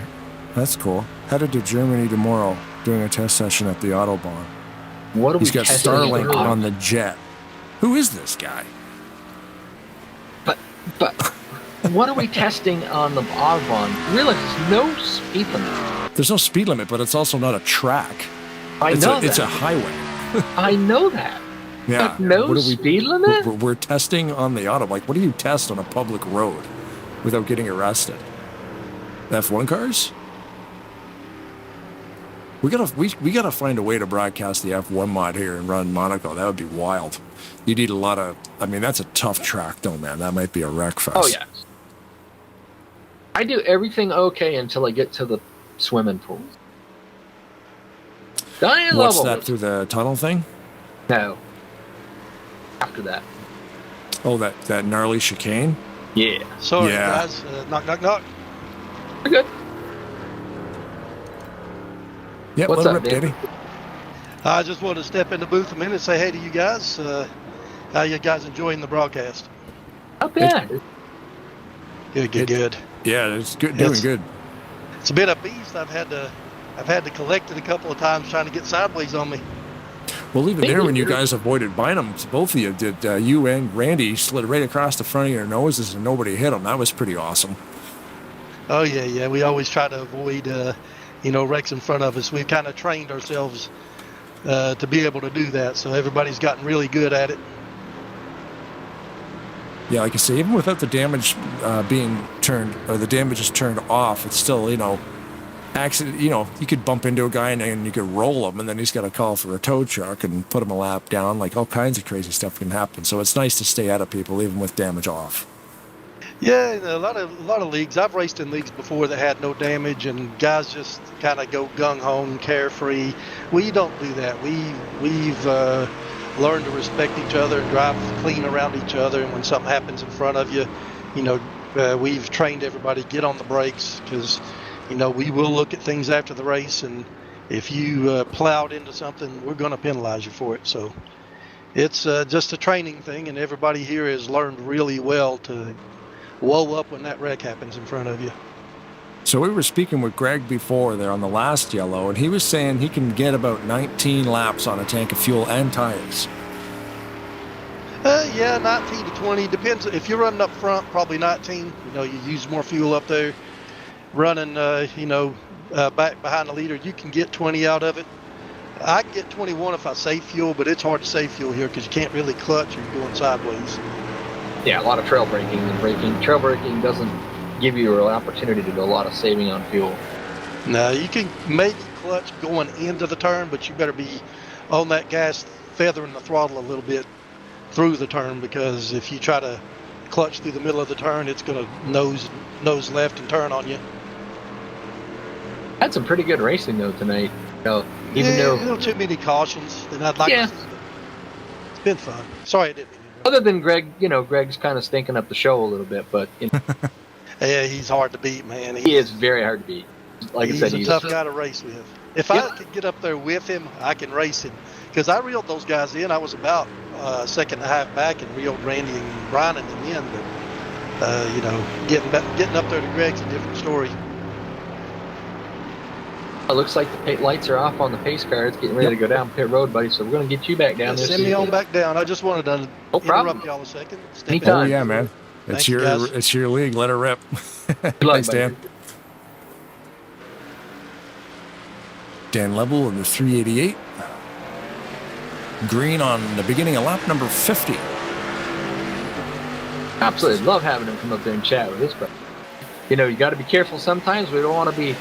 Speaker 1: That's cool. Headed to Germany tomorrow, doing a test session at the Autobahn.
Speaker 2: What are
Speaker 1: He's got Starlink on the jet. Who is this guy?
Speaker 2: But what are we testing on the Autobahn? Really, there's no speed limit.
Speaker 1: There's no speed limit, but it's also not a track.
Speaker 2: I know that.
Speaker 1: It's a highway.
Speaker 2: I know that.
Speaker 1: Yeah.
Speaker 2: But no speed limit?
Speaker 1: We're testing on the Autobahn. Like, what do you test on a public road without getting arrested? F1 cars? We gotta find a way to broadcast the F1 mod here and run Monaco. That would be wild. You need a lot of. I mean, that's a tough track, though, man. That might be a wreck fest.
Speaker 2: Oh yeah. I do everything okay until I get to the swimming pools.
Speaker 1: What's that through the tunnel thing?
Speaker 2: No. After that.
Speaker 1: Oh, that gnarly chicane?
Speaker 2: Yeah.
Speaker 3: Sorry, guys. Knock, knock, knock.
Speaker 2: We're good.
Speaker 1: Yep,
Speaker 2: what's up,
Speaker 1: Daddy?
Speaker 3: I just wanted to step in the booth a minute and say hey to you guys. How you guys enjoying the broadcast?
Speaker 2: Not bad.
Speaker 3: Good.
Speaker 1: Yeah, it's good. Doing good.
Speaker 3: It's a bit of beast. I've had to collect it a couple of times trying to get sideways on me.
Speaker 1: Well, even there, when you guys avoided Bynum, both of you did. You and Randy slid right across the front of your noses and nobody hit them. That was pretty awesome.
Speaker 3: Oh, yeah. We always try to avoid, wrecks in front of us. We've kind of trained ourselves to be able to do that. So everybody's gotten really good at it.
Speaker 1: Yeah, like I say, even without the damage being turned, or the damage is turned off, it's still, accident. You could bump into a guy and you could roll him, and then he's got to call for a tow truck and put him a lap down. Like, all kinds of crazy stuff can happen. So it's nice to stay out of people, even with damage off.
Speaker 3: Yeah, a lot of leagues. I've raced in leagues before that had no damage, and guys just kind of go gung-ho and carefree. We don't do that. We've learned to respect each other and drive clean around each other. And when something happens in front of you, we've trained everybody to get on the brakes, because we will look at things after the race, and if you plowed into something, we're going to penalize you for it. So it's just a training thing, and everybody here has learned really well to woe up when that wreck happens in front of you.
Speaker 1: So we were speaking with Greg before there on the last yellow, and he was saying he can get about 19 laps on a tank of fuel and tires.
Speaker 3: Yeah, 19 to 20. Depends. If you're running up front, probably 19. You know, you use more fuel up there. Running, back behind the leader, you can get 20 out of it. I can get 21 if I save fuel, but it's hard to save fuel here because you can't really clutch or you're going sideways.
Speaker 2: Yeah, a lot of trail braking and braking. Trail braking doesn't give you an opportunity to do a lot of saving on fuel.
Speaker 3: No, you can maybe clutch going into the turn, but you better be on that gas, feathering the throttle a little bit through the turn, because if you try to clutch through the middle of the turn, it's going to nose left and turn on you.
Speaker 2: Had some pretty good racing though tonight.
Speaker 3: A little too many cautions than I'd like to see. It's been fun. Sorry I didn't.
Speaker 2: Other than Greg, Greg's kind of stinking up the show a little bit, but
Speaker 3: yeah, he's hard to beat, man.
Speaker 2: He is very hard to beat. Like I said,
Speaker 3: he's a tough guy to race with. If I could get up there with him, I can race him. Because I reeled those guys in. I was about a second and a half back and reeled Randy and Brian in the end. But, getting up there to Greg's a different story.
Speaker 2: It looks like the lights are off on the pace car. It's getting ready to go down pit road, buddy. So we're going to get you back down there.
Speaker 3: Send me on back down. I just wanted to interrupt y'all a second.
Speaker 1: Oh, yeah, man. It's your league. Let her rip. Thanks, Dan. Dan Level in the 388. Green on the beginning of lap number 50.
Speaker 2: Absolutely love having him come up there and chat with us, but you got to be careful sometimes. We don't want to be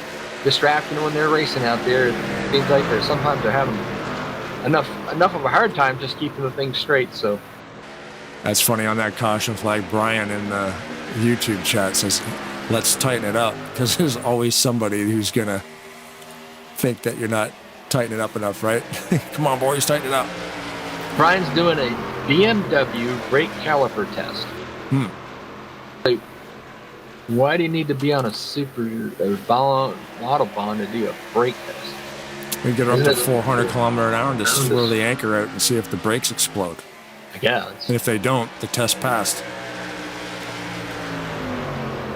Speaker 2: distracting when they're racing out there. It seems like sometimes they're having enough of a hard time just keeping the thing straight. So
Speaker 1: that's funny. On that caution flag, Brian in the YouTube chat says, "Let's tighten it up," because there's always somebody who's gonna think that you're not tightening it up enough, right? Come on, boys, tighten it up.
Speaker 2: Brian's doing a BMW brake caliper test. Like, why do you need to be on a Autobahn to do a brake test?
Speaker 1: We get her up to 400 kilometers an hour and just throw the anchor out and see if the brakes explode.
Speaker 2: I guess.
Speaker 1: And if they don't, the test passed.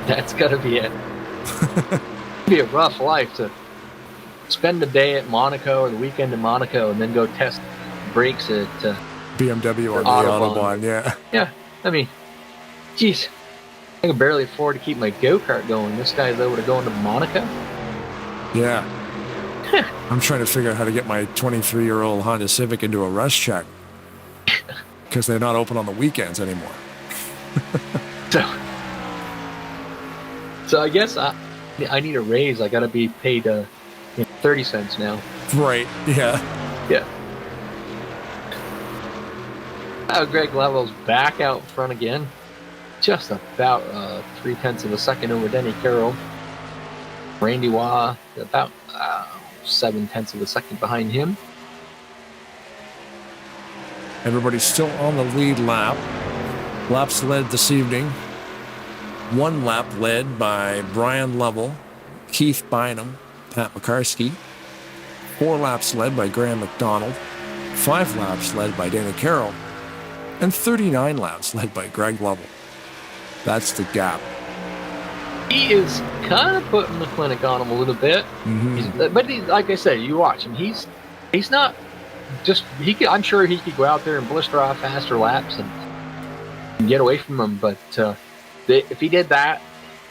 Speaker 2: That's gotta be it. It'd be a rough life to spend the day at Monaco or the weekend in Monaco and then go test brakes at
Speaker 1: BMW on the Autobahn. Yeah.
Speaker 2: Yeah. I mean, geez. I can barely afford to keep my go-kart going. This guy's able to go into Monaco?
Speaker 1: Yeah. I'm trying to figure out how to get my 23-year-old Honda Civic into a rush check. Because they're not open on the weekends anymore.
Speaker 2: So I guess I need a raise. I got to be paid 30 cents now.
Speaker 1: Right, yeah.
Speaker 2: Yeah. Greg Level's back out front again. Just about 0.3 of a second over Denny Carroll. Randy Waugh about 0.7 of a second behind him.
Speaker 1: Everybody's still on the lead lap. Laps led this evening. One lap led by Brian Lovell, Keith Bynum, Pat McCarskey. 4 laps led by Graham McDonald. 5 laps led by Danny Carroll. And 39 laps led by Greg Lovell. That's the gap.
Speaker 2: He is kind of putting the clinic on him a little bit. But like I said, you watch him. He's not just... I'm sure he could go out there and blister off faster laps and get away from him. But if he did that,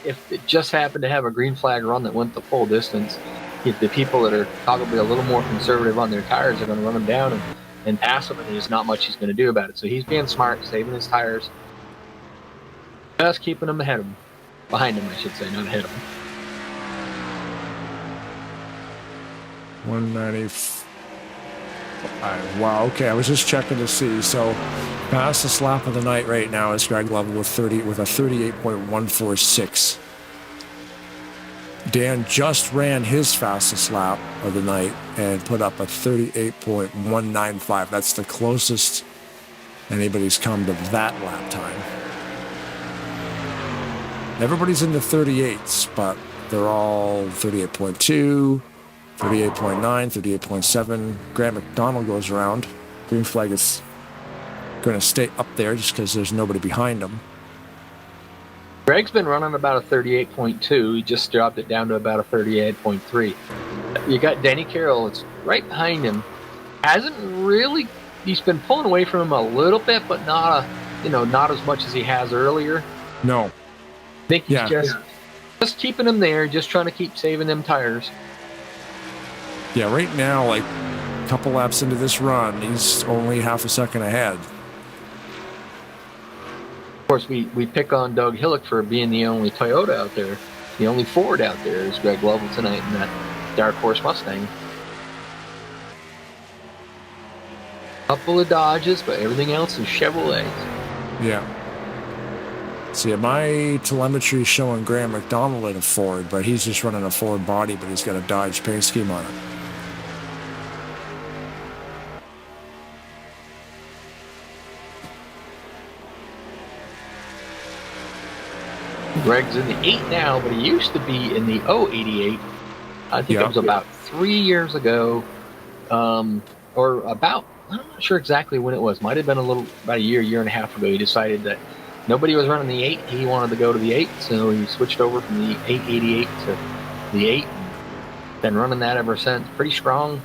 Speaker 2: if it just happened to have a green flag run that went the full distance, the people that are probably a little more conservative on their tires are going to run him down and pass him, and there's not much he's going to do about it. So he's being smart, saving his tires. Just keeping him behind him, I should say, not ahead of him.
Speaker 1: 195. Wow. Okay, I was just checking to see. So, fastest lap of the night right now is Greg Lovell with a 38.146. Dan just ran his fastest lap of the night and put up a 38.195. That's the closest anybody's come to that lap time. Everybody's in the 38s, but they're all 38.2, 38.9, 38.7. Graham McDonald goes around. Green flag is going to stay up there just because there's nobody behind him.
Speaker 2: Greg's been running about a 38.2. He just dropped it down to about a 38.3. You got Denny Carroll. It's right behind him. Hasn't really. He's been pulling away from him a little bit, but not as much as he has earlier.
Speaker 1: No.
Speaker 2: I think he's just keeping him there, just trying to keep saving them tires.
Speaker 1: Yeah, right now, like a couple laps into this run, he's only half a second ahead.
Speaker 2: Of course, we pick on Doug Hillock for being the only Toyota out there. The only Ford out there is Greg Lovell tonight in that Dark Horse Mustang. Couple of Dodges, but everything else is Chevrolets.
Speaker 1: Yeah. See, my telemetry is showing Graham McDonald in a Ford, but he's just running a Ford body, but he's got a Dodge paint scheme on it.
Speaker 2: Greg's in the 8 now, but he used to be in the 088. I think it was about 3 years ago, or about, I'm not sure exactly when it was. Might have been about a year and a half ago. He decided that nobody was running the 8. He wanted to go to the 8, so he switched over from the 888 to the 8. Been running that ever since. Pretty strong.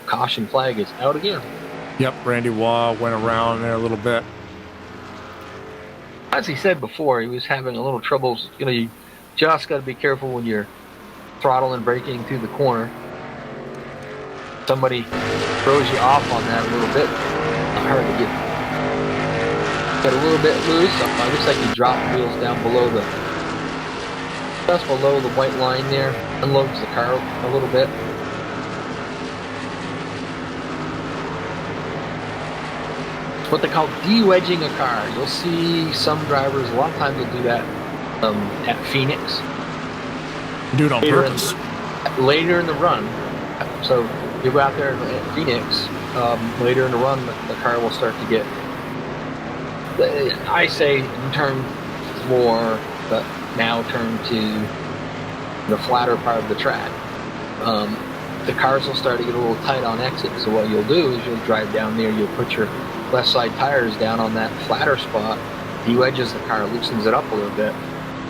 Speaker 2: Caution flag is out again.
Speaker 1: Yep, Randy Waugh went around there a little bit.
Speaker 2: As he said before, he was having a little troubles. You just got to be careful when you're throttling and braking through the corner. Somebody throws you off on that a little bit. Not hard to get a little bit loose. It looks like he dropped wheels down just below the white line there. Unloads the car a little bit. It's what they call de-wedging a car. You'll see some drivers, a lot of times, will do that at Phoenix.
Speaker 1: Do it on purpose.
Speaker 2: Later in the run. So you go out there at Phoenix, later in the run, the car will start to get, I say, turn more, but now turn to the flatter part of the track. The cars will start to get a little tight on exit. So what you'll do is you'll drive down there, you'll put your left side tires down on that flatter spot, de-wedges the car, loosens it up a little bit,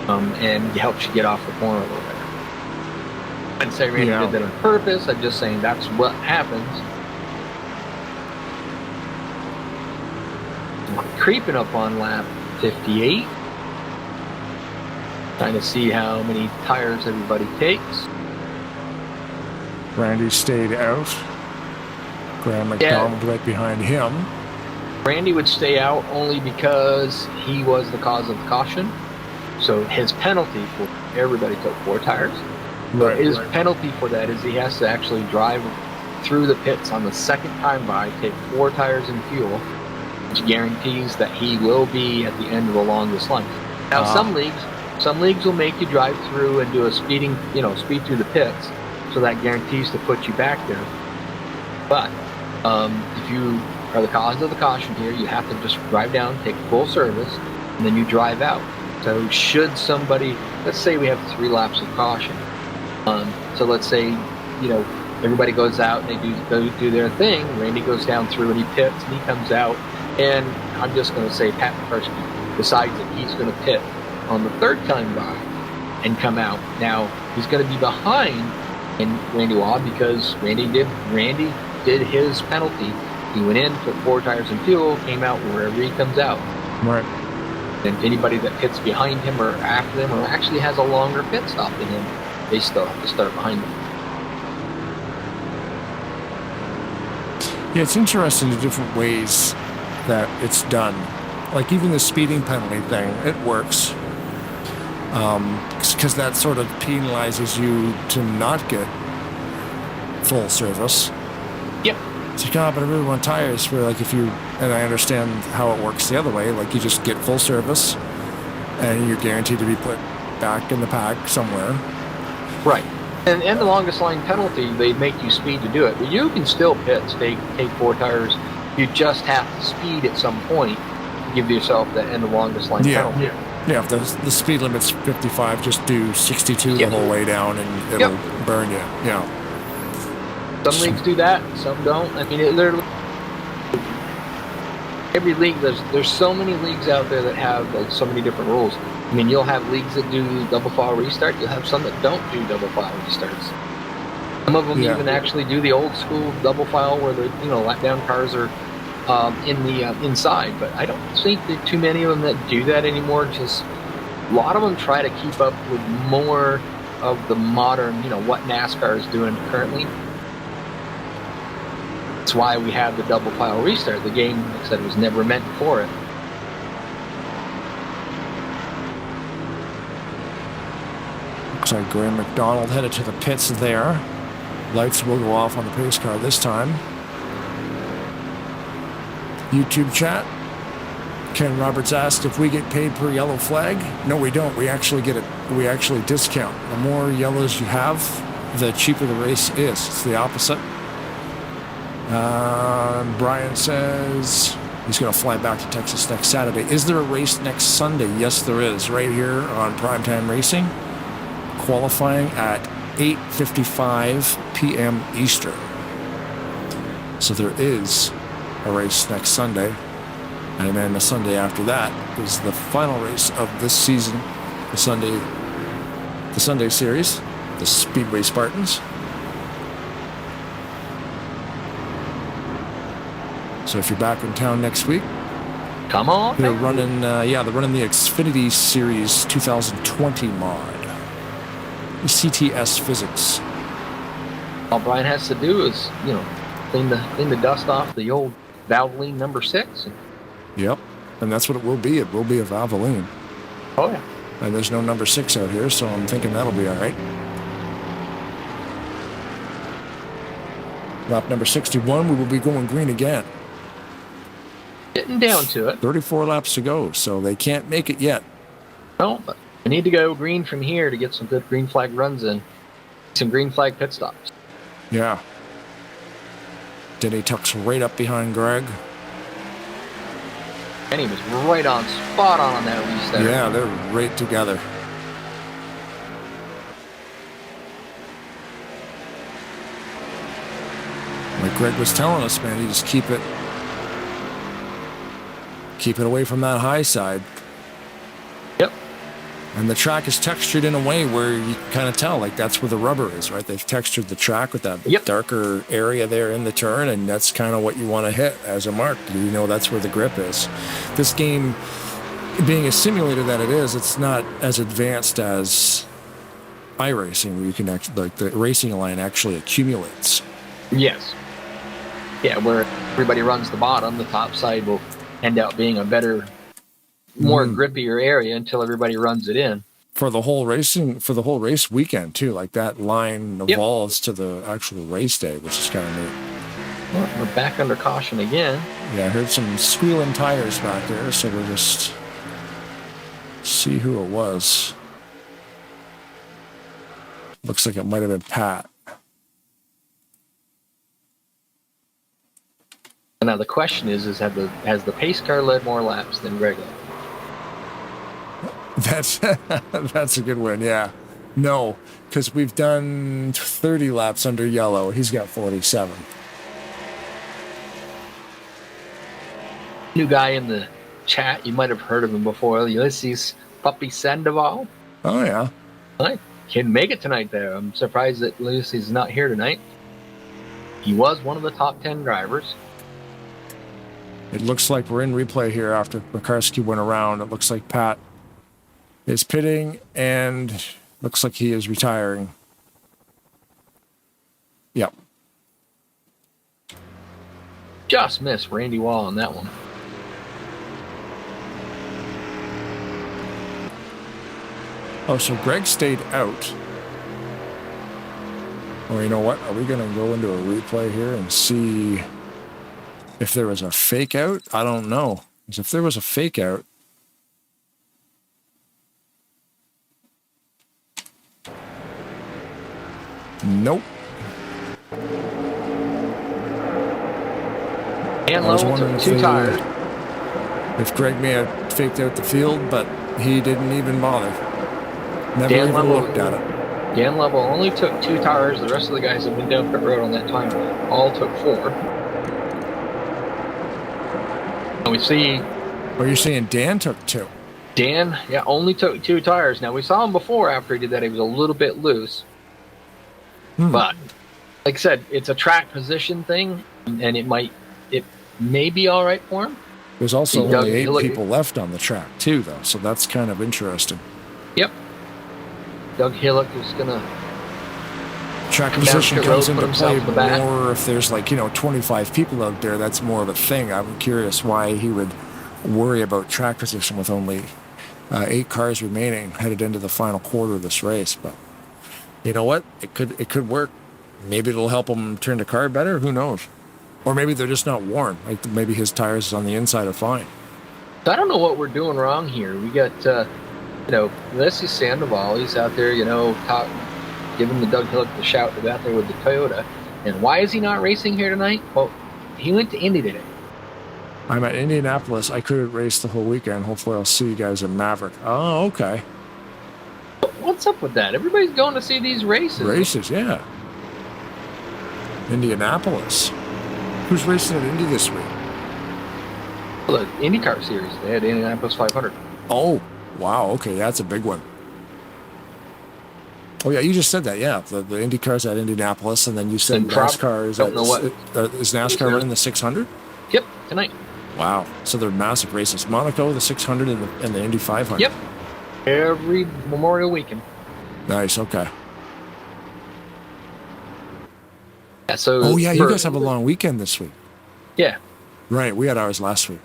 Speaker 2: and helps you get off the corner a little bit. I didn't say Randy did that on purpose. I'm just saying that's what happens. Creeping up on lap 58. Trying to see how many tires everybody takes.
Speaker 1: Randy stayed out. Graham McDonald right behind him.
Speaker 2: Randy would stay out only because he was the cause of the caution. So his penalty for everybody took 4 tires. But his penalty for that is he has to actually drive through the pits on the second time by, take 4 tires in fuel, which guarantees that he will be at the end of the longest line. Now, some leagues will make you drive through and do a speed through the pits, so that guarantees to put you back there. But if you are the cause of the caution here, you have to just drive down, take full service, and then you drive out. So should somebody, let's say we have 3 laps of caution. So let's say, everybody goes out and they do their thing. Randy goes down through and he pits and he comes out. And I'm just going to say Pat McCarskey decides that he's going to pit on the 3rd time by and come out. Now, he's going to be behind in Randy Waugh because Randy did his penalty. He went in, put 4 tires in fuel, came out wherever he comes out.
Speaker 1: Right.
Speaker 2: And anybody that pits behind him or after them or actually has a longer pit stop than him, they still have to start behind him.
Speaker 1: Yeah, it's interesting the different ways that it's done. Like even the speeding penalty thing, it works. Because that sort of penalizes you to not get full service.
Speaker 2: Yep.
Speaker 1: So you can't, but I really want tires for like and I understand how it works the other way, like you just get full service and you're guaranteed to be put back in the pack somewhere.
Speaker 2: Right. And the longest line penalty, they make you speed to do it. But you can still pit, take 4 tires. You just have to speed at some point to give yourself the end of longest line penalty.
Speaker 1: Yeah, if the speed limit's 55, just do 62 the whole way down and it'll burn you. Yeah.
Speaker 2: Some leagues do that, some don't. I mean, every league, there's so many leagues out there that have like so many different rules. I mean, you'll have leagues that do double file restart. You'll have some that don't do double file restarts. Some of them even actually do the old school double file where the lap down cars are in the inside. But I don't think there are too many of them that do that anymore. Just a lot of them try to keep up with more of the modern, what NASCAR is doing currently. That's why we have the double file restart. The game, like I said, was never meant for it.
Speaker 1: Looks like Graham McDonald headed to the pits there. Lights will go off on the pace car this time. YouTube chat. Ken Roberts asked if we get paid per yellow flag. No, we don't. We actually get it. We actually discount. The more yellows you have, the cheaper the race is. It's the opposite. Brian says he's going to fly back to Texas next Saturday. Is there a race next Sunday? Yes, there is. Right here on Primetime Racing. Qualifying at 8:55 p.m. Eastern. So there is a race next Sunday. And then the Sunday after that is the final race of this season, the Sunday series, the Speedway Spartans. So if you're back in town next week,
Speaker 2: come on.
Speaker 1: They're running, they're running the Xfinity Series 2020 mod, the CTS Physics.
Speaker 2: All Brian has to do is, clean the dust off the old Valvoline number 6.
Speaker 1: Yep, and that's what it will be. It will be a Valvoline.
Speaker 2: Oh, yeah.
Speaker 1: And there's no number 6 out here, so I'm thinking that'll be all right. Lap number 61, we will be going green again.
Speaker 2: Getting down to it.
Speaker 1: 34 laps to go, so they can't make it yet.
Speaker 2: No, but I need to go green from here to get some good green flag runs in. Some green flag pit stops.
Speaker 1: Yeah. Denny tucks right up behind Greg.
Speaker 2: And he was right on, spot on that restart.
Speaker 1: Yeah, they're right together. Like Greg was telling us, man, you just keep it away from that high side.
Speaker 2: Yep.
Speaker 1: And the track is textured in a way where you can kind of tell, like that's where the rubber is, right? They've textured the track with that darker area there in the turn, and that's kind of what you want to hit as a mark. You know that's where the grip is. This game, being a simulator that it is, it's not as advanced as iRacing, where you can actually, like the racing line actually accumulates.
Speaker 2: Yes. Yeah, where everybody runs the bottom, the top side will end up being a better, more grippier area until everybody runs it in.
Speaker 1: For the whole race weekend too, like that line evolves to the actual race day, which is kind of neat.
Speaker 2: Well, we're back under caution again.
Speaker 1: Yeah, I heard some squealing tires back there, so we'll just see who it was. Looks like it might have been Pat.
Speaker 2: Now the question is has the pace car led more laps than Greg?
Speaker 1: That's a good one, yeah. No, because we've done 30 laps under yellow. He's got 47.
Speaker 2: New guy in the chat, you might have heard of him before, Ulysses Puppy Sandoval.
Speaker 1: Oh, yeah.
Speaker 2: I can make it tonight there. I'm surprised that Ulysses is not here tonight. He was one of the top 10 drivers.
Speaker 1: It looks like we're in replay here after Makarski went around. It looks like Pat is pitting and looks like he is retiring. Yep.
Speaker 2: Just missed Randy Wall on that one.
Speaker 1: Oh, so Greg stayed out. Oh, you know what? Are we going to go into a replay here and see if there was a fake out? I don't know. Because if there was a fake out, nope.
Speaker 2: And Lowe took 2 tires.
Speaker 1: If Greg may have faked out the field, but he didn't even bother. Never even looked at it.
Speaker 2: Dan Lovell only took 2 tires. The rest of the guys that went down pit road on that time all took 4. And we see.
Speaker 1: Oh, you're saying Dan took 2?
Speaker 2: Dan, yeah, only took 2 tires. Now, we saw him before after he did that. He was a little bit loose. But, like I said, it's a track position thing, and it may be all right for him.
Speaker 1: There's also only 8 people left on the track, too, though, so that's kind of interesting.
Speaker 2: Yep. Doug Hillock is going to...
Speaker 1: Track position comes into play more if there's, like, 25 people out there. That's more of a thing. I'm curious why he would worry about track position with only 8 cars remaining headed into the final quarter of this race. But you know what? It could work. Maybe it'll help him turn the car better. Who knows? Or maybe they're just not worn. Like maybe his tires on the inside are fine.
Speaker 2: I don't know what we're doing wrong here. We got, Leslie Sandoval. He's out there, giving the Doug Hillock the shout to out there with the Toyota. And why is he not racing here tonight? Well, he went to Indy today.
Speaker 1: I'm at Indianapolis. I couldn't race the whole weekend. Hopefully I'll see you guys in Maverick. Oh, okay.
Speaker 2: What's up with that? Everybody's going to see these races.
Speaker 1: Races, yeah. Indianapolis. Who's racing at Indy this week?
Speaker 2: Well, the IndyCar series. They had Indianapolis 500.
Speaker 1: Oh, wow. Okay, that's a big one. Oh, yeah, you just said that, yeah. The IndyCar's at Indianapolis, and then you said NASCAR is is NASCAR running the 600?
Speaker 2: Yep, tonight.
Speaker 1: Wow. So they're massive races. Monaco, the 600, and the Indy 500.
Speaker 2: Yep. Every Memorial weekend.
Speaker 1: Nice, okay.
Speaker 2: Yeah, so
Speaker 1: oh, yeah, you guys have a long weekend this week.
Speaker 2: Yeah.
Speaker 1: Right, we had ours last week.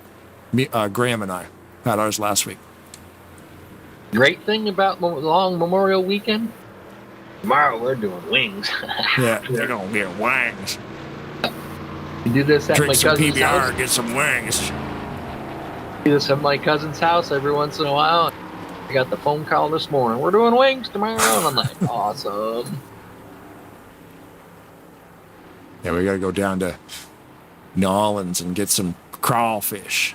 Speaker 1: Graham and I had ours last week.
Speaker 2: Great thing about long Memorial weekend, tomorrow we're doing wings.
Speaker 1: Yeah, they're going to get wings.
Speaker 2: You do this at
Speaker 1: Drink
Speaker 2: my
Speaker 1: some
Speaker 2: cousin's
Speaker 1: PBR,
Speaker 2: house.
Speaker 1: get some wings.
Speaker 2: Do this at my cousin's house every once in a while. I got the phone call this morning. We're doing wings tomorrow. And I'm like, awesome.
Speaker 1: Yeah, we got to go down to New Orleans and get some crawfish.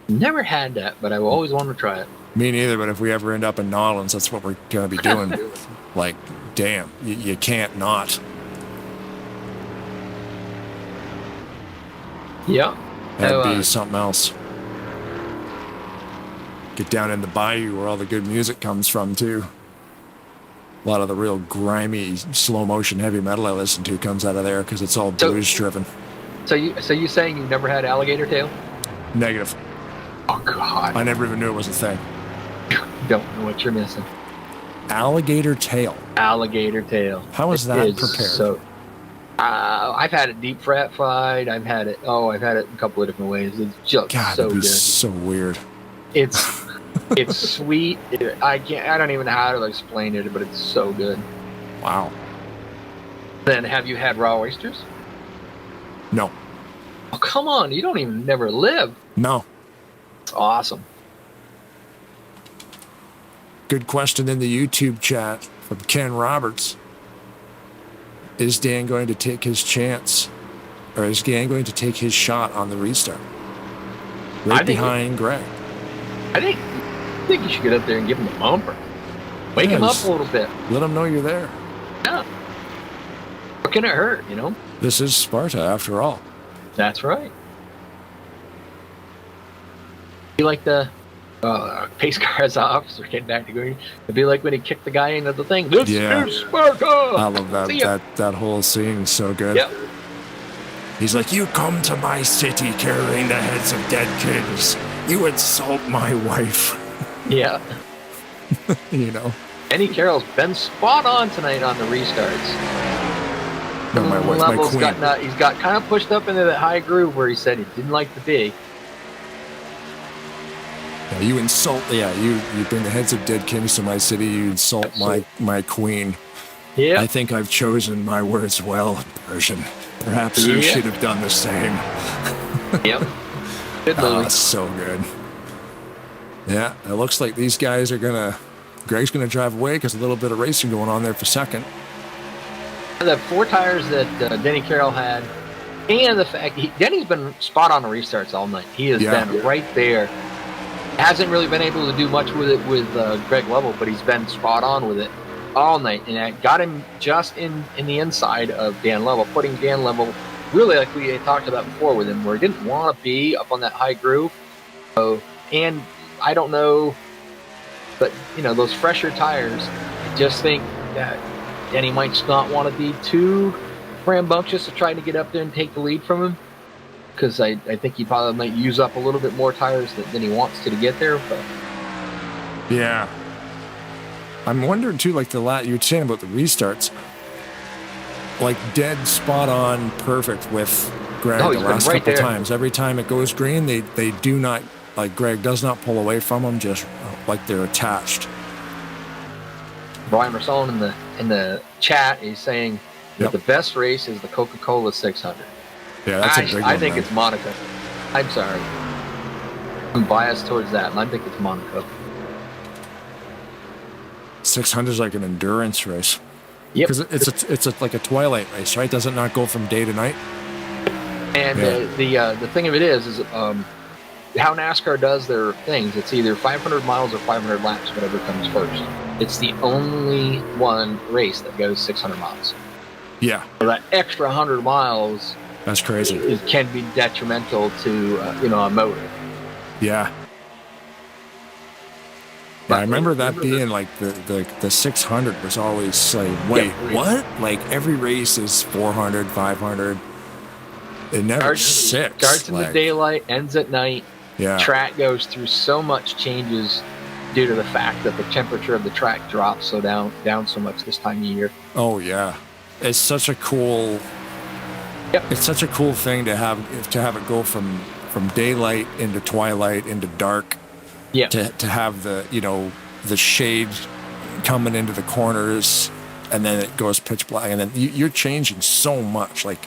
Speaker 2: Never had that, but I've always wanted to try it.
Speaker 1: Me neither, but if we ever end up in New Orleans, that's what we're going to be doing. Like, damn, you can't not.
Speaker 2: Yeah.
Speaker 1: That'd be something else. Get down in the bayou where all the good music comes from, too. A lot of the real grimy, slow-motion heavy metal I listen to comes out of there because it's all blues-driven.
Speaker 2: So you saying you've never had alligator tail?
Speaker 1: Negative.
Speaker 2: Oh, God.
Speaker 1: I never even knew it was a thing.
Speaker 2: Don't know what you're missing.
Speaker 1: Alligator tail.
Speaker 2: Alligator tail.
Speaker 1: How is that prepared?
Speaker 2: So, I've had it deep fried. I've had it a couple of different ways. It's just so good.
Speaker 1: So weird.
Speaker 2: It's sweet. I don't even know how to explain it, but it's so good.
Speaker 1: Wow.
Speaker 2: Then have you had raw oysters?
Speaker 1: No.
Speaker 2: Oh, come on. You don't even never live.
Speaker 1: No.
Speaker 2: It's awesome.
Speaker 1: Good question in the YouTube chat from Ken Roberts. Is Dan going to take his chance, or is Dan going to take his shot on the restart? Right behind Greg.
Speaker 2: I think you should get up there and give him a bumper. Wake him up a little bit.
Speaker 1: Let him know you're there.
Speaker 2: Yeah. What can it hurt,
Speaker 1: This is Sparta, after all.
Speaker 2: That's right. You like the pace car's officer getting back to green. It'd be like when he kicked the guy into the thing. This is Sparta!
Speaker 1: I love that. That whole scene is so good.
Speaker 2: Yep.
Speaker 1: He's like, you come to my city carrying the heads of dead kings. You insult my wife.
Speaker 2: Yeah.
Speaker 1: Eddie
Speaker 2: Carroll's been spot on tonight on the restarts.
Speaker 1: No, my wife, my queen.
Speaker 2: He's got kind of pushed up into that high groove where he said he didn't like to be.
Speaker 1: Yeah, you insult. Yeah, you bring the heads of dead kings to my city. You insult my queen.
Speaker 2: Yeah.
Speaker 1: I think I've chosen my words well, Persian. Perhaps you should have done the same.
Speaker 2: Yep. Good movie.
Speaker 1: That's so good. Yeah, it looks like these guys are Greg's gonna drive away because a little bit of racing going on there for second.
Speaker 2: The 4 tires that Denny Carroll had, and the fact Denny's been spot on the restarts all night. He has been right there. Hasn't really been able to do much with it with Greg Lovell, but he's been spot on with it all night, and that got him just in the inside of Dan Lovell, putting Dan Lovell really, like we talked about before with him, where he didn't want to be up on that high groove. So, and I don't know, but those fresher tires, I just think that Denny might not want to be too rambunctious to try to get up there and take the lead from him, because I think he probably might use up a little bit more tires than he wants to get there. But
Speaker 1: yeah, I'm wondering too, like you were saying about the restarts, like dead spot on perfect with Greg the last couple times. Every time it goes green, they do not, like, Greg does not pull away from them, just like they're attached.
Speaker 2: Brian Marcellin in the chat is saying that the best race is the Coca-Cola 600.
Speaker 1: Yeah, that's a big one.
Speaker 2: I think it's Monaco. I'm sorry. I'm biased towards that, and I think it's Monaco.
Speaker 1: 600 is like an endurance race.
Speaker 2: Yep.
Speaker 1: Because it's like a twilight race, right? Does it not go from day to night?
Speaker 2: And the thing of it is how NASCAR does their things. It's either 500 miles or 500 laps, whatever comes first. It's the only one race that goes 600 miles.
Speaker 1: Yeah.
Speaker 2: So that extra 100 miles,
Speaker 1: that's crazy.
Speaker 2: It can be detrimental to a motor.
Speaker 1: Yeah. I remember that being like the 600 was always like, wait, what? Like every race is 400, 500. It never
Speaker 2: starts in the daylight, ends at night.
Speaker 1: Yeah.
Speaker 2: Track goes through so much changes due to the fact that the temperature of the track drops so down so much this time of year.
Speaker 1: Oh yeah, it's such a cool.
Speaker 2: Yep.
Speaker 1: It's such a cool thing to have it go from daylight into twilight into dark.
Speaker 2: Yeah.
Speaker 1: To have the shade coming into the corners, and then it goes pitch black, and then you're changing so much. Like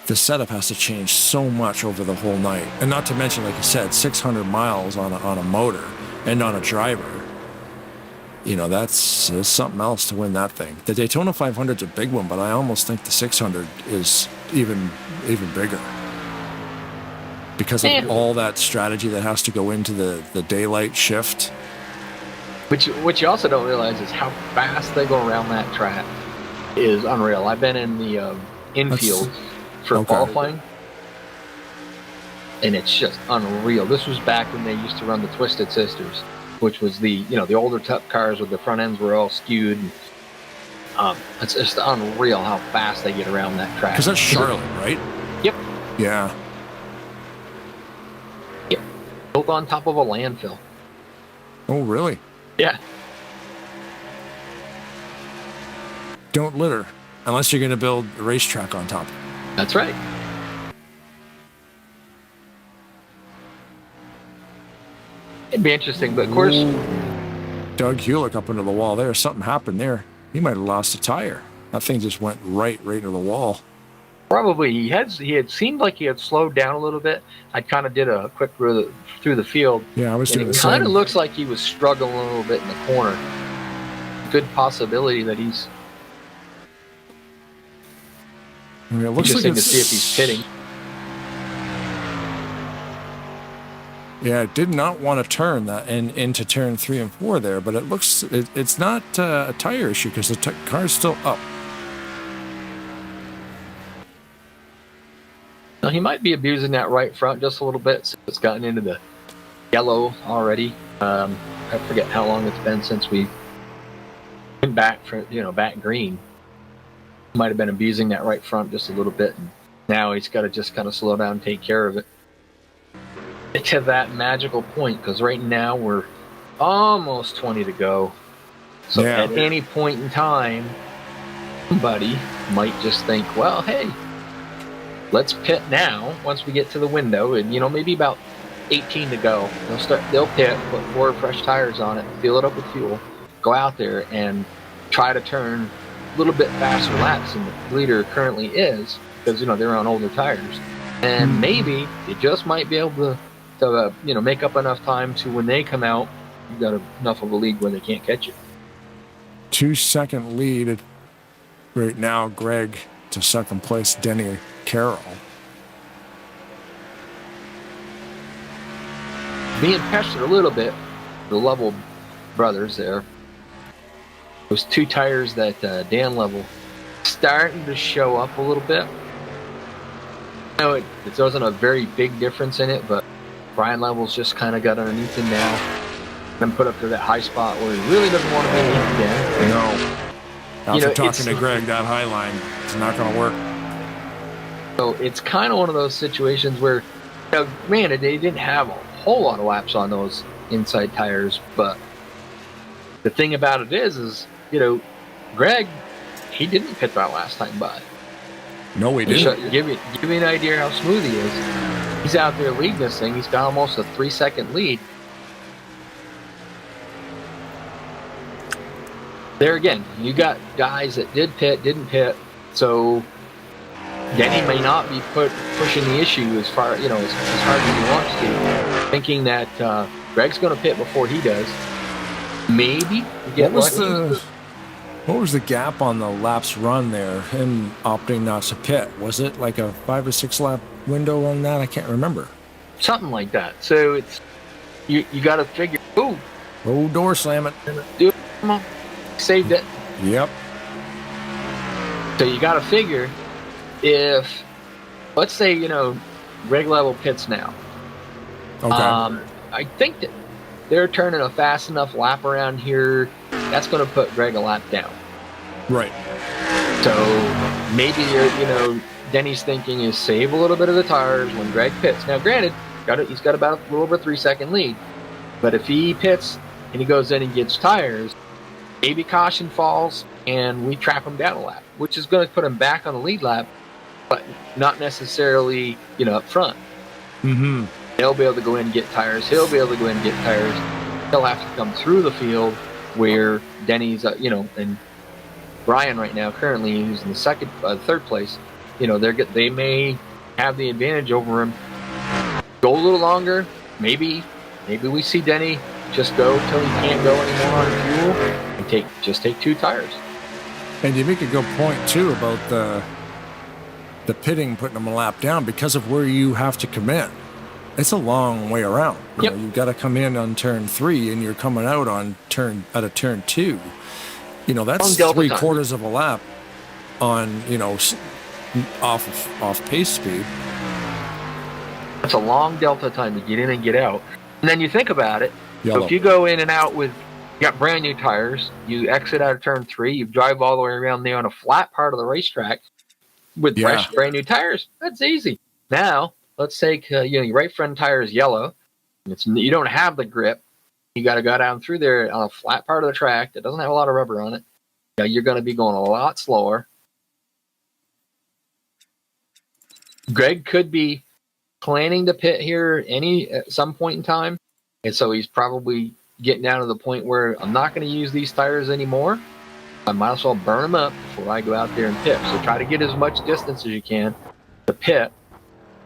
Speaker 1: the setup has to change so much over the whole night, and not to mention, like you said, 600 miles on a motor and on a driver. That's something else to win that thing. The Daytona 500 is a big one, but I almost think the 600 is even bigger. Because of all that strategy that has to go into the daylight shift.
Speaker 2: What you also don't realize is how fast they go around that track is unreal. I've been in the infield for qualifying, and it's just unreal. This was back when they used to run the Twisted Sisters, which was the older Tuck cars with the front ends were all skewed. And, it's just unreal how fast they get around that track.
Speaker 1: Because that's Charlotte, right?
Speaker 2: Yep.
Speaker 1: Yeah.
Speaker 2: Built on top of a landfill.
Speaker 1: Oh, really?
Speaker 2: Yeah.
Speaker 1: Don't litter unless you're going to build a racetrack on top.
Speaker 2: That's right. It'd be interesting, but of course...
Speaker 1: Doug Hewlick up into the wall there. Something happened there. He might have lost a tire. That thing just went right into the wall.
Speaker 2: Probably. He had seemed like he had slowed down a little bit. I kind of did a quick through the field.
Speaker 1: Yeah, I was doing the
Speaker 2: same. It kind of looks like he was struggling a little bit in the corner. Good possibility that he's...
Speaker 1: I mean, it looks
Speaker 2: interesting
Speaker 1: like
Speaker 2: to see if he's pitting.
Speaker 1: Yeah, it did not want to turn that into turn 3 and 4 there, but it looks it's not a tire issue because the car's still up.
Speaker 2: Now, he might be abusing that right front just a little bit, so it's gotten into the yellow already. I forget how long it's been since we went back for back green. Might have been abusing that right front just a little bit, and now he's got to just kind of slow down and take care of it. Get to that magical point, because right now we're almost 20 to go. So at any point in time, somebody might just think, well, hey, let's pit now once we get to the window, and maybe about 18 to go. They'll pit, put 4 fresh tires on it, fill it up with fuel, go out there and try to turn a little bit faster laps than the leader currently is, because they're on older tires, and maybe they just might be able to make up enough time to when they come out, you've got enough of a lead where they can't catch you.
Speaker 1: 2-second lead right now, Greg to second place, Denny Carroll.
Speaker 2: Being pestered a little bit, the Lovell brothers there. Those 2 tires that Dan Lovell starting to show up a little bit. know it wasn't a very big difference in it, but Brian Levels just kind of got underneath him now and put up to that high spot where he really doesn't want to be again.
Speaker 1: No. After talking to Greg, that high line is not going to work.
Speaker 2: So it's kind of one of those situations where, granted, they didn't have a whole lot of laps on those inside tires, but the thing about it is Greg, he didn't pit that last time by.
Speaker 1: No, he didn't.
Speaker 2: Give me an idea how smooth he is. He's out there leading this thing. He's got almost a 3-second lead. There again, you got guys that didn't pit, so Denny may not be pushing the issue as far, as hard as he wants to, thinking that Greg's going to pit before he does. Maybe get lucky.
Speaker 1: What was the gap on the laps run there? Him opting not to pit. Was it like a 5 or 6 lap window on that? I can't remember.
Speaker 2: Something like that. So it's you got to figure. Ooh,
Speaker 1: door slam it.
Speaker 2: Dude, come on, saved it.
Speaker 1: Yep.
Speaker 2: So you got to figure if, let's say, Greg Level pits now.
Speaker 1: Okay.
Speaker 2: I think that they're turning a fast enough lap around here. That's going to put Greg a lap down.
Speaker 1: Right.
Speaker 2: So maybe Denny's thinking is save a little bit of the tires when Greg pits. Now, granted, he's got about a little over 3-second lead. But if he pits and he goes in and gets tires, maybe caution falls and we trap him down a lap, which is going to put him back on the lead lap, but not necessarily, up front.
Speaker 1: Mm-hmm.
Speaker 2: They'll be able to go in and get tires. He'll be able to go in and get tires. He'll have to come through the field where Denny's, and Brian right now, currently, who's in the third place, they may have the advantage over him. Go a little longer. Maybe we see Denny just go till he can't go anymore on fuel and take 2 tires.
Speaker 1: And you make a good point too about the pitting, putting them a lap down because of where you have to come in. It's a long way around. You've got to come in on turn 3 and you're coming out on turn 2. That's 3/4 of a lap on, off pace speed.
Speaker 2: That's a long delta time to get in and get out. And then you think about it.
Speaker 1: Yellow.
Speaker 2: So if you go in and out you got brand new tires, you exit out of turn 3, you drive all the way around there on a flat part of the racetrack with fresh brand new tires. That's easy. Now, let's take your right front tire is yellow. You don't have the grip. You got to go down through there on a flat part of the track that doesn't have a lot of rubber on it. You're going to be going a lot slower. Greg could be planning to pit here at some point in time, and so he's probably getting down to the point where I'm not going to use these tires anymore. I might as well burn them up before I go out there and pit. So try to get as much distance as you can to pit.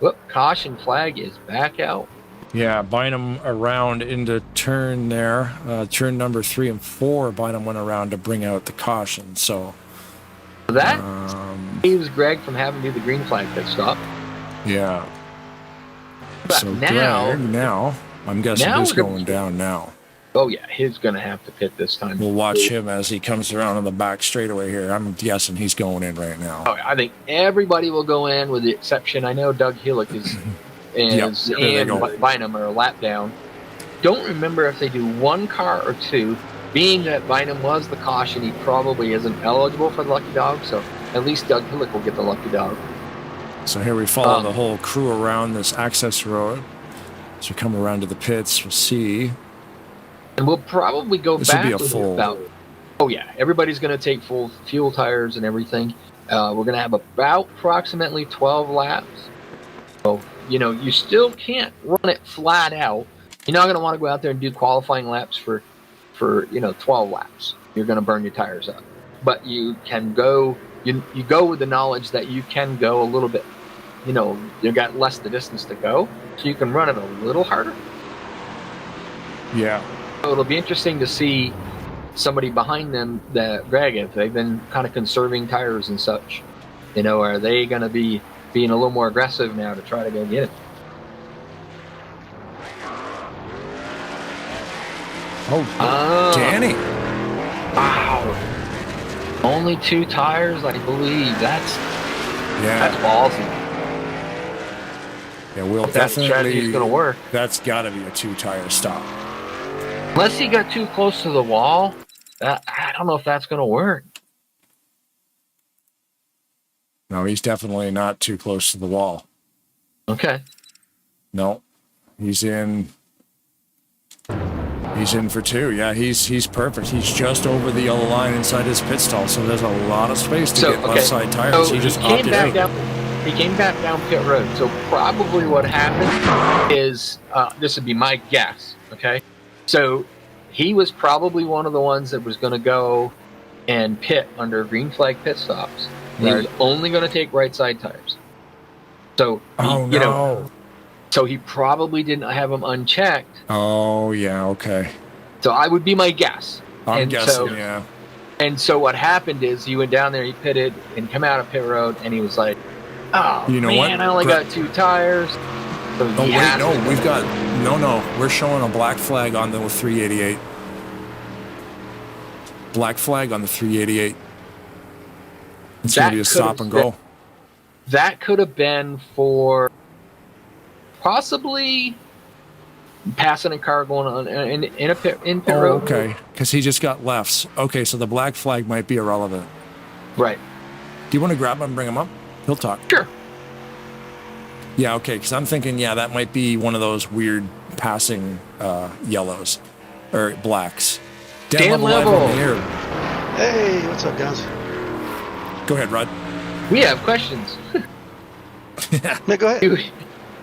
Speaker 2: Whoop, caution flag is back out.
Speaker 1: Yeah, Bynum around into turn there. Turn number 3 and 4, Bynum went around to bring out the caution. So
Speaker 2: that saves Greg from having to do the green flag pit stop.
Speaker 1: Yeah.
Speaker 2: But
Speaker 1: so now, I'm guessing he's going down now.
Speaker 2: Oh yeah, he's going to have to pit this time.
Speaker 1: We'll watch him as he comes around on the back straightaway here. I'm guessing he's going in right now.
Speaker 2: Oh, I think everybody will go in with the exception. I know Doug Hillick and Bynum are a lap down. Don't remember if they do 1 car or 2. Being that Bynum was the caution, he probably isn't eligible for the lucky dog. So at least Doug Hillick will get the lucky dog.
Speaker 1: So here we follow the whole crew around this access road. As we come around to the pits, we'll see.
Speaker 2: And we'll probably go
Speaker 1: this
Speaker 2: back
Speaker 1: will be a full.
Speaker 2: Oh yeah, everybody's going to take full fuel tires and everything. We're going to have about approximately 12 laps. So, you still can't run it flat out. You're not going to want to go out there and do qualifying laps for 12 laps. You're going to burn your tires up. But you can go, you go with the knowledge that you can go a little bit, you got less the distance to go, so you can run it a little harder.
Speaker 1: Yeah.
Speaker 2: So it'll be interesting to see somebody behind them, that Greg, if they've been kind of conserving tires and such. Are they going to be being a little more aggressive now to try to go get it?
Speaker 1: Oh, Danny.
Speaker 2: Wow. Only 2 tires, I believe. That's ballsy.
Speaker 1: Yeah, we'll
Speaker 2: that strategy is
Speaker 1: definitely.
Speaker 2: going to work.
Speaker 1: That's got to be a 2-tire stop.
Speaker 2: Unless he got too close to the wall, I don't know if that's going to work.
Speaker 1: No, he's definitely not too close to the wall.
Speaker 2: Okay.
Speaker 1: No, he's in. He's in for 2. Yeah, he's perfect. He's just over the yellow line inside his pit stall, so there's a lot of space to get left side tires.
Speaker 2: So
Speaker 1: he just opted out.
Speaker 2: He came back down pit road. So probably what happened is, this would be my guess, okay? So he was probably one of the ones that was going to go and pit under green flag pit stops. And he was only going to take right side tires. So, so he probably didn't have them unchecked.
Speaker 1: Oh, yeah, okay.
Speaker 2: So I would be my guess.
Speaker 1: I'm guessing, yeah.
Speaker 2: And so what happened is he went down there, he pitted, and come out of pit road, and he was like, oh,
Speaker 1: you know
Speaker 2: man,
Speaker 1: what?
Speaker 2: I only got 2 tires. So we're showing a black flag on the 388.
Speaker 1: Black flag on the 388. It's going to be a stop and go.
Speaker 2: That could have been for possibly passing a car going on in pit road.
Speaker 1: Okay, because he just got lefts. Okay, so the black flag might be irrelevant.
Speaker 2: Right.
Speaker 1: Do you want to grab him and bring him up? He'll talk.
Speaker 2: Sure.
Speaker 1: Yeah, okay, because I'm thinking, that might be one of those weird passing yellows or blacks.
Speaker 2: Dan Level.
Speaker 3: Hey, what's up, guys?
Speaker 1: Go ahead, Rod.
Speaker 2: We have questions.
Speaker 3: No, go ahead.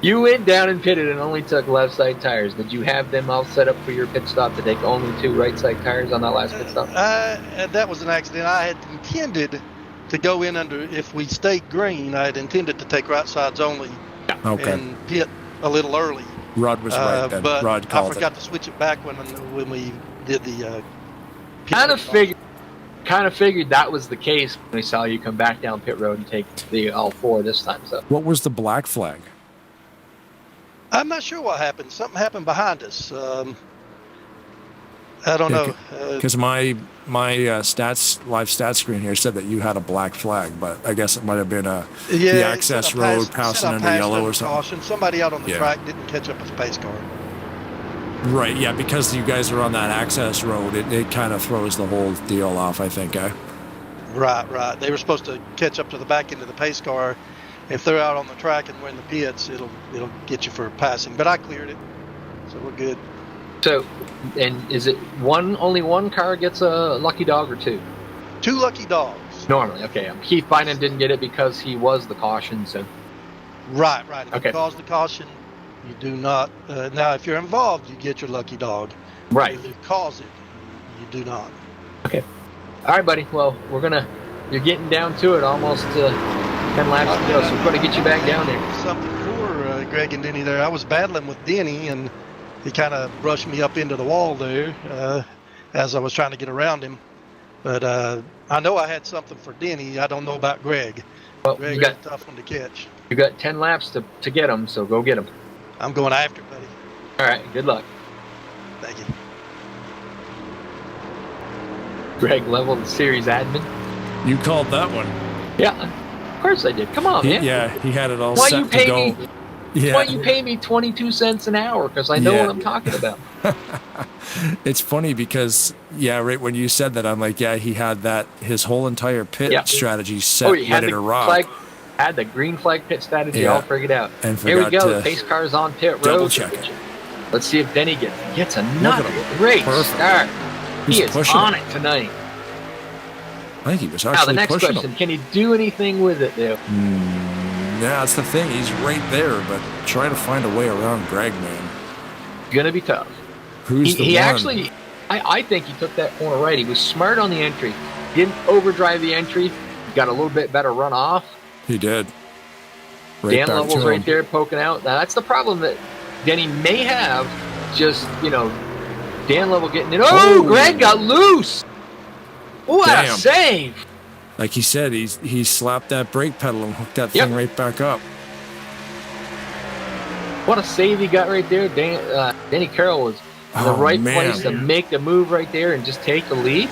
Speaker 2: You went down and pitted and only took left side tires. Did you have them all set up for your pit stop to take only 2 right side tires on that last pit stop?
Speaker 3: That was an accident. I had intended to go in under, if we stayed green, I had intended to take right sides only and pit a little early.
Speaker 1: Rod was right then.
Speaker 3: But
Speaker 1: Rod called
Speaker 3: I forgot to switch it back when we did the
Speaker 2: Kind of figured that was the case when I saw you come back down pit road and take the all 4 this time. So
Speaker 1: what was the black flag?
Speaker 3: I'm not sure what happened. Something happened behind us. I don't know.
Speaker 1: Because my live stats screen here said that you had a black flag, but I guess it might have been the access road passing under yellow or something.
Speaker 3: Caution. Somebody out on the track didn't catch up with the pace car.
Speaker 1: Right, yeah, because you guys are on that access road, it kind of throws the whole deal off, I think,
Speaker 3: Right. They were supposed to catch up to the back end of the pace car. If they're out on the track and we're in the pits, it'll get you for passing. But I cleared it, so we're good.
Speaker 2: So, and is it only one car gets a lucky dog or 2?
Speaker 3: 2 lucky dogs.
Speaker 2: Normally, okay. Keith Bynum didn't get it because he was the caution, so.
Speaker 3: Right. If you cause the caution, you do not. Now, if you're involved, you get your lucky dog.
Speaker 2: Right.
Speaker 3: If you cause it, you do not.
Speaker 2: Okay. All right, buddy. Well, you're getting down to it, almost 10 laps to go, so we're going to get you back down there.
Speaker 3: Something for Greg and Denny there. I was battling with Denny, and he kind of brushed me up into the wall there as I was trying to get around him. But I know I had something for Denny. I don't know about Greg.
Speaker 2: Well,
Speaker 3: Greg got a tough one to catch.
Speaker 2: You got 10 laps to get him, so go get him.
Speaker 3: I'm going after, buddy.
Speaker 2: All right, good luck.
Speaker 3: Thank you.
Speaker 2: Greg Level, the series admin.
Speaker 1: You called that one.
Speaker 2: Yeah, of course I did. Come on, man.
Speaker 1: Yeah, he had it all set to go.
Speaker 2: That's why you pay me 22 cents an hour, because I know what I'm talking about.
Speaker 1: It's funny because, right when you said that, I'm like, he had his whole entire pit strategy set, ready to rock.
Speaker 2: Had the green flag pit strategy all figured out.
Speaker 1: And
Speaker 2: here we go. The pace car's on pit road.
Speaker 1: Double check it.
Speaker 2: Let's see if Denny gets another great start. He is on it tonight.
Speaker 1: I think he was actually
Speaker 2: the next
Speaker 1: pushing
Speaker 2: question:
Speaker 1: him.
Speaker 2: Can he do anything with it, though?
Speaker 1: Yeah, that's the thing. He's right there, but trying to find a way around Greg, man.
Speaker 2: Gonna be tough.
Speaker 1: He
Speaker 2: actually, I think he took that corner right. He was smart on the entry. Didn't overdrive the entry. Got a little bit better run off.
Speaker 1: He did.
Speaker 2: Dan Level's right there poking out. Now, that's the problem that Denny may have. Just, Dan Level getting in. Oh, Greg got loose. What a save.
Speaker 1: Like he said, he slapped that brake pedal and hooked that thing right back up.
Speaker 2: What a save he got right there. Denny Carroll was in the right place to make the move right there and just take the lead.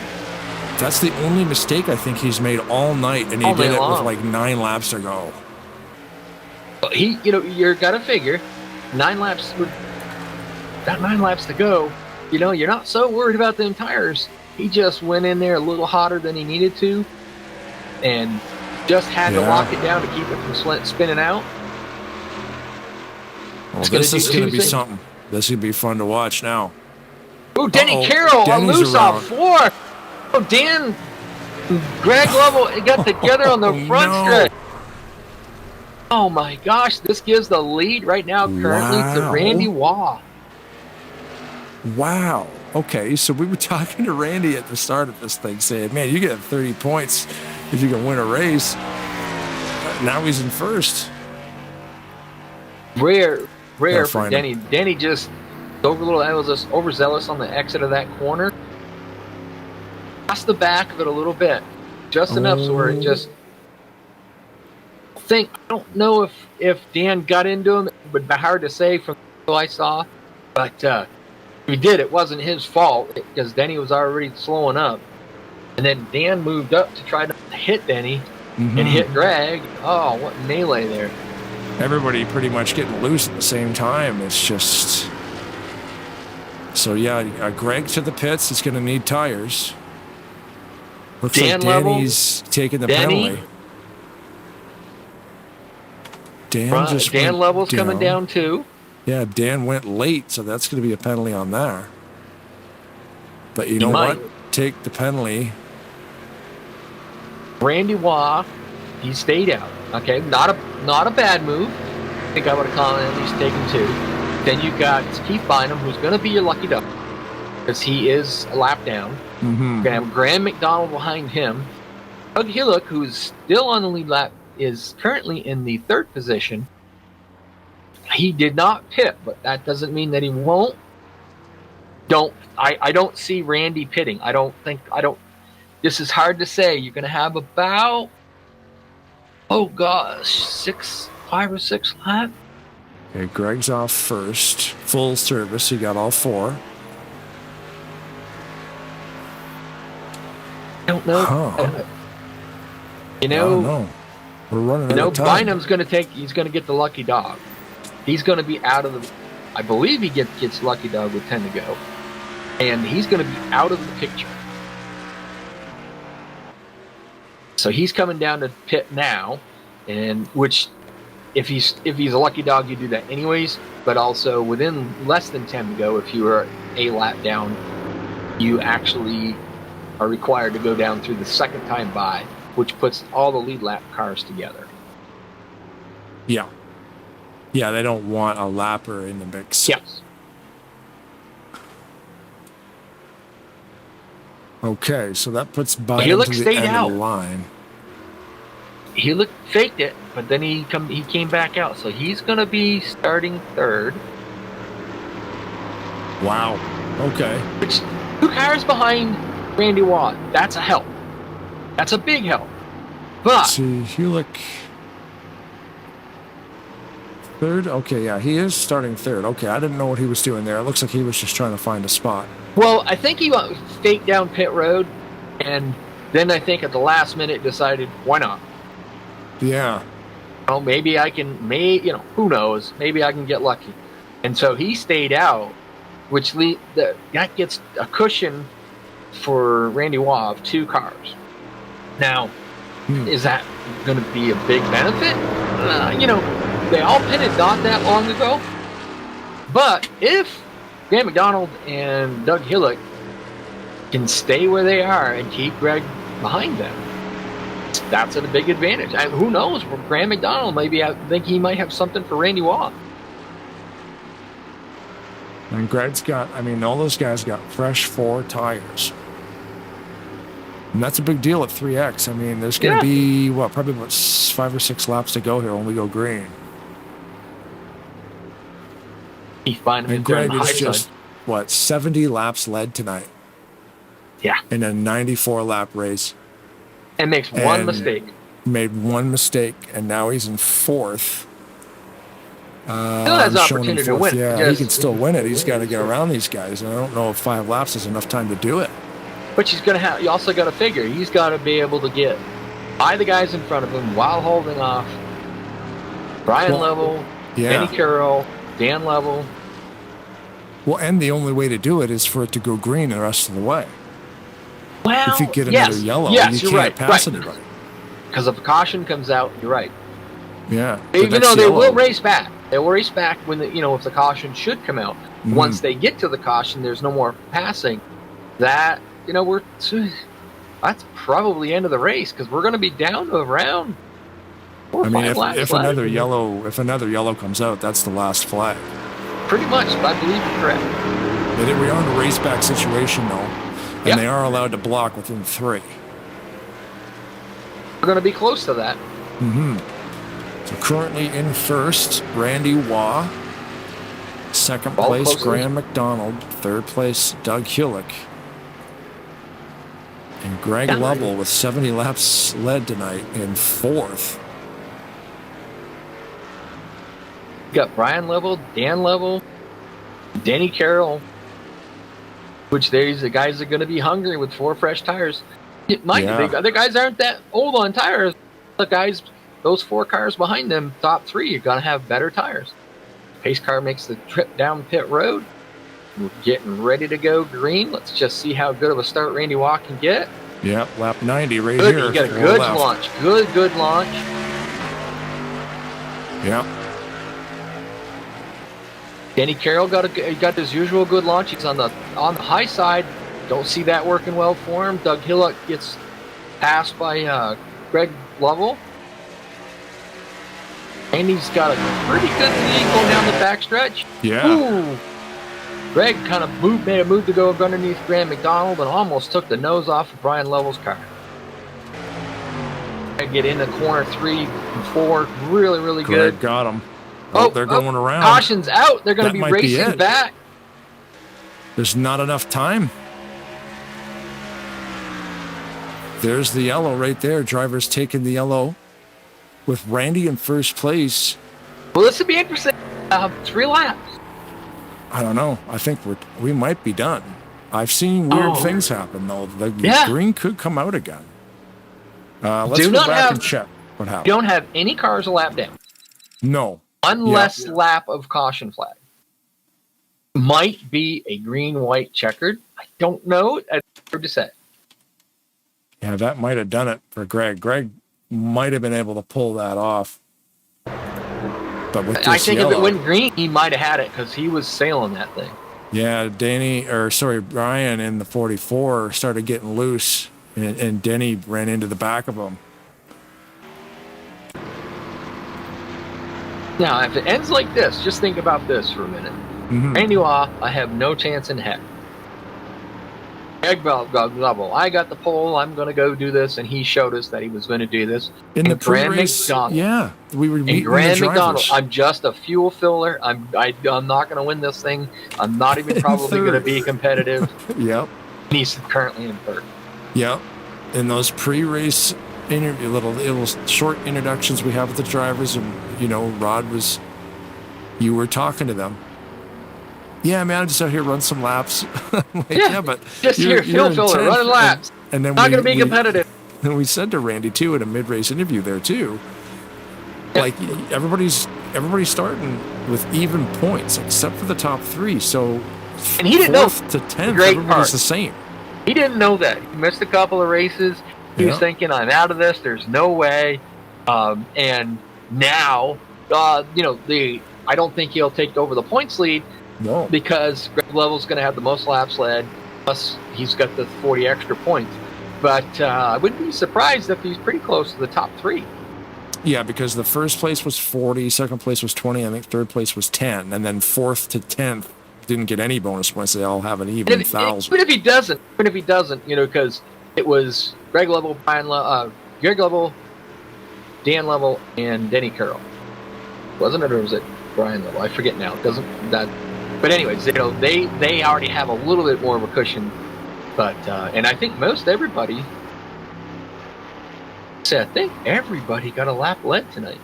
Speaker 1: That's the only mistake I think he's made all night, and he did it with like 9 laps to go.
Speaker 2: You're got to figure 9 laps. Got 9 laps to go. You're not so worried about them tires. He just went in there a little hotter than he needed to, and just had to lock it down to keep it from spinning out.
Speaker 1: Well, this is going to be something. This is going to be fun to watch now.
Speaker 2: Oh, Denny Carroll on loose off 4. Oh, Dan, Greg Lovell got together on the front stretch. Oh my gosh, this gives the lead right now currently to Randy Waugh.
Speaker 1: Wow. Okay, so we were talking to Randy at the start of this thing saying, man, you get 30 points if you can win a race. Now he's in first.
Speaker 2: Rare for Denny. Denny just overzealous on the exit of that corner. Lost the back of it a little bit. Just enough so where it just... I don't know if Dan got into him. It would be hard to say from what I saw. But if he did, it wasn't his fault because Denny was already slowing up. And then Dan moved up to try to hit Denny and hit Greg. Oh, what melee there.
Speaker 1: Everybody pretty much getting loose at the same time. It's just... So, yeah, Greg to the pits. He's going to need tires. Looks like Danny's taking the penalty. Dan
Speaker 2: Level's coming down too.
Speaker 1: Yeah, Dan went late, so that's going to be a penalty on there. But you know what? Take the penalty.
Speaker 2: Randy Waugh, he stayed out. Okay, not a bad move. I think I would have called him at least taken 2. Then you got Keith Bynum, who's going to be your lucky dog because he is a lap down. You're going to have Graham McDonald behind him. Doug Hillock, who's still on the lead lap, is currently in the 3rd position. He did not pit, but that doesn't mean that he won't. I don't see Randy pitting. This is hard to say. You're going to have about 5 or 6 laps.
Speaker 1: Okay, Greg's off first. Full service. He got all 4.
Speaker 2: I don't know.
Speaker 1: Huh. I don't know. We're running out of time.
Speaker 2: Bynum's going to he's going to get the lucky dog. He's going to be out of the, I believe he gets lucky dog with 10 to go. And he's going to be out of the picture. So he's coming down to pit now, and which if he's a lucky dog, you do that anyways, but also within less than 10 to go, if you are a lap down, you actually are required to go down through the second time by, which puts all the lead lap cars together.
Speaker 1: Yeah. Yeah, they don't want a lapper in the mix.
Speaker 2: Yes.
Speaker 1: Okay, so that puts Bynum to the end of the line.
Speaker 2: He faked it, but then he came back out. So he's going to be starting 3rd.
Speaker 1: Wow. Okay.
Speaker 2: Which 2 cars behind Randy Waugh. That's a help. That's a big help. But
Speaker 1: let's see, Hulick 3rd. Okay, yeah, he is starting 3rd. Okay, I didn't know what he was doing there. It looks like he was just trying to find a spot.
Speaker 2: Well, I think he went fake down pit road, and then I think at the last minute decided, why not?
Speaker 1: Yeah.
Speaker 2: Maybe I can, who knows? Maybe I can get lucky. And so he stayed out, which that gets a cushion for Randy Waugh of 2 cars. Now, is that going to be a big benefit? They all pitted not that long ago. But if Graham McDonald and Doug Hillock can stay where they are and keep Greg behind them, that's a big advantage. Who knows? Graham McDonald, maybe I think he might have something for Randy Waugh.
Speaker 1: And Greg's got, all those guys got fresh 4 tires. And that's a big deal at 3X. There's going to be, probably about 5 or 6 laps to go here when we go green. And Greg is just, 70 laps led tonight.
Speaker 2: Yeah.
Speaker 1: In a 94-lap race.
Speaker 2: And makes one mistake.
Speaker 1: Made one mistake, and now he's in 4th.
Speaker 2: Still has opportunity to win.
Speaker 1: Yeah, he can still win it. He's got to get around these guys. And I don't know if 5 laps is enough time to do it.
Speaker 2: But you also got to figure, he's got to be able to get by the guys in front of him while holding off Brian Level, Denny Carroll, Dan Level.
Speaker 1: Well, and the only way to do it is for it to go green the rest of the way.
Speaker 2: Well,
Speaker 1: if you get another yellow, you can't pass anybody.
Speaker 2: Because if a caution comes out, you're right.
Speaker 1: Yeah.
Speaker 2: Even though they will race back. They will race back when if the caution should come out.
Speaker 1: Mm-hmm.
Speaker 2: Once they get to the caution, there's no more passing. That that's probably the end of the race because we're going to be down to around 4 or 5 laps
Speaker 1: if
Speaker 2: left.
Speaker 1: another yellow comes out, that's the last flag.
Speaker 2: Pretty much, I believe you're correct.
Speaker 1: We are in a race back situation though, and they are allowed to block within 3.
Speaker 2: We're going to be close to that.
Speaker 1: Mm-hmm. So currently in first, Randy Waugh. Second place, Graham McDonald. Third place, Doug Hillick. And Greg Lovell with 70 laps led tonight in 4th.
Speaker 2: You got Brian Level, Dan Level, Denny Carroll, which the guys are going to be hungry with 4 fresh tires. The other guys aren't that old on tires. The guys, those 4 cars behind them, top 3, are going to have better tires. Pace car makes the trip down pit road. We're getting ready to go green. Let's just see how good of a start Randy Waugh can get.
Speaker 1: Yep, lap 90 right
Speaker 2: here.
Speaker 1: You
Speaker 2: got a good launch. Good launch.
Speaker 1: Yep.
Speaker 2: Denny Carroll got his usual good launch. He's on the high side. Don't see that working well for him. Doug Hillock gets passed by Greg Lovell. And he's got a pretty good lead going down the backstretch.
Speaker 1: Yeah.
Speaker 2: Ooh. Greg kind of made a move to go underneath Graham McDonald and almost took the nose off of Brian Lovell's car. Get into corner 3 and 4. Really, really good.
Speaker 1: Greg got him. Oh, they're going around.
Speaker 2: Caution's out. They're going to be racing back.
Speaker 1: There's not enough time. There's the yellow right there. Drivers taking the yellow with Randy in first place.
Speaker 2: Well, this would be interesting. 3 laps.
Speaker 1: I don't know. I think we might be done. I've seen weird things happen, though. The green could come out again. Let's go back and check what happened.
Speaker 2: You don't have any cars a lap down.
Speaker 1: No.
Speaker 2: One less lap of caution flag. Might be a green-white checkered. I don't know. It's hard to say.
Speaker 1: Yeah, that might have done it for Greg. Greg might have been able to pull that off. But with this
Speaker 2: I think
Speaker 1: yellow,
Speaker 2: if it went green, he might have had it because he was sailing that thing.
Speaker 1: Yeah, Brian in the 44 started getting loose, and Denny ran into the back of him.
Speaker 2: Now, if it ends like this, just think about this for a minute.
Speaker 1: Mm-hmm.
Speaker 2: Randy Waugh, I have no chance in heck. Greg Lovell, I got the pole. I'm going to go do this, and he showed us that he was going to do this.
Speaker 1: In the pre-race, we were meeting
Speaker 2: Graham
Speaker 1: the
Speaker 2: McDonald,
Speaker 1: drivers.
Speaker 2: I'm just a fuel filler. I'm not going to win this thing. I'm not even probably going to be competitive.
Speaker 1: Yep.
Speaker 2: He's currently in 3rd.
Speaker 1: Yep. In those pre-race little short introductions we have with the drivers, and Rod you were talking to them. Yeah, man, I'm just out here run some laps. But
Speaker 2: just here, fuel filler, running laps.
Speaker 1: And then
Speaker 2: not going to be competitive.
Speaker 1: And we said to Randy too in a mid-race interview there too, like everybody's starting with even points except for the top 3. So
Speaker 2: and he didn't know
Speaker 1: 4th to 10th, everybody's the same.
Speaker 2: He didn't know that. He missed a couple of races. He was thinking, I'm out of this. There's no way. And now, I don't think he'll take over the points lead.
Speaker 1: No.
Speaker 2: Because Greg Lovell's going to have the most laps led. Plus, he's got the 40 extra points. But I wouldn't be surprised if he's pretty close to the top 3.
Speaker 1: Yeah, because the first place was 40, second place was 20, I think third place was 10, and then 4th to 10th didn't get any bonus points. They all have an even 1,000.
Speaker 2: Even if he doesn't, because it was Greg Lovell, Dan Lovell, and Denny Carroll. Wasn't it, or was it Brian Lovell? I forget now. But anyways, they already have a little bit more of a cushion. But and I think everybody got a lap led tonight.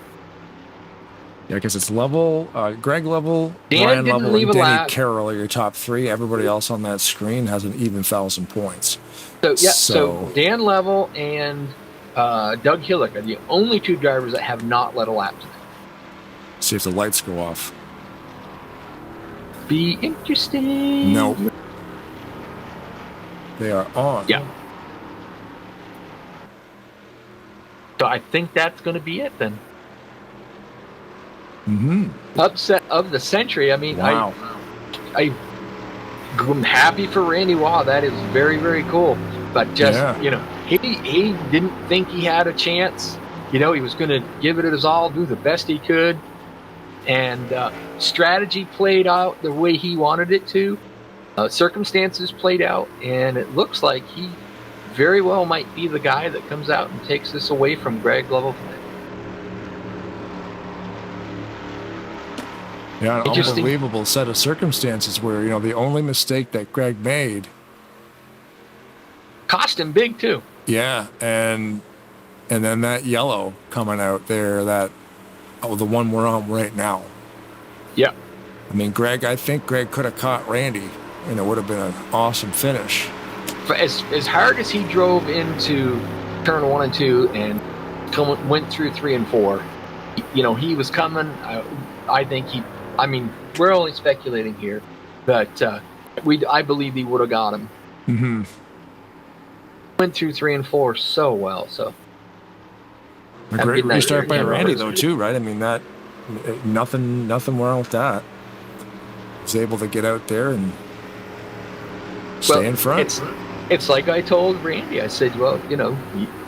Speaker 1: Yeah, because it's Greg Lovell,
Speaker 2: Dan
Speaker 1: Brian
Speaker 2: didn't
Speaker 1: Lovell,
Speaker 2: leave
Speaker 1: and
Speaker 2: a
Speaker 1: Denny
Speaker 2: lap.
Speaker 1: Carroll are your top 3. Everybody else on that screen has an even 1,000 points.
Speaker 2: So Dan Lovell and Doug Hillick are the only 2 drivers that have not led a lap tonight.
Speaker 1: See if the lights go off.
Speaker 2: Be interesting.
Speaker 1: Nope. They are on.
Speaker 2: Yeah. So I think that's going to be it then. Upset of the century. I mean,
Speaker 1: wow.
Speaker 2: I'm happy for Randy. Wow, that is very, very cool. But just, you know, he didn't think he had a chance. You know, he was going to give it his all, do the best he could. And strategy played out the way he wanted it to. Circumstances played out. And it looks like he very well might be the guy that comes out and takes this away from Greg Lovell tonight.
Speaker 1: Yeah, an unbelievable set of circumstances where, you know, the only mistake that Greg made
Speaker 2: cost him big too.
Speaker 1: Yeah, and then that yellow coming out there, the one we're on right now.
Speaker 2: Yeah.
Speaker 1: I mean, I think Greg could have caught Randy, and it would have been an awesome finish.
Speaker 2: As hard as he drove into turn 1 and 2 and went through 3 and 4, you know, he was coming. I think I mean, we're only speculating here, but I believe he would have got him.
Speaker 1: Mm-hmm.
Speaker 2: Went through 3 and 4 so well. So
Speaker 1: a great restart by Randy, though, too, right? I mean, that nothing wrong with that. Was able to get out there and stay in front.
Speaker 2: It's like I told Randy. I said, well, you know,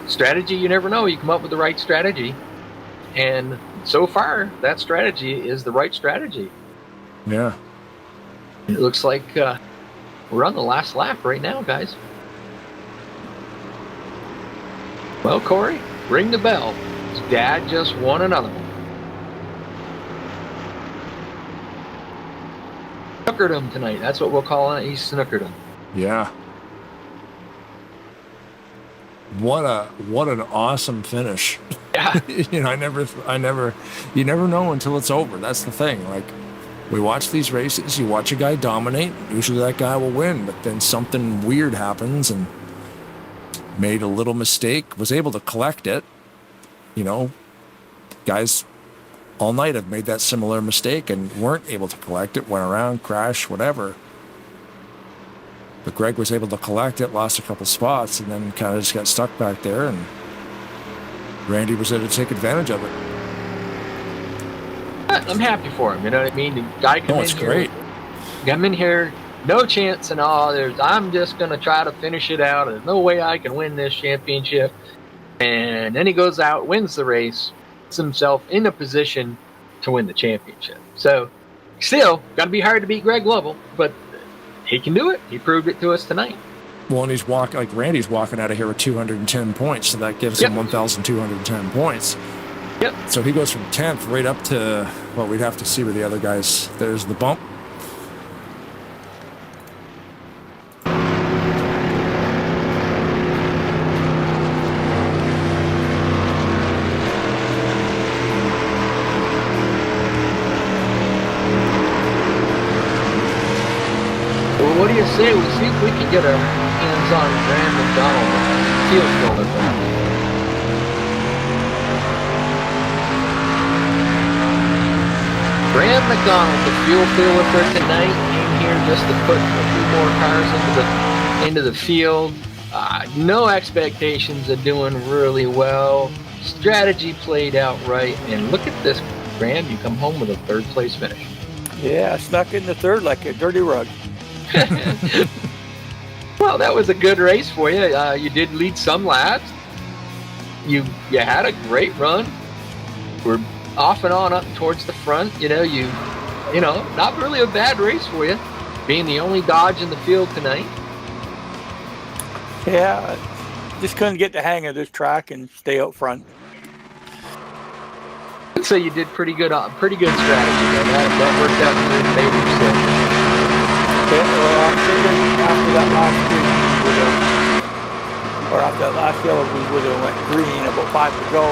Speaker 2: strategy, you never know. You come up with the right strategy, and so far, that strategy is the right strategy.
Speaker 1: Yeah.
Speaker 2: It looks like we're on the last lap right now, guys. Well, Corey, ring the bell. Dad just won another one. Snookered him tonight. That's what we'll call it. He snookered him.
Speaker 1: Yeah. What an awesome finish.
Speaker 2: Yeah.
Speaker 1: You know, you never know until it's over. That's the thing. Like, we watch these races, you watch a guy dominate, usually that guy will win, but then something weird happens and made a little mistake, was able to collect it. You know, guys all night have made that similar mistake and weren't able to collect it, went around, crashed, whatever. But Greg was able to collect it, lost a couple spots, and then kind of just got stuck back there, and Randy was able to take advantage of it.
Speaker 2: I'm happy for him, you know what I mean? The guy come in here, no chance and all. I'm just going to try to finish it out. There's no way I can win this championship. And then he goes out, wins the race, puts himself in a position to win the championship. So, still, got to be hard to beat Greg Lovell, but he can do it. He proved it to us tonight.
Speaker 1: Well, and Randy's walking out of here with 210 points, so that gives him 1,210 points.
Speaker 2: Yep.
Speaker 1: So he goes from 10th right up to, well, we'd have to see where the other guys, there's the bump.
Speaker 2: Well, what do you say? We see if we can get our hands on Graham McDonald field filler. Graham McDonald, the fuel filler for tonight, came here just to put a few more cars into the field. No expectations of doing really well. Strategy played out right, and look at this, Graham. You come home with a third place finish.
Speaker 8: Yeah, I snuck in the third like a dirty rug.
Speaker 2: Well, that was a good race for you. You did lead some laps. You had a great run. We're off and on up towards the front. You know, not really a bad race for you, being the only Dodge in the field tonight.
Speaker 8: Yeah, just couldn't get the hang of this track and stay out front.
Speaker 2: I'd say you did pretty good strategy there. That worked out in your favor.
Speaker 8: Well, I'm thinking after that last green, or after that last yellow, we would have went green about 5 to go.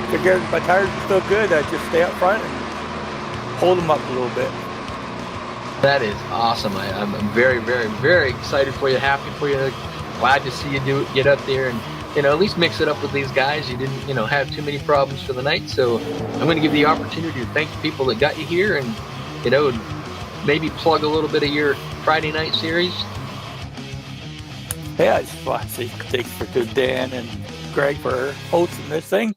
Speaker 8: Figured my tires were still good. I'd just stay up front and hold them up a little bit.
Speaker 2: That is awesome. I'm very, very, very excited for you. Happy for you. Glad to see you get up there and at least mix it up with these guys. You didn't, have too many problems for the night. So I'm going to give you the opportunity to thank the people that got you here and, maybe plug a little bit of your Friday night series.
Speaker 8: Yeah, I just want to say thanks to Dan and Greg for hosting this thing.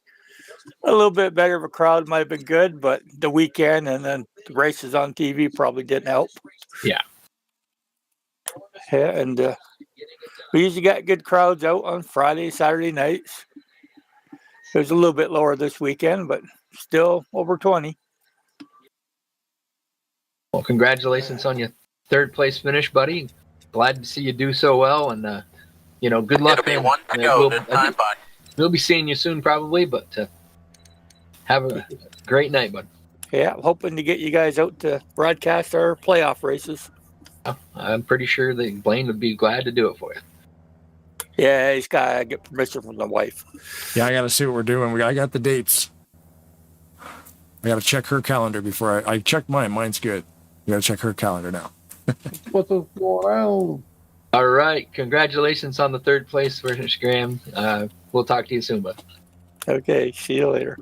Speaker 8: A little bit better of a crowd might have been good, but the weekend and then the races on TV probably didn't help.
Speaker 2: Yeah.
Speaker 8: Yeah, and we usually got good crowds out on Friday, Saturday nights. It was a little bit lower this weekend, but still over 20.
Speaker 2: Well, congratulations on your third place finish, buddy. Glad to see you do so well, and good luck. We'll be seeing you soon, probably, but have a great night, bud.
Speaker 8: Yeah, hoping to get you guys out to broadcast our playoff races.
Speaker 2: I'm pretty sure that Blaine would be glad to do it for you.
Speaker 8: Yeah, he's got to get permission from the wife.
Speaker 1: Yeah, I got to see what we're doing. I got the dates. I got to check her calendar before I checked mine. Mine's good. You got to check her calendar now.
Speaker 4: What's going on?
Speaker 2: All right. Congratulations on the third place finish, Graham. We'll talk to you soon, bud.
Speaker 8: Okay. See you later.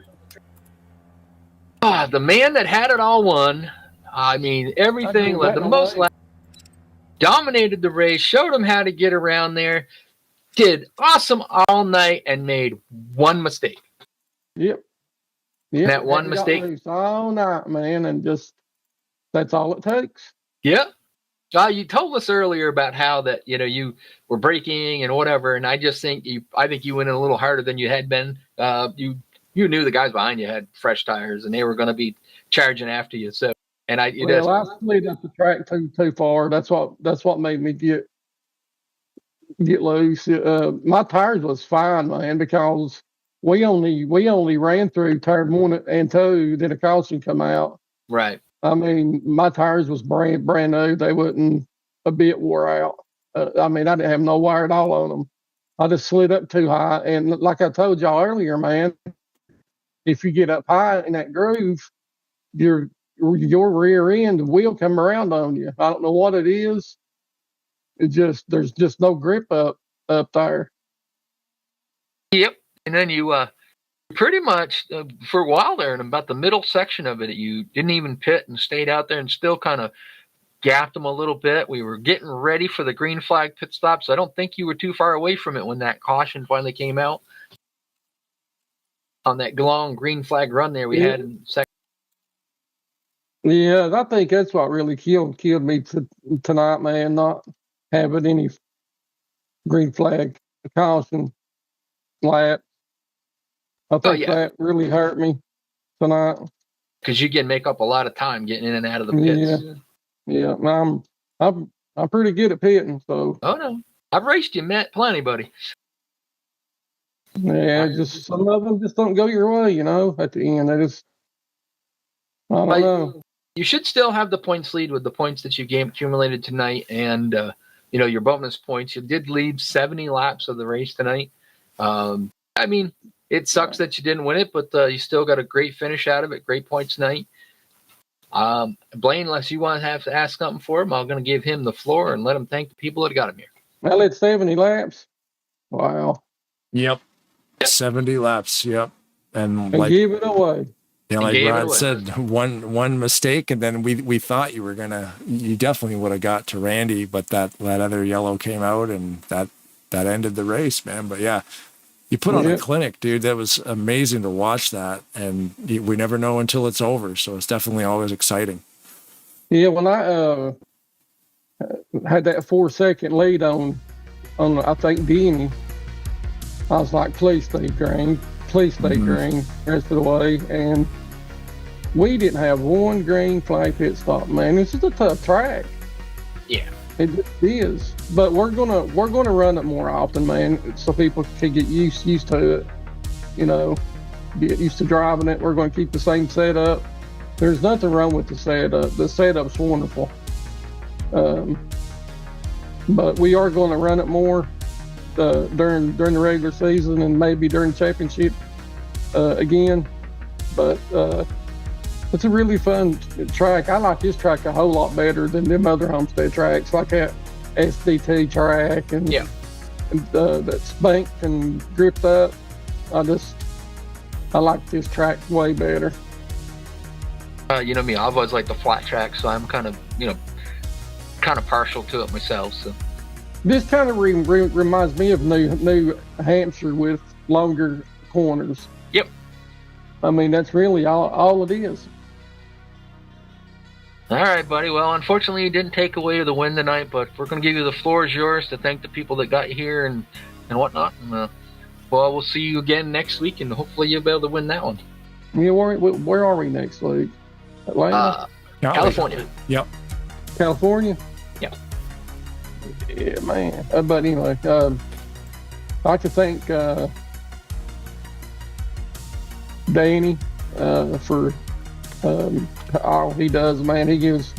Speaker 2: The man that had it all won. I mean, everything, led the most laps, dominated the race, showed him how to get around there, did awesome all night, and made one mistake.
Speaker 4: Yep.
Speaker 2: And that one mistake.
Speaker 4: All night, man, and just that's all it takes.
Speaker 2: Yeah. You told us earlier about how that you were braking and whatever, and I just think you went in a little harder than you had been. You knew the guys behind you had fresh tires, and they were going to be charging after you. So, and I
Speaker 4: slid up the track too far. That's what made me get loose. My tires was fine, man, because we only ran through tire 1 and 2. Then a caution come out.
Speaker 2: Right.
Speaker 4: I mean, my tires was brand new. They wasn't a bit wore out. I didn't have no wire at all on them. I just slid up too high. And like I told y'all earlier, man, if you get up high in that groove, your rear end will come around on you. I don't know what it is. There's just no grip up there.
Speaker 2: Yep. And then you pretty much for a while there, in about the middle section of it, you didn't even pit and stayed out there and still kind of gapped them a little bit. We were getting ready for the green flag pit stop, so I don't think you were too far away from it when that caution finally came out on that long green flag run there we had in second.
Speaker 4: Yeah, I think that's what really killed me tonight, man, not having any green flag caution lap. I think that really hurt me tonight.
Speaker 2: Because you can make up a lot of time getting in and out of the pits.
Speaker 4: Yeah. I'm pretty good at pitting, so.
Speaker 2: Oh no, I've raced you, Matt, plenty, buddy.
Speaker 4: Yeah, just some of them just don't go your way, at the end. I don't know.
Speaker 2: You should still have the points lead with the points that you accumulated tonight, and your bonus points. You did lead 70 laps of the race tonight. It sucks that you didn't win it, but you still got a great finish out of it. Great points tonight. Blaine, unless you want to have to ask something for him, I'm going to give him the floor and let him thank the people that got him here.
Speaker 4: Well, it's 70 laps. Wow.
Speaker 1: Yep. 70 laps. Yep. And
Speaker 4: give it away.
Speaker 1: Yeah, like Rod said, one mistake, and then we thought you definitely would have got to Randy, but that other yellow came out, and that ended the race, man. But yeah, you put on a clinic, dude. That was amazing to watch that, and we never know until it's over, so it's definitely always exciting.
Speaker 4: Yeah, when I had that 4-second lead on I think Denny, I was like, please stay green. Please stay green the rest of the way. And we didn't have one green flag pit stop, man. This is a tough track.
Speaker 2: Yeah.
Speaker 4: It just is. But we're gonna run it more often, man, so people can get used to it. Get used to driving it. We're gonna keep the same setup. There's nothing wrong with the setup. The setup's wonderful. But we are gonna run it more during the regular season and maybe during championship again. But it's a really fun track. I like this track a whole lot better than them other Homestead tracks, like that SDT track and that's banked and gripped up. I like this track way better.
Speaker 2: You know me, I've always liked the flat track, so I'm kind of partial to it myself. So
Speaker 4: this kind of reminds me of New Hampshire with longer corners.
Speaker 2: Yep.
Speaker 4: I mean, that's really all it is.
Speaker 2: All right, buddy. Well, unfortunately, you didn't take away the win tonight, but we're going to give you the floor is yours to thank the people that got here and whatnot. And, well, we'll see you again next week, and hopefully you'll be able to win that one.
Speaker 4: Yeah, where are we next week? Atlanta?
Speaker 2: California.
Speaker 1: Yep.
Speaker 4: California?
Speaker 2: Yeah.
Speaker 4: Yeah, man. But anyway, I'd like to thank Danny for all he does, man. He gives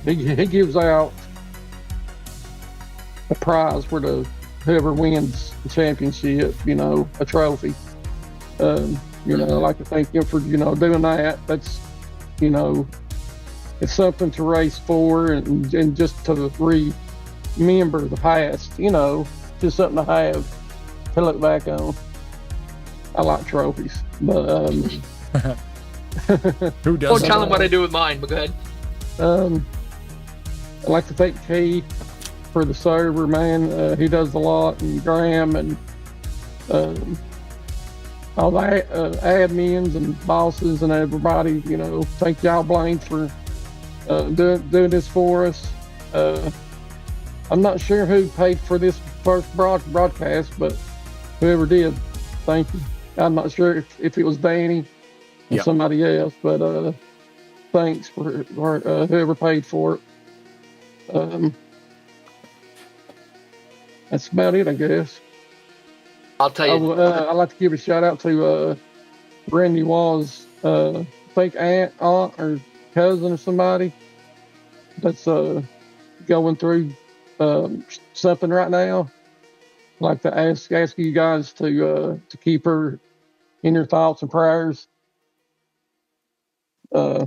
Speaker 4: he gives out a prize for whoever wins the championship, a trophy. I'd like to thank him for doing that. That's it's something to race for and just to remember the past, just something to have to look back on. I like trophies, but
Speaker 1: who doesn't?
Speaker 2: Tell him what I do with mine, but go ahead.
Speaker 4: I'd like to thank Kay for the server, man. He does a lot, and Graham and all the admins and bosses and everybody. Thank y'all, Blaine, for doing this for us. I'm not sure who paid for this first broadcast, but whoever did, thank you. I'm not sure if it was Danny or somebody else, but thanks for whoever paid for it. That's about it, I guess.
Speaker 2: I'll tell you.
Speaker 4: I'd like to give a shout out to Randy Waz, I think aunt or cousin or somebody that's going through something right now. I'd like to ask you guys to keep her in your thoughts and prayers. I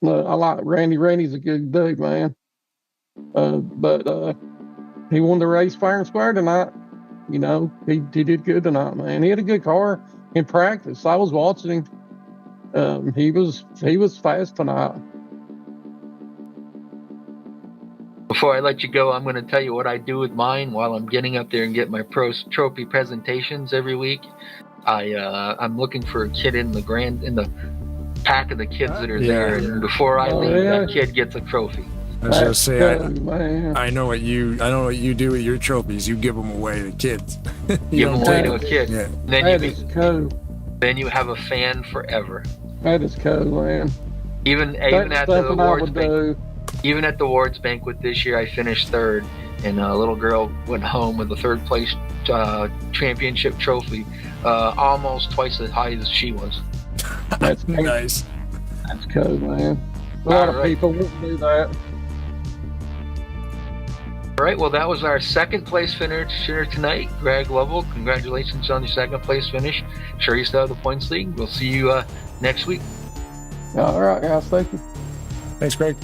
Speaker 4: like Randy. Randy's a good dude, man. But he won the race fair and square tonight. He did good tonight, man. He had a good car in practice. I was watching him. He was fast tonight.
Speaker 2: Before I let you go, I'm going to tell you what I do with mine while I'm getting up there and get my pro trophy presentations every week. I'm looking for a kid in the pack of the kids that are there, and before I leave, that kid gets a trophy.
Speaker 1: I was gonna say, I know what you do with your trophies. You give them away to kids.
Speaker 2: Give them away to a kid.
Speaker 1: Yeah.
Speaker 2: Then you have a fan forever.
Speaker 4: That is cool, man.
Speaker 2: Even at the awards banquet. Even at the awards banquet this year, I finished third, and a little girl went home with a third place championship trophy, almost twice as high as she was.
Speaker 4: That's
Speaker 1: nice.
Speaker 4: That's cool, man. A lot of people won't do that.
Speaker 2: All right, well, that was our second place finisher tonight, Greg Lovell. Congratulations on your second place finish. Sure you still have the points league. We'll see you next week.
Speaker 4: All right, guys. Thank you.
Speaker 1: Thanks, Greg.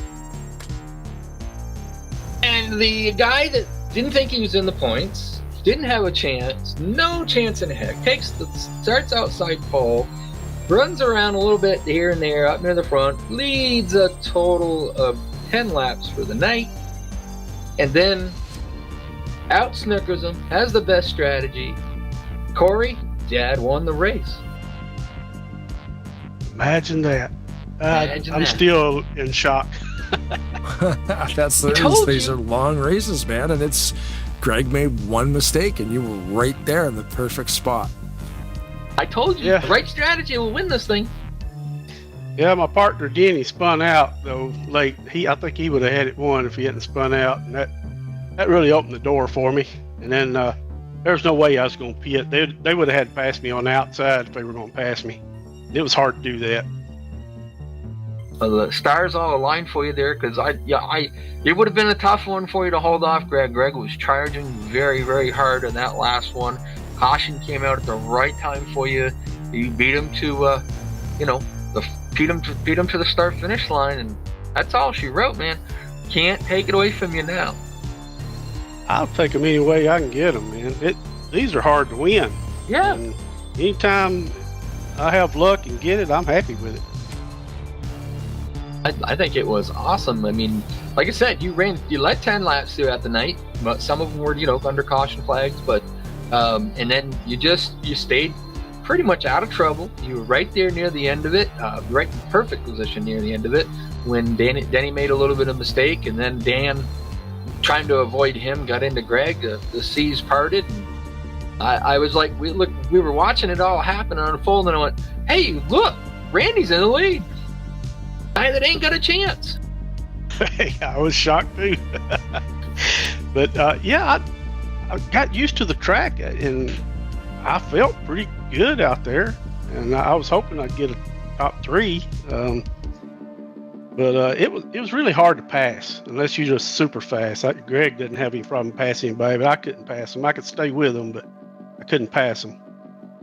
Speaker 2: And the guy that didn't think he was in the points, didn't have a chance, no chance in heck, starts outside pole, runs around a little bit here and there, up near the front, leads a total of 10 laps for the night, and then out-snookers him, has the best strategy. Corey, Dad won the race.
Speaker 5: Imagine that. I'm still in shock.
Speaker 1: These are long races, man, and Greg made one mistake, and you were right there in the perfect spot.
Speaker 2: I told you, the right strategy will win this thing.
Speaker 5: Yeah, my partner Denny spun out though late. I think he would have had it won if he hadn't spun out, and that really opened the door for me. And then there's no way I was going to pit. They would have had to pass me on the outside if they were going to pass me. It was hard to do that.
Speaker 2: The stars all aligned for you there, because it would have been a tough one for you to hold off, Greg. Greg was charging very, very hard on that last one. Caution came out at the right time for you. You beat him to, beat him to the start-finish line, and that's all she wrote, man. Can't take it away from you now.
Speaker 5: I'll take them any way I can get them, man. These are hard to win.
Speaker 2: Yeah.
Speaker 5: And anytime I have luck and get it, I'm happy with it.
Speaker 2: I think it was awesome. I mean, like I said, you led 10 laps throughout the night, but some of them were, under caution flags, but and then you stayed pretty much out of trouble. You were right there near the end of it, right in perfect position near the end of it, when Denny made a little bit of mistake, and then Dan, trying to avoid him, got into Greg. The seas parted, and I was like, we were watching it all happen and unfold, and I went, hey, look, Randy's in the lead. Guy that ain't got a chance.
Speaker 5: Hey, I was shocked too. But I got used to the track, and I felt pretty good out there, and I was hoping I'd get a top 3. But it was really hard to pass unless you're just super fast. Greg didn't have any problem passing anybody, but I couldn't pass him. I could stay with him, but I couldn't pass him.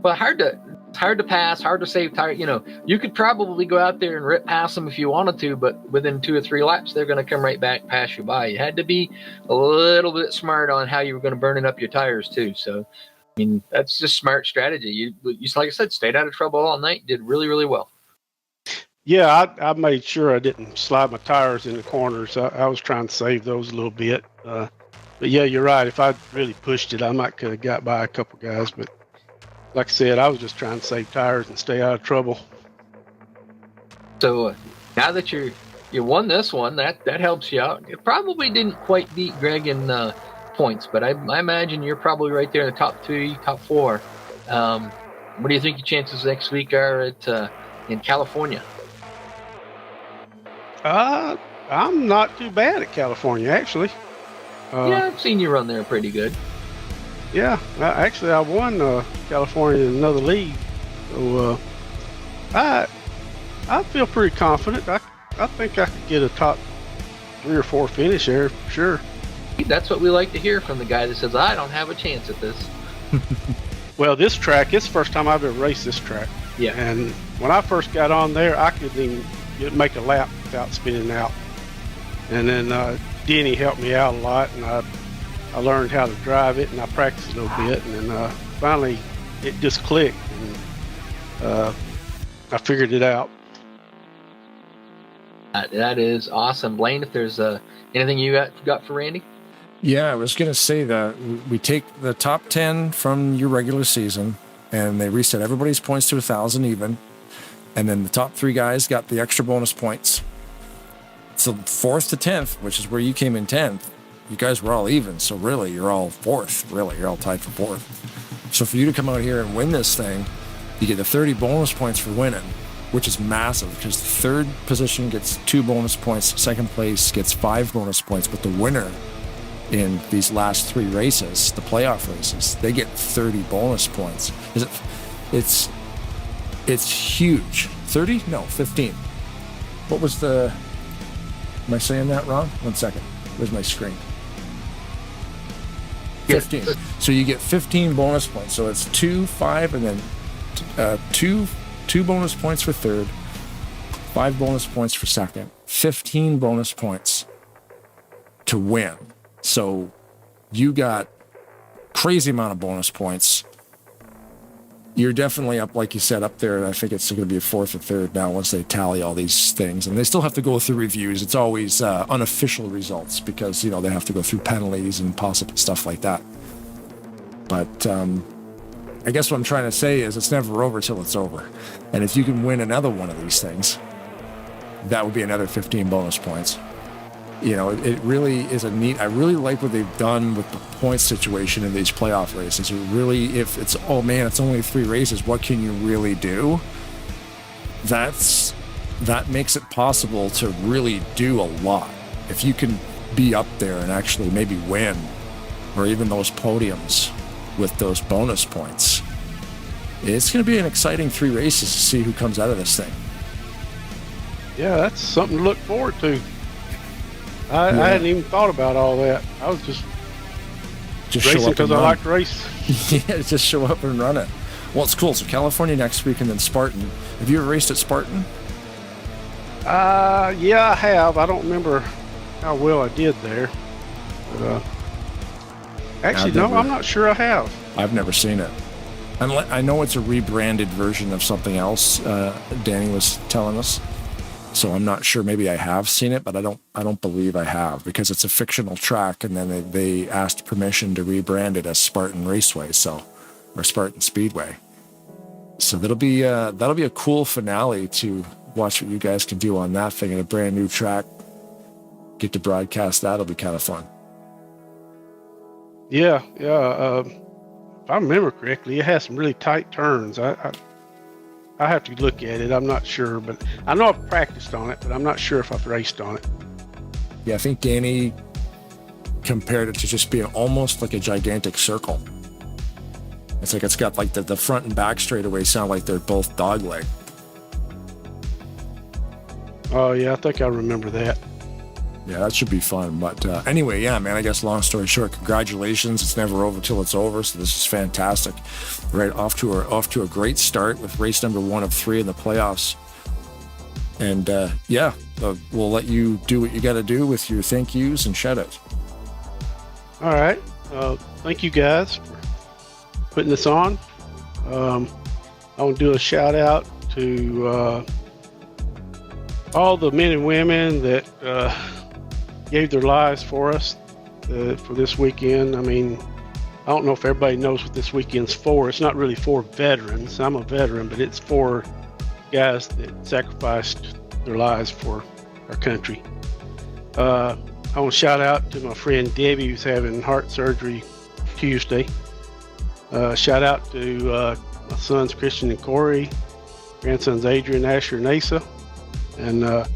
Speaker 2: Well, hard to pass, hard to save tire. You could probably go out there and rip past them if you wanted to, but within 2 or 3 laps, they're going to come right back, pass you by. You had to be a little bit smart on how you were going to burn up your tires too. So, I mean, that's just smart strategy. You like I said, stayed out of trouble all night, did really, really well.
Speaker 5: Yeah, I made sure I didn't slide my tires in the corners. I was trying to save those a little bit. But yeah, you're right. If I really pushed it, I might could have got by a couple guys, but like I said, I was just trying to save tires and stay out of trouble.
Speaker 2: So now that you won this one, that helps you out. It probably didn't quite beat Greg in points, but I imagine you're probably right there in the top 3, top 4. What do you think your chances next week are in California?
Speaker 5: I'm not too bad at California, actually.
Speaker 2: Yeah, I've seen you run there pretty good.
Speaker 5: Yeah, actually, I won California in another league, so I feel pretty confident. I think I could get a top 3 or 4 finish there for sure.
Speaker 2: That's what we like to hear from the guy that says, I don't have a chance at this.
Speaker 5: Well, this track, it's the first time I've ever raced this track.
Speaker 2: Yeah.
Speaker 5: And when I first got on there, I couldn't even make a lap without spinning out. And then Denny helped me out a lot, and I learned how to drive it, and I practiced a little bit, and then finally it just clicked, and I figured it out.
Speaker 2: That is awesome. Blaine, if there's anything you got for Randy?
Speaker 1: Yeah, I was going to say that we take the top 10 from your regular season, and they reset everybody's points to 1,000 even, and then the top 3 guys got the extra bonus points. So 4th to 10th, which is where you came in 10th, you guys were all even, so really, you're all 4th. Really, you're all tied for 4th. So for you to come out here and win this thing, you get the 30 bonus points for winning, which is massive, because the 3rd position gets 2 bonus points, 2nd place gets 5 bonus points, but the winner in these last 3 races, the playoff races, they get 30 bonus points. It's huge. 30? No, 15. What was the... Am I saying that wrong? 1 second. Where's my screen? 15. So you get 15 bonus points. So it's 2, 5, and then 2 bonus points for 3rd, 5 bonus points for 2nd, 15 bonus points to win. So you got crazy amount of bonus points. You're definitely up, like you said, up there. I think it's going to be a 4th or 3rd now once they tally all these things. And they still have to go through reviews. It's always unofficial results because, they have to go through penalties and possible stuff like that. But I guess what I'm trying to say is it's never over till it's over. And if you can win another one of these things, that would be another 15 bonus points. It really is a neat... I really like what they've done with the point situation in these playoff races. It really, if it's, oh man, it's only 3 races, what can you really do? That makes it possible to really do a lot. If you can be up there and actually maybe win, or even those podiums with those bonus points, it's going to be an exciting 3 races to see who comes out of this thing.
Speaker 5: Yeah, that's something to look forward to. I hadn't even thought about all that. I was just racing because I like to race.
Speaker 1: Yeah, just show up and run it. Well, it's cool. So California next week and then Spartan. Have you ever raced at Spartan?
Speaker 5: Yeah, I have. I don't remember how well I did there. But, Actually, no, I'm not sure I have.
Speaker 1: I've never seen it. I know it's a rebranded version of something else. Danny was telling us, so I'm not sure. Maybe I have seen it, but I don't believe I have, because it's a fictional track, and then they asked permission to rebrand it as Spartan Raceway, or Spartan Speedway. So that'll be a cool finale to watch what you guys can do on that thing in a brand new track. Get to broadcast that'll be kind of fun.
Speaker 5: Yeah. If I remember correctly, it has some really tight turns. I have to look at it. I'm not sure, but I know I've practiced on it, but I'm not sure if I've raced on it.
Speaker 1: Yeah, I think Danny compared it to just being almost like a gigantic circle. It's like it's got like the front and back straightaways sound like they're both dogleg.
Speaker 5: Oh yeah, I think I remember that.
Speaker 1: Yeah, that should be fun. But anyway, yeah, man, I guess long story short, congratulations. It's never over till it's over. So this is fantastic. Right, off to a great start with race number 1 of 3 in the playoffs. And we'll let you do what you got to do with your thank yous and shout outs.
Speaker 5: All right. Thank you guys for putting this on. I want to do a shout out to all the men and women that gave their lives for us for this weekend. I mean, I don't know if everybody knows what this weekend's for. It's not really for veterans. I'm a veteran, but it's for guys that sacrificed their lives for our country. I want to shout out to my friend Debbie, who's having heart surgery Tuesday. Shout out to my sons Christian and Corey, grandsons Adrian, Asher, and Asa. And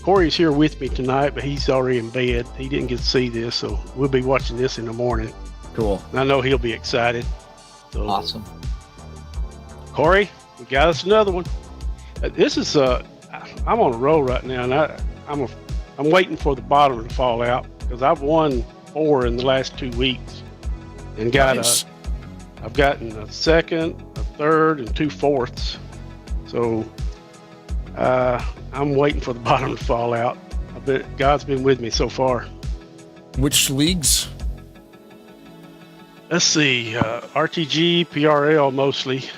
Speaker 5: Corey's here with me tonight, but he's already in bed. He didn't get to see this, so we'll be watching this in the morning.
Speaker 1: Cool. And
Speaker 5: I know he'll be excited. So,
Speaker 2: Awesome.
Speaker 5: Corey, we got us another one. This is I'm on a roll right now, and I'm waiting for the bottom to fall out, because I've won 4 in the last 2 weeks, and I've gotten a second, a third, and 2 fourths. So I'm waiting for the bottom to fall out. I bet God's been with me so far.
Speaker 1: Which leagues?
Speaker 5: Let's see, RTG, PRL mostly.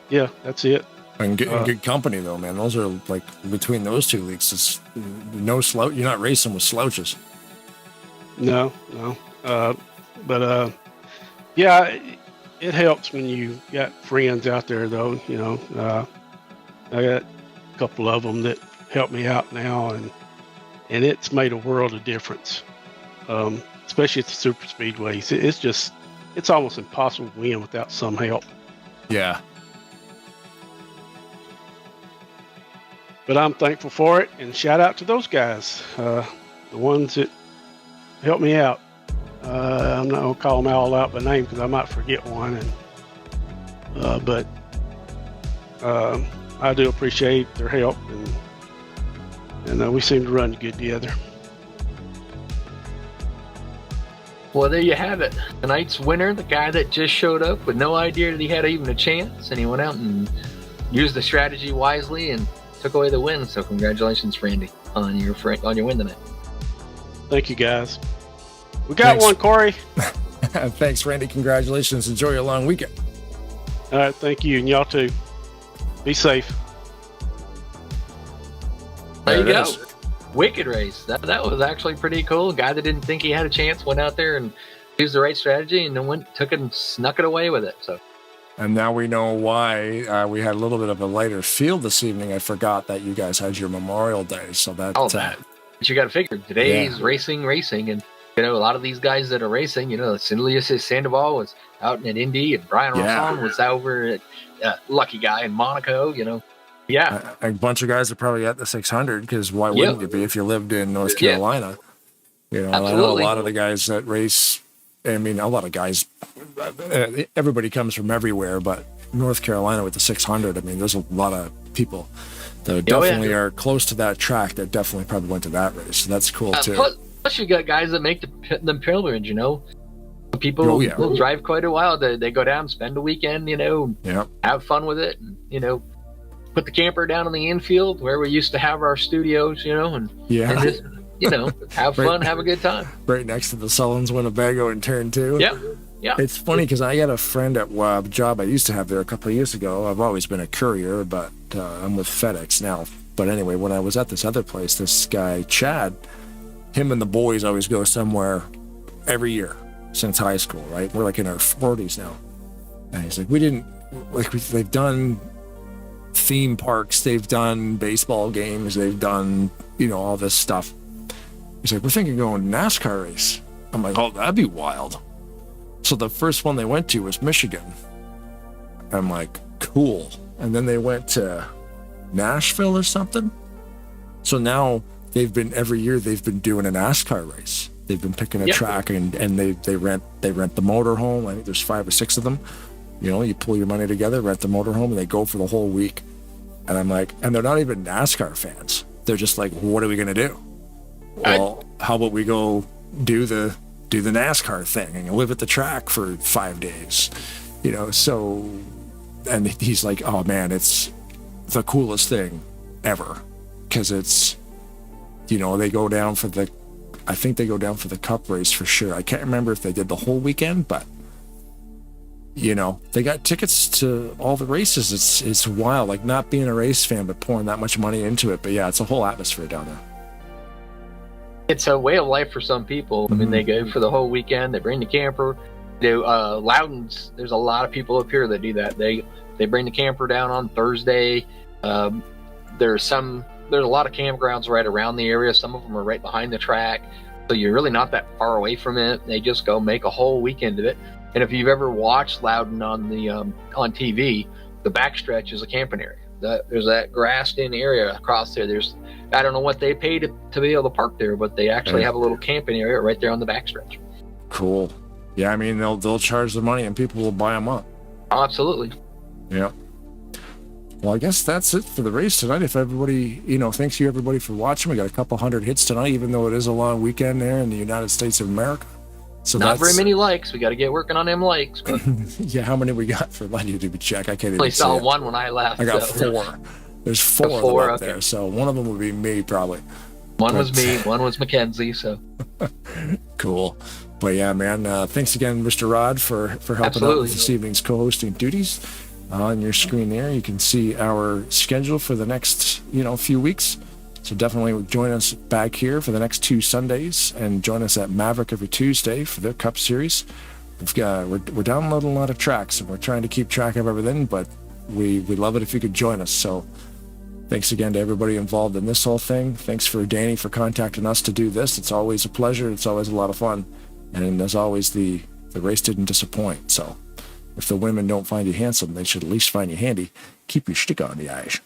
Speaker 5: Yeah, that's it.
Speaker 1: And good company though, man. Those are like, between those 2 leagues, it's no slouch. You're not racing with slouches.
Speaker 5: No. Yeah, it helps when you got friends out there though. You know, I got a couple of them that help me out now, and it's made a world of difference. Especially at the super speedways. It's almost impossible to win without some help.
Speaker 1: Yeah.
Speaker 5: But I'm thankful for it, and shout out to those guys, the ones that helped me out. I'm not gonna call them all out by name because I might forget one, but I do appreciate their help, and we seem to run good together.
Speaker 2: Well, there you have it. Tonight's winner, the guy that just showed up with no idea that he had even a chance, and he went out and used the strategy wisely and took away the win. So congratulations, Randy, on your win tonight.
Speaker 5: Thank you, guys. We got one, Corey.
Speaker 1: Thanks, Randy. Congratulations. Enjoy your long weekend.
Speaker 5: All right, thank you, and y'all too. Be safe.
Speaker 2: There you go. Wicked race. That was actually pretty cool. A guy that didn't think he had a chance went out there and used the right strategy, and then took it and snuck it away with it. So.
Speaker 1: And now we know why we had a little bit of a lighter field this evening. I forgot that you guys had your Memorial Day, so that.
Speaker 2: But you got to figure today's racing, and a lot of these guys that are racing, Cinelius Sandoval was out in Indy, and Brian Rosson was over at Lucky Guy in Monaco. Yeah,
Speaker 1: a bunch of guys are probably at the 600, because why wouldn't you be if you lived in North Carolina? I know a lot of the guys that race. I mean, a lot of guys. Everybody comes from everywhere, but North Carolina with the 600. I mean, there's a lot of people that definitely are close to that track that definitely probably went to that race. So that's cool too.
Speaker 2: Plus, you got guys that make the pilgrimage. People will drive quite a while. They go down, spend a weekend. Have fun with it. And, put the camper down in the infield where we used to have our studios. And just have fun, have a good time.
Speaker 1: Right next to the Sullens Winnebago in turn 2.
Speaker 2: Yeah.
Speaker 1: It's funny because I got a friend at a job I used to have there a couple of years ago. I've always been a courier, but I'm with FedEx now. But anyway, when I was at this other place, this guy, Chad, him and the boys always go somewhere every year since high school, right? We're like in our 40s now. And he's like, they've done theme parks, they've done baseball games, they've done, all this stuff. He's like, we're thinking of going NASCAR race. I'm like, oh, that'd be wild. So the first one they went to was Michigan. I'm like, cool. And then they went to Nashville or something. So now every year they've been doing a NASCAR race. They've been picking a track and they rent the motorhome. I think there's 5 or 6 of them. You pull your money together, rent the motorhome, and they go for the whole week. And I'm like, and they're not even NASCAR fans. They're just like, what are we gonna do? Well, how about we go do the NASCAR thing and live at the track for 5 days? So, and he's like, oh man, it's the coolest thing ever, because it's, they go down for the cup race for sure. I can't remember if they did the whole weekend, but they got tickets to all the races. It's wild, like not being a race fan but pouring that much money into it. But yeah, it's a whole atmosphere down there.
Speaker 2: It's a way of life for some people. I mean, they go for the whole weekend. They bring the camper. Loudon's, there's a lot of people up here that do that. They bring the camper down on Thursday. There's a lot of campgrounds right around the area. Some of them are right behind the track, so you're really not that far away from it. They just go make a whole weekend of it. And if you've ever watched Loudon on TV, the backstretch is a camping area. There's that grassed-in area across there. I don't know what they paid to be able to park there, but they actually have a little camping area right there on the backstretch.
Speaker 1: Cool. Yeah, I mean, they'll charge the money and people will buy them up.
Speaker 2: Oh, absolutely.
Speaker 1: Yeah. Well, I guess that's it for the race tonight. If everybody, thanks you everybody for watching. We got a couple hundred hits tonight, even though it is a long weekend there in the United States of America. So
Speaker 2: not very many likes. We got to get working on them likes. But
Speaker 1: yeah, how many we got for Monday? Did we check? I can't even see.
Speaker 2: I saw one when I left.
Speaker 1: I got 4. There's 4 of them up there, so one of them would be me probably.
Speaker 2: One was me, one was Mackenzie. So
Speaker 1: cool. But yeah, man, thanks again, Mr. Rod, for helping out with this evening's co-hosting duties. On your screen there, you can see our schedule for the next few weeks. So definitely join us back here for the next 2 Sundays, and join us at Maverick every Tuesday for the Cup Series. We're downloading a lot of tracks, and we're trying to keep track of everything, but we'd love it if you could join us. So thanks again to everybody involved in this whole thing. Thanks for Danny for contacting us to do this. It's always a pleasure. It's always a lot of fun. And as always, the race didn't disappoint. So if the women don't find you handsome, they should at least find you handy. Keep your stick on the ice.